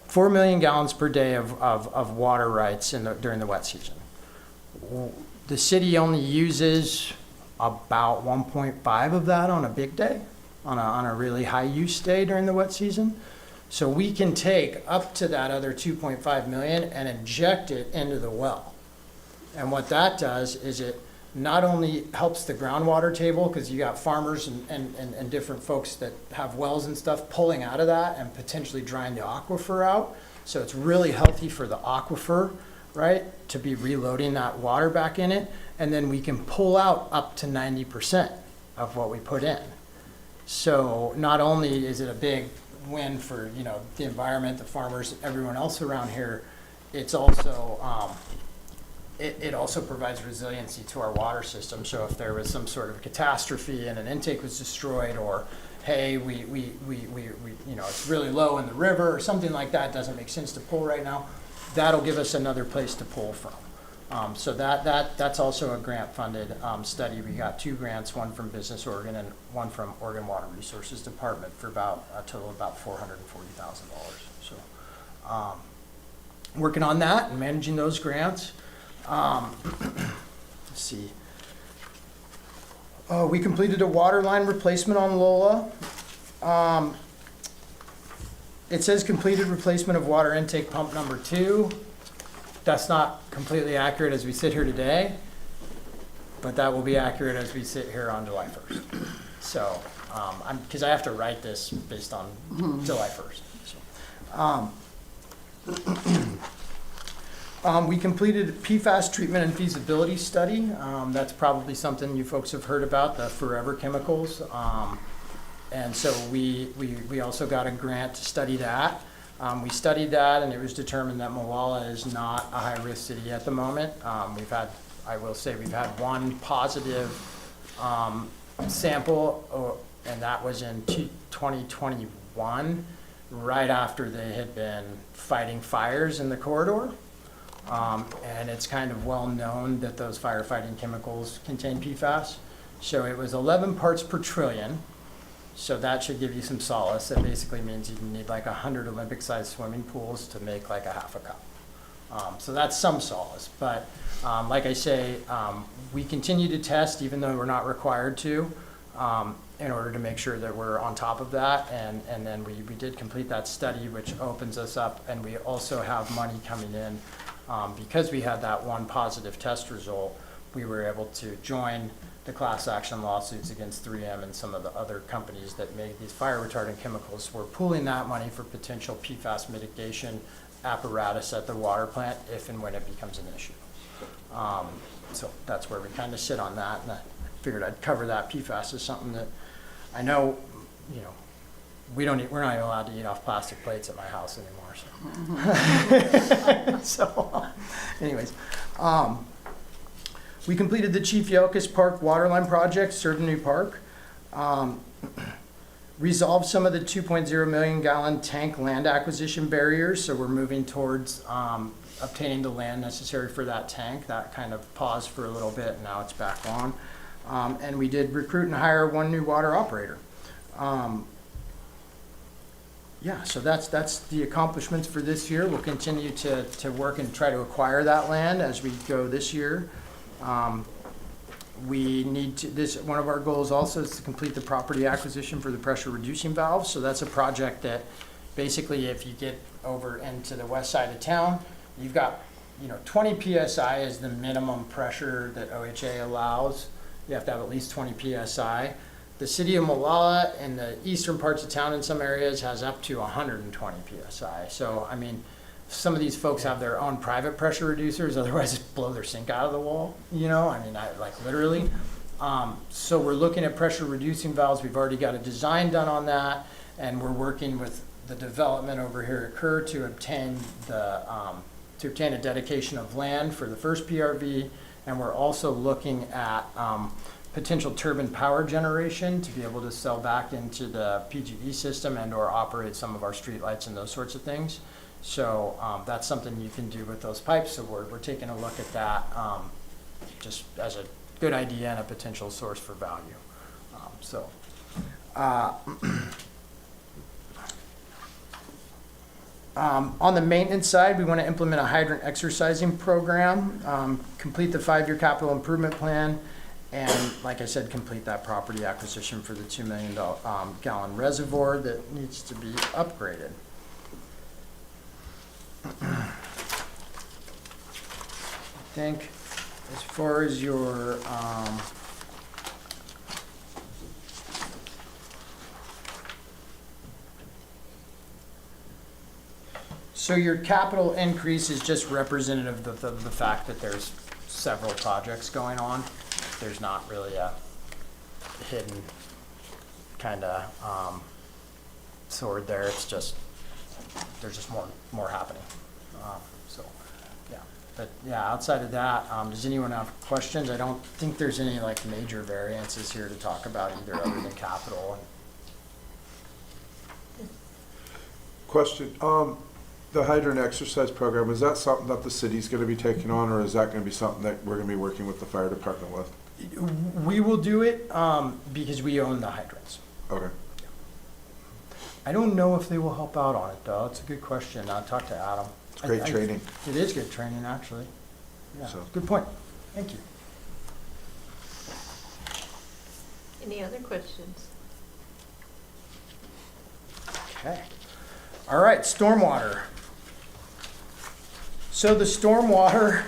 Speaker 16: 4 million gallons per day of water rights during the wet season. The city only uses about 1.5 of that on a big day, on a really high use day during the wet season. So we can take up to that other 2.5 million and inject it into the well. And what that does is it not only helps the groundwater table, because you got farmers and different folks that have wells and stuff pulling out of that and potentially drying the aquifer out. So it's really healthy for the aquifer, right, to be reloading that water back in it. And then we can pull out up to 90% of what we put in. So not only is it a big win for the environment, the farmers, everyone else around here, it's also it also provides resiliency to our water system. So if there was some sort of catastrophe and an intake was destroyed, or hey, we it's really low in the river or something like that, doesn't make sense to pull right now, that'll give us another place to pull from. So that's also a grant-funded study. We got 2 grants, one from Business Oregon and one from Oregon Water Resources Department for about a total of about $440,000. So working on that and managing those grants. Let's see. We completed a water line replacement on Lola. It says completed replacement of water intake pump number 2. That's not completely accurate as we sit here today, but that will be accurate as we sit here on July 1st. So, because I have to write this based on July 1st. So. We completed PFAS treatment and feasibility study. That's probably something you folks have heard about, the forever chemicals. And so we also got a grant to study that. We studied that, and it was determined that Molalla is not a high-risk city at the moment. I will say we've had one positive sample, and that was in 2021, right after they had been fighting fires in the corridor. And it's kind of well known that those firefighting chemicals contain PFAS. So it was 11 parts per trillion. So that should give you some solace. That basically means you need like 100 Olympic-sized swimming pools to make like a half a cup. So that's some solace. But like I say, we continue to test even though we're not required to, in order to make sure that we're on top of that. And then we did complete that study, which opens us up. And we also have money coming in. Because we had that one positive test result, we were able to join the class action lawsuits against 3M and some of the other companies that make these fire retardant chemicals. We're pooling that money for potential PFAS mitigation apparatus at the water plant if and when it becomes an issue. So that's where we kind of sit on that, and I figured I'd cover that. PFAS is something that I know, you know, we're not even allowed to eat off plastic plates at my house anymore. So, anyways, we completed the Chief Yelkes Park Waterline Project, Certain Park. Resolved some of the 2.0 million gallon tank land acquisition barriers, so we're moving towards obtaining the land necessary for that tank. That kind of paused for a little bit, and now it's back on. And we did recruit and hire one new water operator. Yeah, so that's the accomplishments for this year. We'll continue to work and try to acquire that land as we go this year. We need to, one of our goals also is to complete the property acquisition for the pressure reducing valves. So that's a project that basically if you get over into the west side of town, you've got, 20 PSI is the minimum pressure that OHA allows. You have to have at least 20 PSI. The city of Molalla and the eastern parts of town in some areas has up to 120 PSI. So, I mean, some of these folks have their own private pressure reducers, otherwise it'd blow their sink out of the wall, like literally. So we're looking at pressure reducing valves. We've already got a design done on that, and we're working with the development over here at Kerr to obtain a dedication of land for the first PRV, and we're also looking at potential turbine power generation to be able to sell back into the PGE system and or operate some of our streetlights and those sorts of things. So that's something you can do with those pipes. So we're taking a look at that just as a good idea and a potential source for value. On the maintenance side, we want to implement a hydrant exercising program, complete the 5-year capital improvement plan, and like I said, complete that property acquisition for the $2 million gallon reservoir that needs to be upgraded. I think as far as your so your capital increase is just representative of the fact that there's several projects going on. There's not really a hidden kind of sword there. It's just there's just more happening. But yeah, outside of that, does anyone have questions? I don't think there's any like major variances here to talk about either, other than capital.
Speaker 6: Question, the hydrant exercise program, is that something that the city's gonna be taking on, or is that gonna be something that we're gonna be working with the fire department with?
Speaker 16: We will do it because we own the hydrants.
Speaker 6: Okay.
Speaker 16: I don't know if they will help out on it, though. It's a good question. I'll talk to Adam.
Speaker 6: It's great training.
Speaker 16: It is good training, actually. Yeah,
Speaker 6: So.
Speaker 16: good point. Thank you.
Speaker 4: Any other questions?
Speaker 16: Okay. All right, stormwater. So the stormwater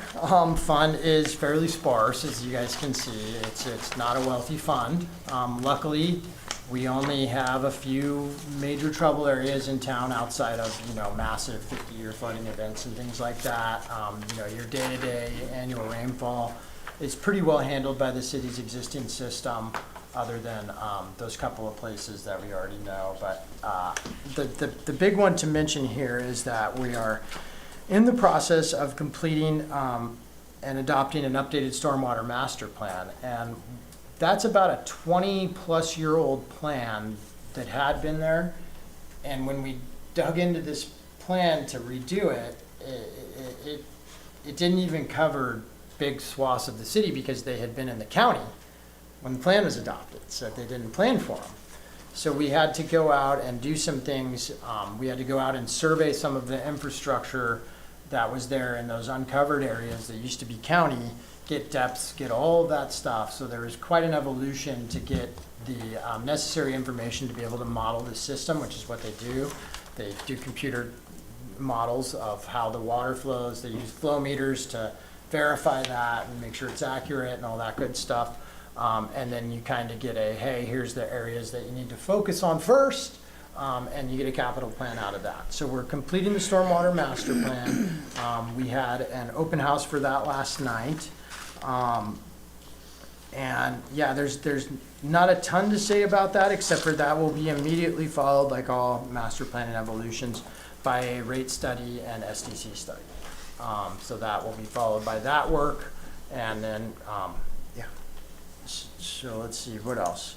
Speaker 16: fund is fairly sparse, as you guys can see. It's not a wealthy fund. Luckily, we only have a few major trouble areas in town outside of, massive 50-year flooding events and things like that. Your day-to-day annual rainfall is pretty well handled by the city's existing system, other than those couple of places that we already know. But the big one to mention here is that we are in the process of completing and adopting an updated stormwater master plan. And that's about a 20-plus-year-old plan that had been there. And when we dug into this plan to redo it, it didn't even cover big swaths of the city because they had been in the county when the plan was adopted, so they didn't plan for them. So we had to go out and do some things. We had to go out and survey some of the infrastructure that was there in those uncovered areas that used to be county, get depths, get all of that stuff. So there was quite an evolution to get the necessary information to be able to model the system, which is what they do. They do computer models of how the water flows. They use flow meters to verify that and make sure it's accurate and all that good stuff. And then you kind of get hey, here's the areas that you need to focus on first. and you get a capital plan out of that. So we're completing the stormwater master plan. We had an open house for that last night. And yeah, there's not a ton to say about that, except for that will be immediately followed, like all master plan and evolutions, by a rate study and SDC study. So that will be followed by that work. And then, yeah. So let's see, what else?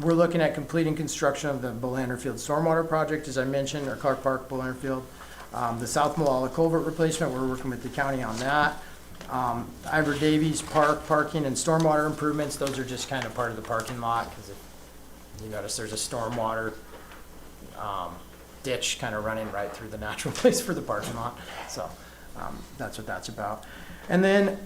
Speaker 16: We're looking at completing construction of the Bolander Field Stormwater Project, as I mentioned, or Clark Park, Bolander Field. The South Molalla Culvert Replacement, we're working with the county on that. Ivor Davies Park parking and stormwater improvements, those are just kind of part of the parking lot, because you notice there's a stormwater ditch kind of running right through the natural place for the parking lot. So that's what that's about. And then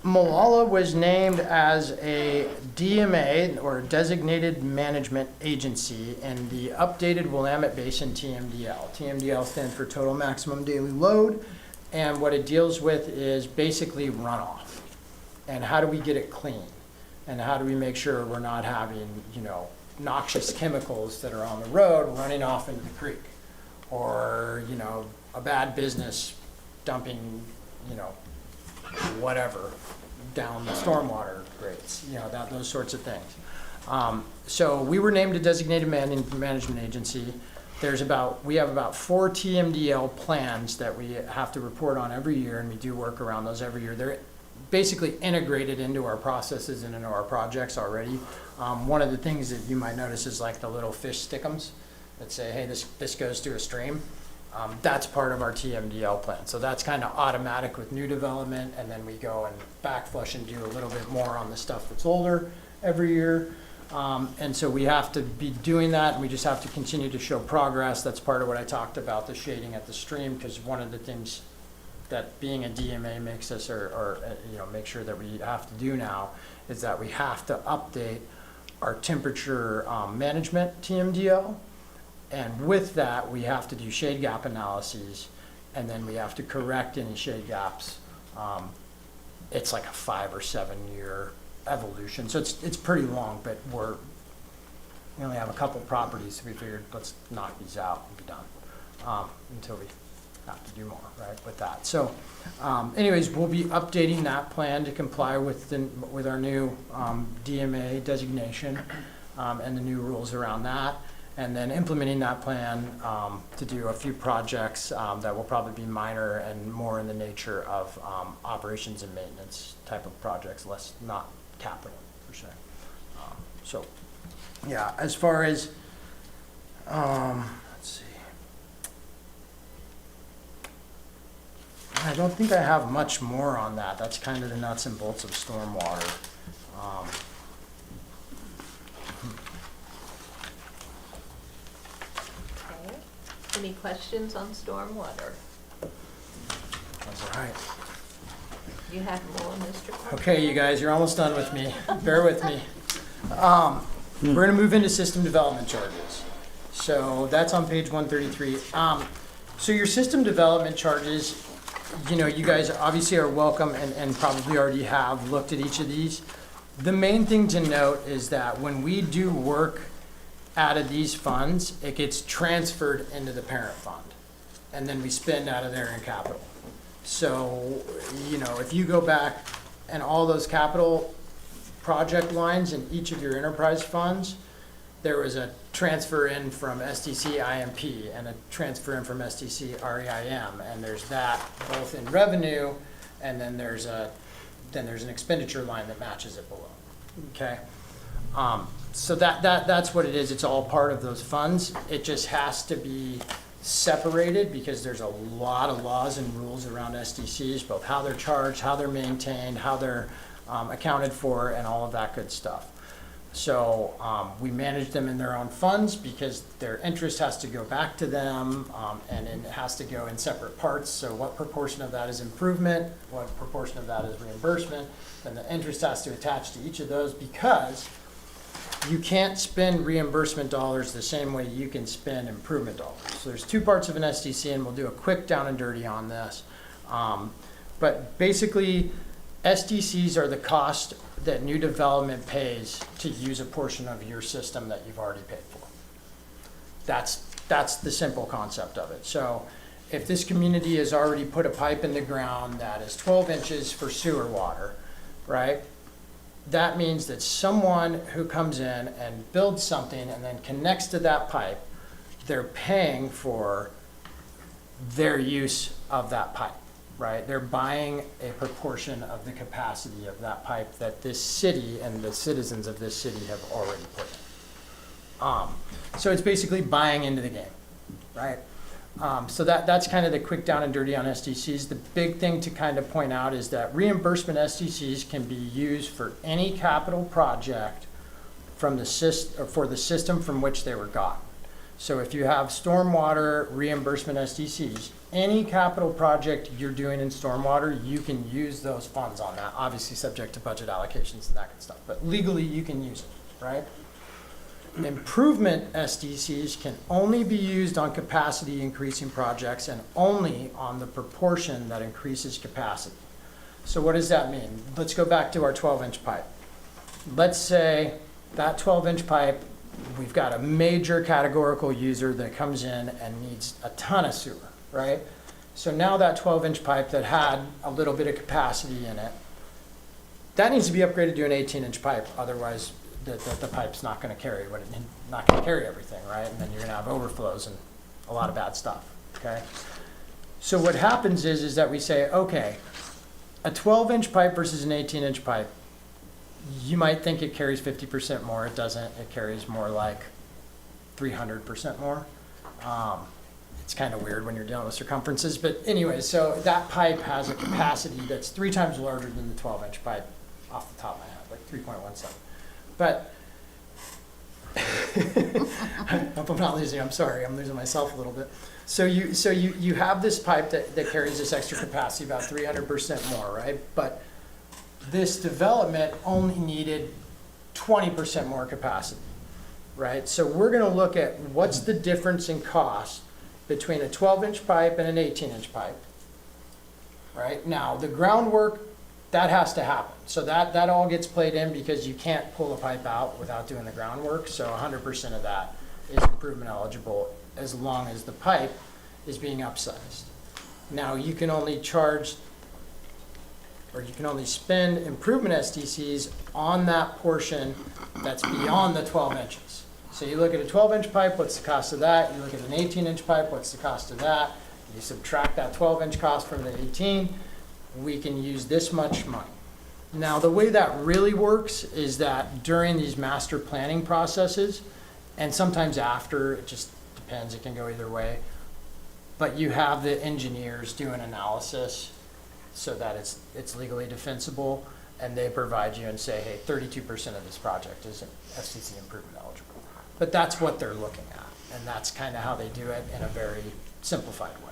Speaker 16: Molalla was named as a DMA, or Designated Management Agency, in the updated Willamette Basin TMDL. TMDL stands for Total Maximum Daily Load, and what it deals with is basically runoff. And how do we get it clean? And how do we make sure we're not having, noxious chemicals that are on the road running off into the creek? Or, a bad business dumping, whatever down the stormwater grates, those sorts of things. So we were named a designated management agency. We have about 4 TMDL plans that we have to report on every year, and we do work around those every year. They're basically integrated into our processes and into our projects already. One of the things that you might notice is like the little fish stickums that say, hey, this goes to a stream. That's part of our TMDL plan. So that's kind of automatic with new development, and then we go and backflush and do a little bit more on the stuff that's older every year. And so we have to be doing that, and we just have to continue to show progress. That's part of what I talked about, the shading at the stream, because one of the things that being a DMA makes us, or make sure that we have to do now, is that we have to update our temperature management TMDL. And with that, we have to do shade gap analyses, and then we have to correct any shade gaps. It's like a 5 or 7 year evolution, so it's pretty long, but we only have a couple properties, so we figured let's knock these out and be done until we have to do more, right, with that. So anyways, we'll be updating that plan to comply with our new DMA designation and the new rules around that, and then implementing that plan to do a few projects that will probably be minor and more in the nature of operations and maintenance type of projects, not capital per se. So yeah, as far as let's see, I don't think I have much more on that. That's kind of the nuts and bolts of stormwater.
Speaker 4: Okay. Any questions on stormwater?
Speaker 16: That's all right.
Speaker 4: You have more, Mr. Corthell?
Speaker 16: Okay, you guys, you're almost done with me. Bear with me. We're going to move into system development charges. So that's on page 133. So your system development charges, you guys obviously are welcome and probably already have looked at each of these. The main thing to note is that when we do work out of these funds, it gets transferred into the parent fund, and then we spend out of there in capital. So, if you go back and all those capital project lines in each of your enterprise funds, there was a transfer in from SDC IMP and a transfer in from SDC REIM, and there's that both in revenue, and then there's an expenditure line that matches it below. Okay, so that's what it is. It's all part of those funds. It just has to be separated because there's a lot of laws and rules around SDCs, both how they're charged, how they're maintained, how they're accounted for, and all of that good stuff. So we manage them in their own funds because their interest has to go back to them, and it has to go in separate parts. So what proportion of that is improvement, what proportion of that is reimbursement, and the interest has to attach to each of those, because you can't spend reimbursement dollars the same way you can spend improvement dollars. So there's 2 parts of an SDC, and we'll do a quick down and dirty on this. But basically, SDCs are the cost that new development pays to use a portion of your system that you've already paid for. That's the simple concept of it. So if this community has already put a pipe in the ground that is 12 inches for sewer water, right? That means that someone who comes in and builds something and then connects to that pipe, they're paying for their use of that pipe, right? They're buying a proportion of the capacity of that pipe that this city and the citizens of this city have already put in. So it's basically buying into the game, right? So that's kind of the quick down and dirty on SDCs. The big thing to kind of point out is that reimbursement SDCs can be used for any capital project from the for the system from which they were gotten. So if you have stormwater reimbursement SDCs, any capital project you're doing in stormwater, you can use those funds on that, obviously subject to budget allocations and that kind of stuff. But legally, you can use it, right? Improvement SDCs can only be used on capacity increasing projects and only on the proportion that increases capacity. So what does that mean? Let's go back to our 12-inch pipe. Let's say that 12-inch pipe, we've got a major categorical user that comes in and needs a ton of sewer, right? So now that 12-inch pipe that had a little bit of capacity in it, that needs to be upgraded to an 18-inch pipe. Otherwise, the pipe's not going to carry everything, right? And then you're going to have overflows and a lot of bad stuff, okay? So what happens is that we say, okay, a 12-inch pipe versus an 18-inch pipe, you might think it carries 50% more. It doesn't. It carries more like 300% more. It's kind of weird when you're dealing with circumferences. But anyway, so that pipe has a capacity that's 3 times larger than the 12-inch pipe off the top of my head, like 3.17. But I'm not losing. I'm sorry. I'm losing myself a little bit. So you have this pipe that carries this extra capacity, about 300% more, right? But this development only needed 20% more capacity, right? So we're going to look at what's the difference in cost between a 12-inch pipe and an 18-inch pipe, right? Now, the groundwork, that has to happen. So that all gets played in because you can't pull a pipe out without doing the groundwork. So 100% of that is improvement eligible as long as the pipe is being upsized. Now, you can only charge, or you can only spend improvement SDCs on that portion that's beyond the 12 inches. So you look at a 12-inch pipe, what's the cost of that? You look at an 18-inch pipe, what's the cost of that? You subtract that 12-inch cost from the 18, we can use this much money. Now, the way that really works is that during these master planning processes, and sometimes after, it just depends, it can go either way, but you have the engineers do an analysis so that it's legally defensible, and they provide you and say, hey, 32% of this project is FCC improvement eligible. But that's what they're looking at, and that's kind of how they do it in a very simplified way.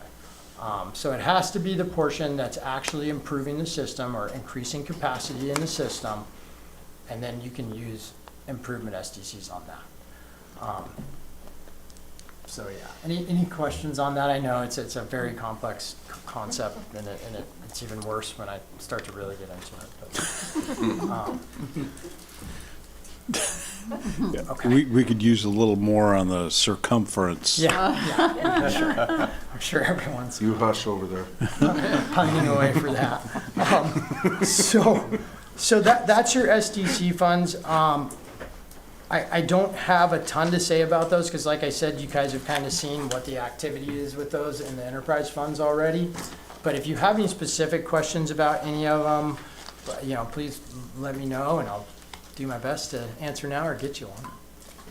Speaker 16: So it has to be the portion that's actually improving the system or increasing capacity in the system, and then you can use improvement SDCs on that. So yeah, any questions on that? I know it's a very complex concept, and it's even worse when I start to really get into it. But, okay.
Speaker 18: We could use a little more on the circumference.
Speaker 16: Yeah, sure. I'm sure everyone's
Speaker 6: You hush over there.
Speaker 16: pining away for that. So that's your SDC funds. I don't have a ton to say about those because, like I said, you guys have kind of seen what the activity is with those in the enterprise funds already. But if you have any specific questions about any of them, please let me know, and I'll do my best to answer now or get you one.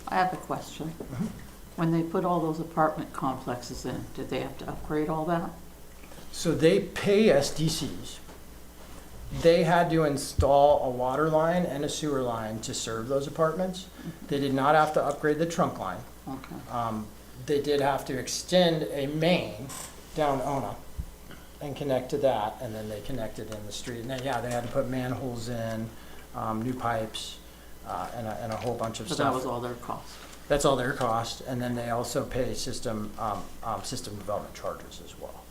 Speaker 2: I have a question.
Speaker 16: Mm-hmm.
Speaker 2: When they put all those apartment complexes in, did they have to upgrade all that?
Speaker 16: So they pay SDCs. They had to install a water line and a sewer line to serve those apartments. They did not have to upgrade the trunk line.
Speaker 2: Okay.
Speaker 16: They did have to extend a main down Ona and connect to that, and then they connected in the street. And then, they had to put manholes in, new pipes, and a whole bunch of
Speaker 2: So
Speaker 16: stuff.
Speaker 2: that was all their cost?
Speaker 16: That's all their cost, and then they also pay system development charges as well.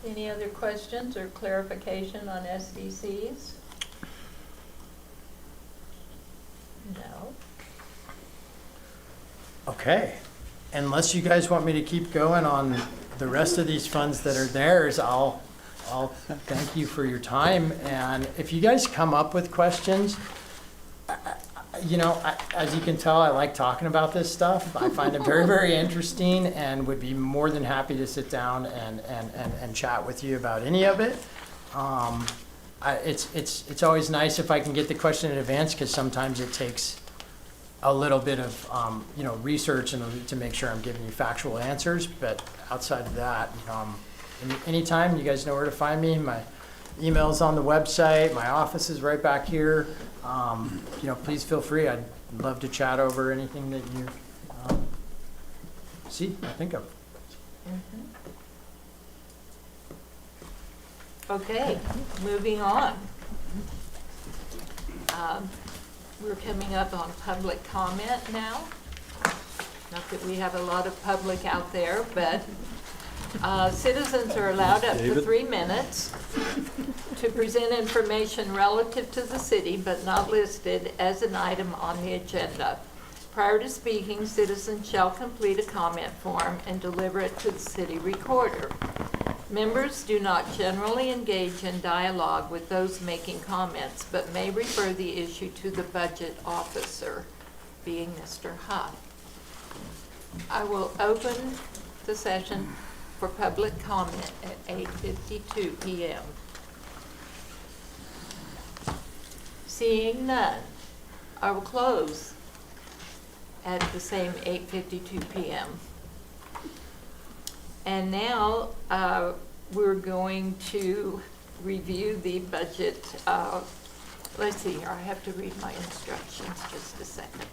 Speaker 4: Any other questions or clarification on SDCs? No.
Speaker 16: Okay. Unless you guys want me to keep going on the rest of these funds that are theirs, I'll thank you for your time. And if you guys come up with questions, as you can tell, I like talking about this stuff. I find it very, very interesting and would be more than happy to sit down and chat with you about any of it. It's always nice if I can get the question in advance, because sometimes it takes a little bit of research and to make sure I'm giving you factual answers. But outside of that, anytime, you guys know where to find me. My email's on the website. My office is right back here. Please feel free. I'd love to chat over anything that you see or think of.
Speaker 4: Okay, moving on. We're coming up on public comment now. Not that we have a lot of public out there, but citizens are allowed up to 3 minutes to present information relative to the city, but not listed as an item on the agenda. Prior to speaking, citizens shall complete a comment form and deliver it to the city recorder. Members do not generally engage in dialogue with those making comments, but may refer the issue to the budget officer, being Mr. Huff. I will open the session for public comment at 8:52 p.m. Seeing none, I will close at the same 8:52 p.m. And now we're going to review the budget. Let's see here, I have to read my instructions just a second.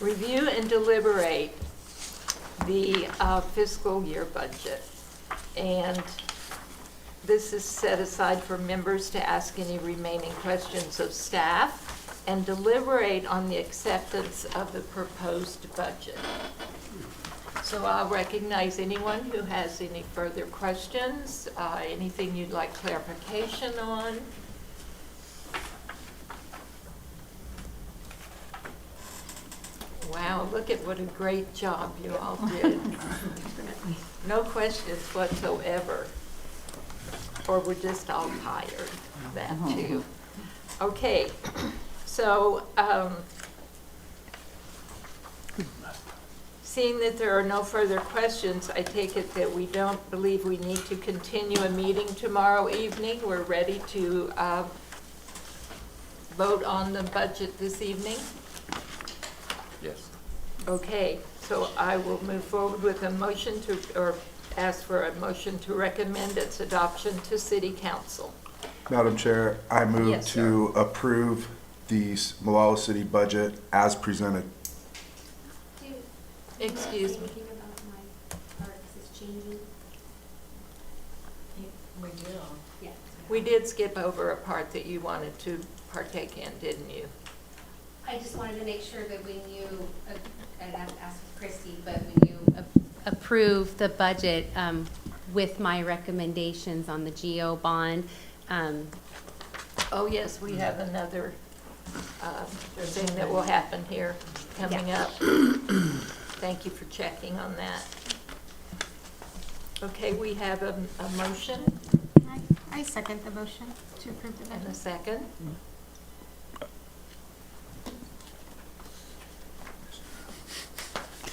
Speaker 4: Review and deliberate the fiscal year budget. And this is set aside for members to ask any remaining questions of staff and deliberate on the acceptance of the proposed budget. So I'll recognize anyone who has any further questions, anything you'd like clarification on. Wow, look at what a great job you all did. No questions whatsoever. Or we're just all tired, that too. Okay, so seeing that there are no further questions, I take it that we don't believe we need to continue a meeting tomorrow evening. We're ready to vote on the budget this evening?
Speaker 13: Yes.
Speaker 4: Okay, so I will move forward with a motion to, or ask for a motion to recommend its adoption to City Council.
Speaker 6: Madam Chair, I move
Speaker 4: Yes,
Speaker 6: to approve the Molalla City budget as presented.
Speaker 4: Excuse me. We did skip over a part that you wanted to partake in, didn't you?
Speaker 3: I just wanted to make sure that when you, I'd have to ask Christy, but when you approve the budget with my recommendations on the GO bond.
Speaker 4: Oh, yes, we have another thing that will happen here coming up. Thank you for checking on that. Okay, we have a motion.
Speaker 5: I second the motion to approve the budget.
Speaker 4: And a second.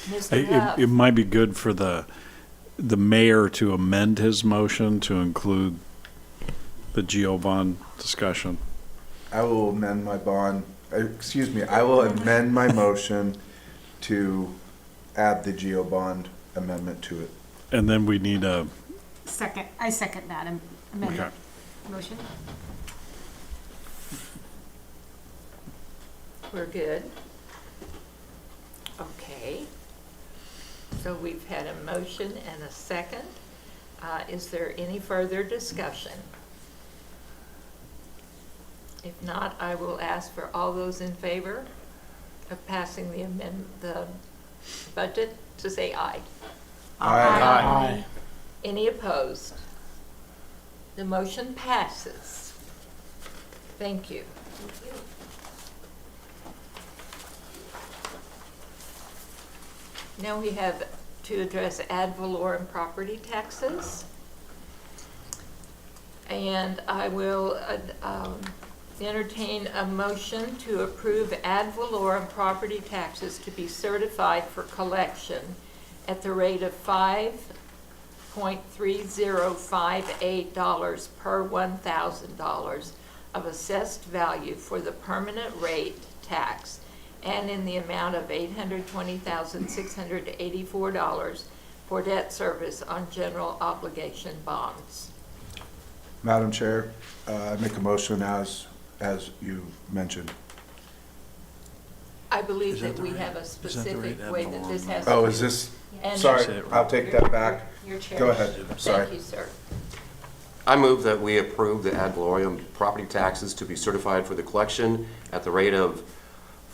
Speaker 4: Mr. Huff.
Speaker 18: It might be good for the mayor to amend his motion to include the GO bond discussion.
Speaker 6: I will amend my I will amend my motion to add the GO bond amendment to it.
Speaker 18: And then we need a,
Speaker 5: I second that amendment motion.
Speaker 4: We're good. Okay. So we've had a motion and a second. Is there any further discussion? If not, I will ask for all those in favor of passing the budget to say aye.
Speaker 18: Aye.
Speaker 4: Any opposed? The motion passes. Thank you. Thank you. Now we have to address ad valorem property taxes. And I will entertain a motion to approve ad valorem property taxes to be certified for collection at the rate of $5.3058 per $1,000 of assessed value for the permanent rate tax, and in the amount of $820,684 for debt service on general obligation bonds.
Speaker 6: Madam Chair, I make a motion as you mentioned.
Speaker 4: I believe that we have a specific way that this has to.
Speaker 6: Oh, is this,
Speaker 4: And-
Speaker 6: sorry, I'll take that back.
Speaker 4: Your chair.
Speaker 6: Go ahead, sorry.
Speaker 4: Thank you, sir.
Speaker 7: I move that we approve the ad valorem property taxes to be certified for the collection at the rate of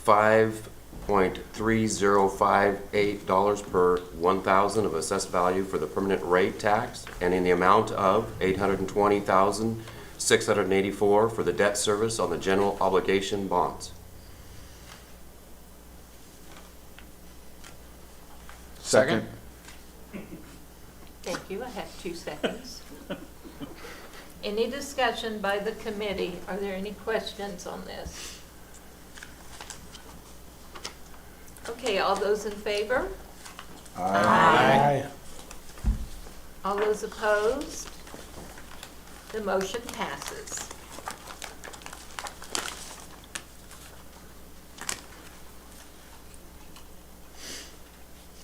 Speaker 7: $5.3058 per 1,000 of assessed value for the permanent rate tax, and in the amount of $820,684 for the debt service on the general obligation bonds.
Speaker 6: Second.
Speaker 4: Thank you. I have 2 seconds. Any discussion by the committee? Are there any questions on this? Okay, all those in favor?
Speaker 11: Aye.
Speaker 4: All those opposed? The motion passes.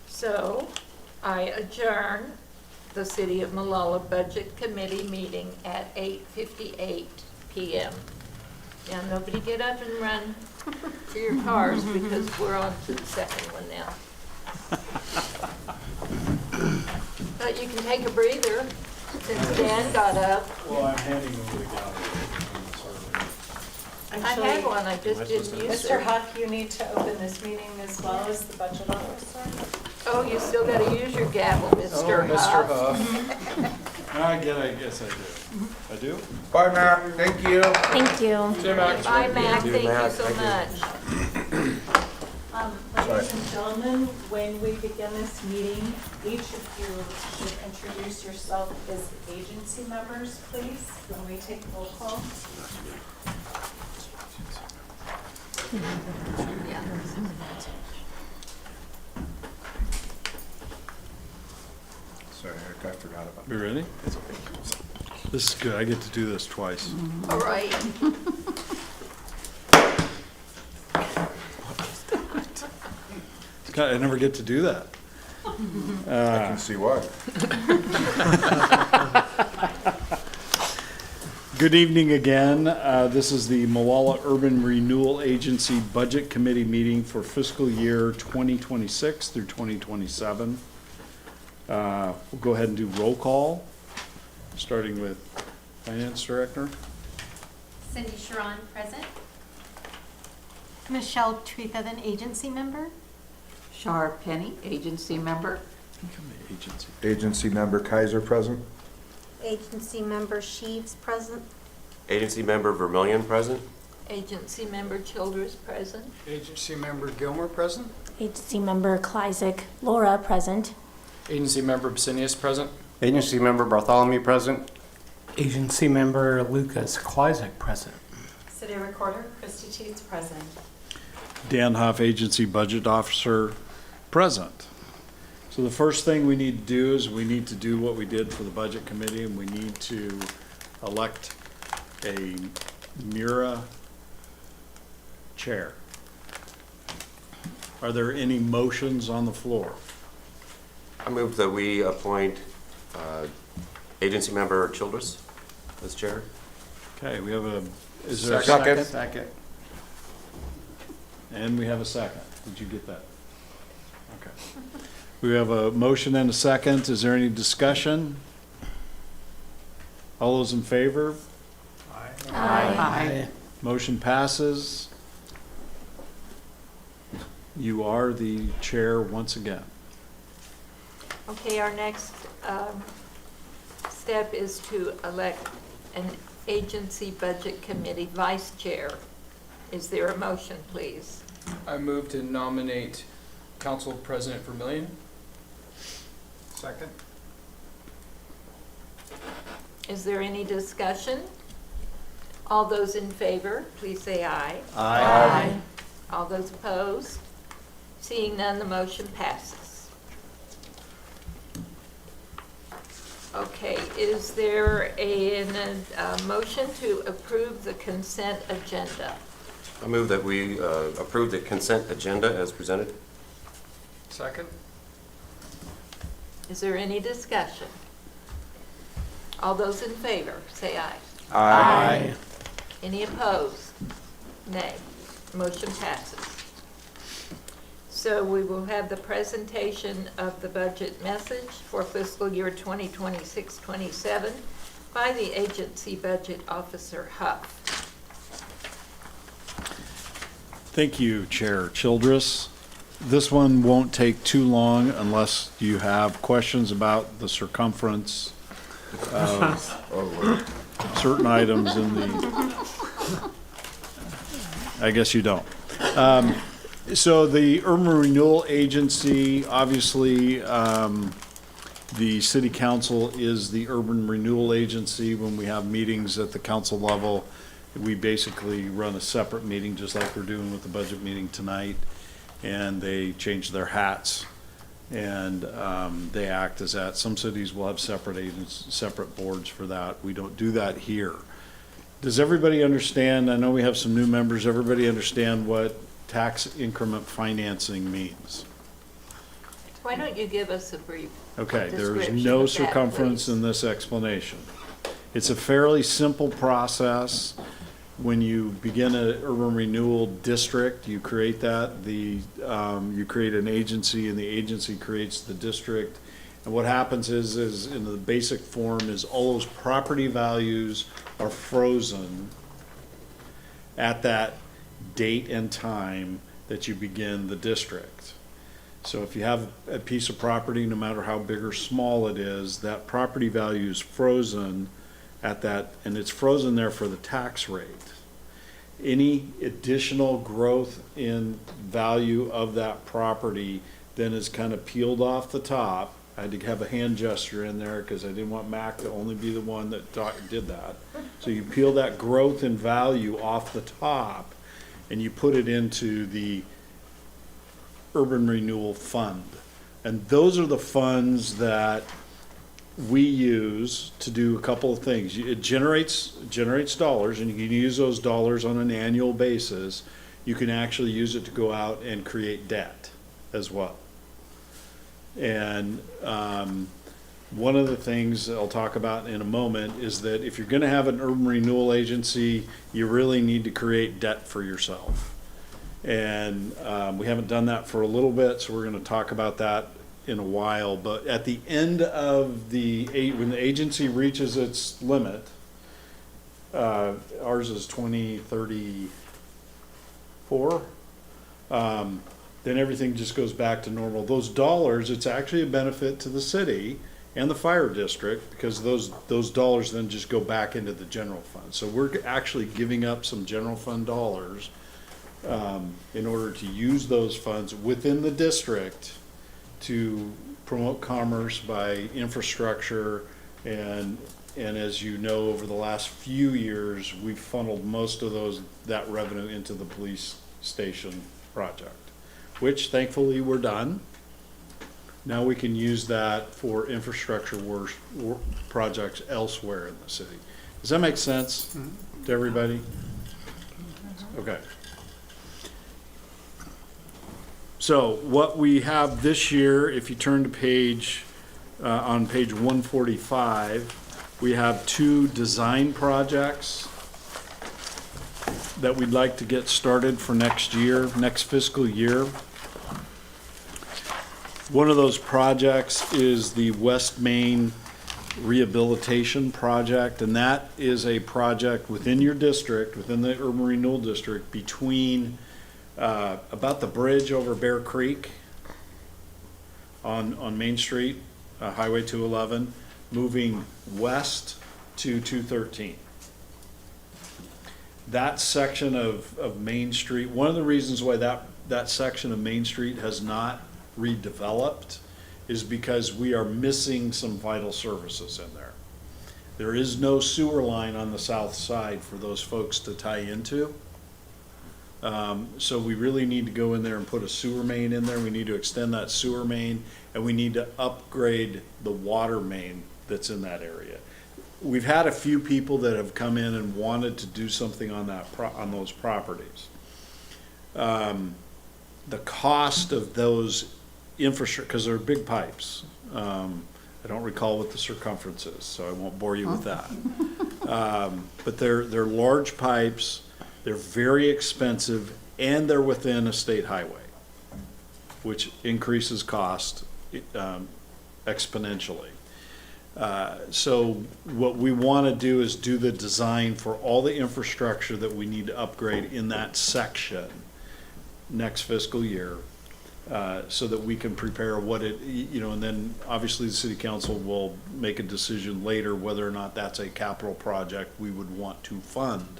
Speaker 4: So I adjourn the City of Molalla Budget Committee meeting at 8:58 p.m. Now, nobody get up and run for your cars because we're on to the second one now. But you can take a breather since Dan got up.
Speaker 1: Well, I'm handing over the gavel.
Speaker 4: I had one, I just didn't use it.
Speaker 2: Mr. Huff, you need to open this meeting as well as the budget officer.
Speaker 4: Oh, you still gotta use your gavel, Mr.
Speaker 8: Mr.
Speaker 4: Huff.
Speaker 8: Huff.
Speaker 1: I guess I do. I do?
Speaker 6: Bye, Matt, thank you.
Speaker 9: Thank you.
Speaker 8: Jim, Max.
Speaker 4: Bye, Mac, thank you
Speaker 7: Mac.
Speaker 4: so
Speaker 7: Thank you.
Speaker 4: much.
Speaker 2: Ladies and gentlemen, when we begin this meeting, each of you should introduce yourself as agency members, please, when we take roll call.
Speaker 6: Sorry, Eric, I forgot about
Speaker 1: You ready? This is good. I get to do this twice.
Speaker 4: All right.
Speaker 1: I never get to do that.
Speaker 6: I can see why.
Speaker 1: Good evening again. This is the Molalla Urban Renewal Agency Budget Committee meeting for fiscal year 2026 through 2027. We'll go ahead and do roll call, starting with Finance Director.
Speaker 3: Cindy Chauran, present.
Speaker 5: Michelle Treethathan, agency member.
Speaker 2: Shar Penny, agency member.
Speaker 1: Become the agency.
Speaker 6: Agency member Kaiser present.
Speaker 5: Agency member Sheaves, present.
Speaker 7: Agency member Vermillion present.
Speaker 4: Agency member Childress present.
Speaker 8: Agency member Gilmer present.
Speaker 9: Agency member Kleisig, Laura, present.
Speaker 17: Agency member Basinius present.
Speaker 10: Agency member Bartholomew present.
Speaker 11: Agency member Lucas Kleisig, present.
Speaker 2: City Recorder Christy Teets, present.
Speaker 1: Dan Huff, Agency Budget Officer, present. So the first thing we need to do is we need to do what we did for the Budget Committee, and we need to elect a MURA chair. Are there any motions on the floor?
Speaker 7: I move that we appoint agency member Childress as chair.
Speaker 1: Okay, we have is there a second?
Speaker 10: Second.
Speaker 1: And we have a second. Did you get that? Okay. We have a motion and a second. Is there any discussion? All those in favor?
Speaker 2: Aye.
Speaker 1: Motion passes. You are the chair once again.
Speaker 4: Okay, our next step is to elect an agency budget committee vice chair. Is there a motion, please?
Speaker 17: I move to nominate Council President Vermillion.
Speaker 8: Second.
Speaker 4: Is there any discussion? All those in favor, please say aye.
Speaker 7: Aye.
Speaker 4: All those opposed? Seeing none, the motion passes. Okay, is there a motion to approve the consent agenda?
Speaker 7: I move that we approve the consent agenda as presented.
Speaker 17: Second.
Speaker 4: Is there any discussion? All those in favor, say aye.
Speaker 7: Aye.
Speaker 4: Any opposed? Nay. Motion passes. So we will have the presentation of the budget message for fiscal year 2026-27 by the agency budget officer, Huff.
Speaker 18: Thank you, Chair Childress. This one won't take too long unless you have questions about the circumference of certain items in the, I guess you don't. So the Urban Renewal Agency, obviously, the City Council is the Urban Renewal Agency. When we have meetings at the council level, we basically run a separate meeting, just like we're doing with the budget meeting tonight, and they change their hats, and they act as that. Some cities will have separate agents, separate boards for that. We don't do that here. Does everybody understand? I know we have some new members. Everybody understand what tax increment financing means?
Speaker 4: Why don't you give us a brief
Speaker 18: Okay, there is
Speaker 4: description
Speaker 18: no
Speaker 4: of that,
Speaker 18: circumference
Speaker 4: please?
Speaker 18: in this explanation. It's a fairly simple process. When you begin an urban renewal district, you create that. You create an agency, and the agency creates the district. And what happens is in the basic form is all those property values are frozen at that date and time that you begin the district. So if you have a piece of property, no matter how big or small it is, that property value is frozen at that, and it's frozen there for the tax rate. Any additional growth in value of that property then is kind of peeled off the top. I had to have a hand gesture in there because I didn't want Mac to only be the one that did that. So you peel that growth in value off the top and you put it into the Urban Renewal Fund. And those are the funds that we use to do a couple of things. It generates dollars, and you can use those dollars on an annual basis. You can actually use it to go out and create debt as well. And one of the things I'll talk about in a moment is that if you're going to have an urban renewal agency, you really need to create debt for yourself. And we haven't done that for a little bit, so we're going to talk about that in a while. But at the end of when the agency reaches its limit, ours is 2034, then everything just goes back to normal. Those dollars, it's actually a benefit to the city and the fire district, because those dollars then just go back into the general fund. So we're actually giving up some general fund dollars in order to use those funds within the district to promote commerce by infrastructure. And as you know, over the last few years, we've funneled most of that revenue into the police station project, which thankfully we're done. Now we can use that for infrastructure projects elsewhere in the city. Does that make sense to everybody? Okay. So what we have this year, if you turn to on page 145, we have 2 design projects that we'd like to get started for next fiscal year. One of those projects is the West Main Rehabilitation Project, and that is a project within your district, within the Urban Renewal District, between about the bridge over Bear Creek on Main Street, Highway 211, moving west to 213. That section of Main Street, one of the reasons why that section of Main Street has not redeveloped is because we are missing some vital services in there. There is no sewer line on the south side for those folks to tie into. So we really need to go in there and put a sewer main in there. We need to extend that sewer main, and we need to upgrade the water main that's in that area. We've had a few people that have come in and wanted to do something on that on those properties. The cost of those infrastructure, because they're big pipes. I don't recall what the circumference is, so I won't bore you with that. But they're large pipes, they're very expensive, and they're within a state highway, which increases cost exponentially. So what we want to do is do the design for all the infrastructure that we need to upgrade in that section next fiscal year, so that we can prepare what it, and then obviously the city council will make a decision later whether or not that's a capital project we would want to fund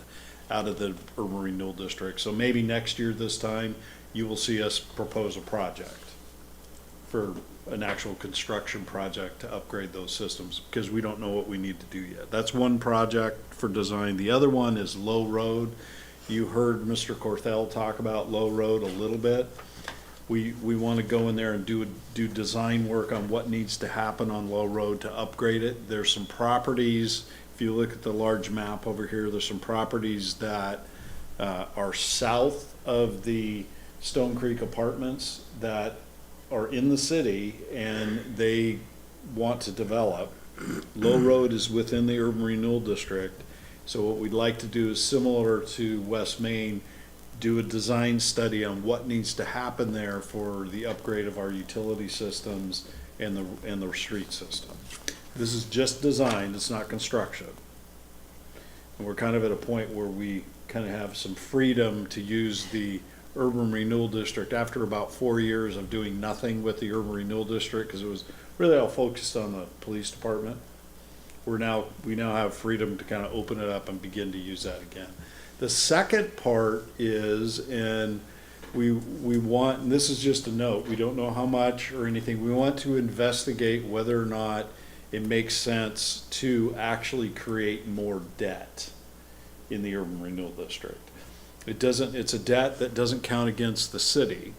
Speaker 18: out of the urban renewal district. So maybe next year this time, you will see us propose a project for an actual construction project to upgrade those systems, because we don't know what we need to do yet. That's one project for design. The other one is Low Road. You heard Mr. Corthell talk about Low Road a little bit. We want to go in there and do design work on what needs to happen on Low Road to upgrade it. There's some properties, if you look at the large map over here, there's some properties that are south of the Stone Creek Apartments that are in the city and they want to develop. Low Road is within the urban renewal district. So what we'd like to do is similar to West Main, do a design study on what needs to happen there for the upgrade of our utility systems and the street system. This is just design, it's not construction. And we're kind of at a point where we kind of have some freedom to use the urban renewal district after about 4 years of doing nothing with the urban renewal district, because it was really all focused on the police department. We now have freedom to kind of open it up and begin to use that again. The second part is, and we want, and this is just a note, we don't know how much or anything, we want to investigate whether or not it makes sense to actually create more debt in the urban renewal district. It's a debt that doesn't count against the city.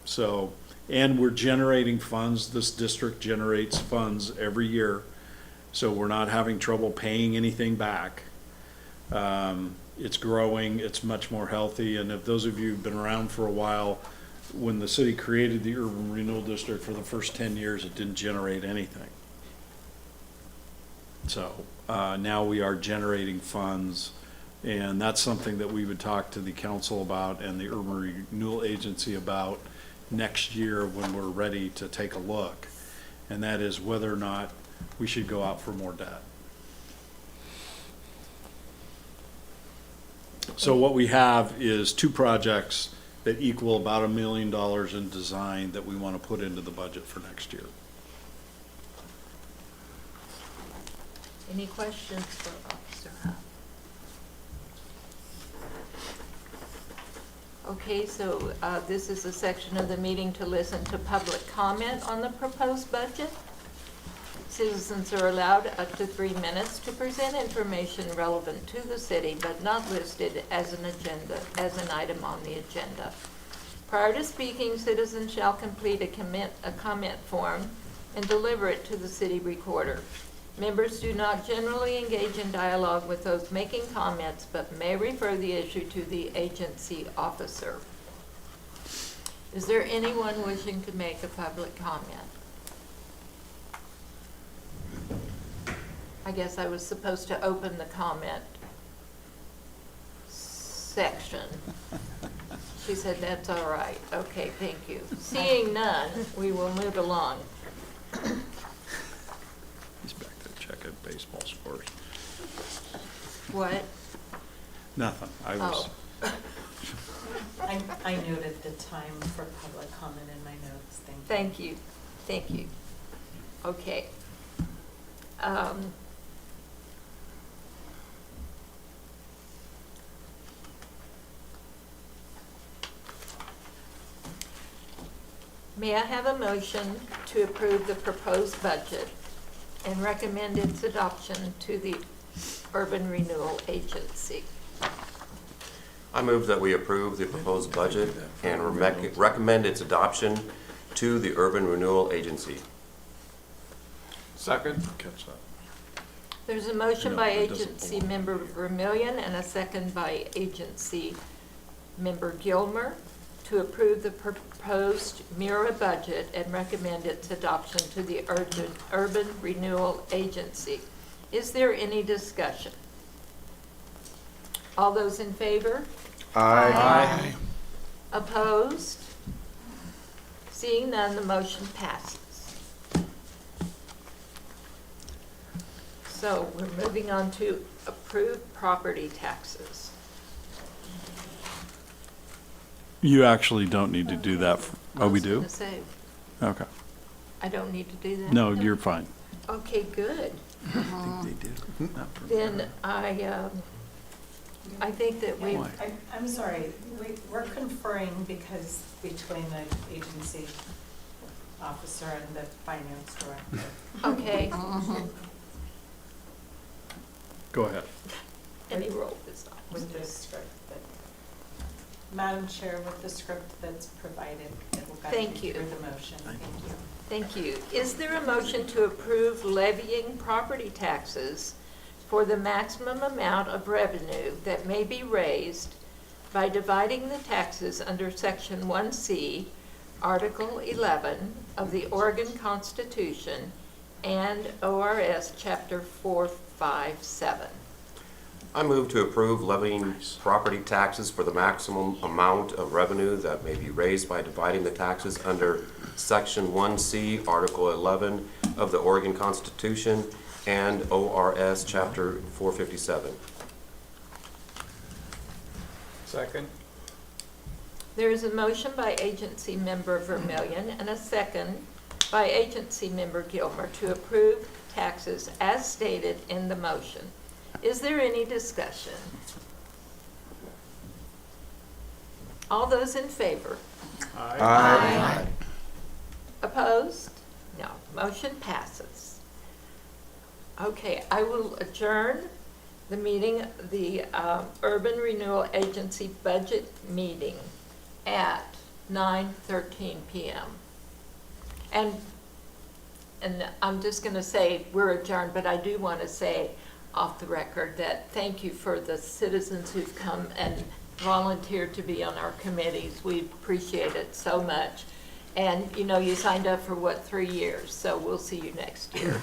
Speaker 18: So, and we're generating funds, this district generates funds every year. So we're not having trouble paying anything back. It's growing, it's much more healthy, and if those of you who've been around for a while, when the city created the urban renewal district for the first 10 years, it didn't generate anything. So now we are generating funds, and that's something that we would talk to the council about and the urban renewal agency about next year when we're ready to take a look, and that is whether or not we should go out for more debt. So what we have is two projects that equal about $1 million in design that we want to put into the budget for next year.
Speaker 4: Any questions for Officer Huff? Okay, so this is a section of the meeting to listen to public comment on the proposed budget. Citizens are allowed up to 3 minutes to present information relevant to the city, but not listed as an item on the agenda. Prior to speaking, citizens shall complete a comment form and deliver it to the city recorder. Members do not generally engage in dialogue with those making comments, but may refer the issue to the agency officer. Is there anyone wishing to make a public comment? I guess I was supposed to open the comment section. She said that's all right. Okay, thank you. Seeing none, we will move along.
Speaker 18: He's back there checking baseball scores.
Speaker 4: What?
Speaker 18: Nothing. I was.
Speaker 4: Oh.
Speaker 2: I noted the time for public comment in my notes.
Speaker 4: Thank you. Thank you. Okay. May I have a motion to approve the proposed budget and recommend its adoption to the Urban Renewal Agency?
Speaker 7: I move that we approve the proposed budget and recommend its adoption to the Urban Renewal Agency.
Speaker 17: Second.
Speaker 18: Catch that.
Speaker 4: There's a motion
Speaker 18: No,
Speaker 4: by
Speaker 18: it doesn't
Speaker 4: agency
Speaker 18: belong
Speaker 4: member
Speaker 18: here.
Speaker 4: Vermillion and a second by agency member Gilmer to approve the proposed MURA budget and recommend its adoption to the Urban Renewal Agency. Is there any discussion? All those in favor?
Speaker 6: Aye.
Speaker 4: Opposed? Seeing none, the motion passes. So we're moving on to approved property taxes.
Speaker 18: You actually don't need to do that. Oh, we do?
Speaker 4: I was gonna say,
Speaker 18: Okay.
Speaker 4: I don't need to do that?
Speaker 18: No, you're fine.
Speaker 4: Okay, good. Then I think that we,
Speaker 2: I'm sorry, we're conferring because between the agency officer and the finance director.
Speaker 4: okay,
Speaker 18: Go ahead.
Speaker 4: any roll is not.
Speaker 2: With the script that, Madam Chair, with the script that's provided, it will guide
Speaker 4: Thank
Speaker 2: you
Speaker 4: you.
Speaker 2: through the motion. Thank you.
Speaker 4: Thank you. Is there a motion to approve levying property taxes for the maximum amount of revenue that may be raised by dividing the taxes under Section 1C, Article 11 of the Oregon Constitution and ORS Chapter 457?
Speaker 7: I move to approve levying property taxes for the maximum amount of revenue that may be raised by dividing the taxes under Section 1C, Article 11 of the Oregon Constitution and ORS Chapter 457.
Speaker 17: Second.
Speaker 4: There is a motion by agency member Vermillion and a second by agency member Gilmer to approve taxes as stated in the motion. Is there any discussion? All those in favor?
Speaker 6: Aye.
Speaker 4: Opposed? No. Motion passes. Okay, I will adjourn the meeting, the Urban Renewal Agency budget meeting at 9:13 p.m. And I'm just going to say we're adjourned, but I do want to say off the record that thank you for the citizens who've come and volunteered to be on our committees. We appreciate it so much. And, you know, you signed up for, 3 years? So we'll see you next year.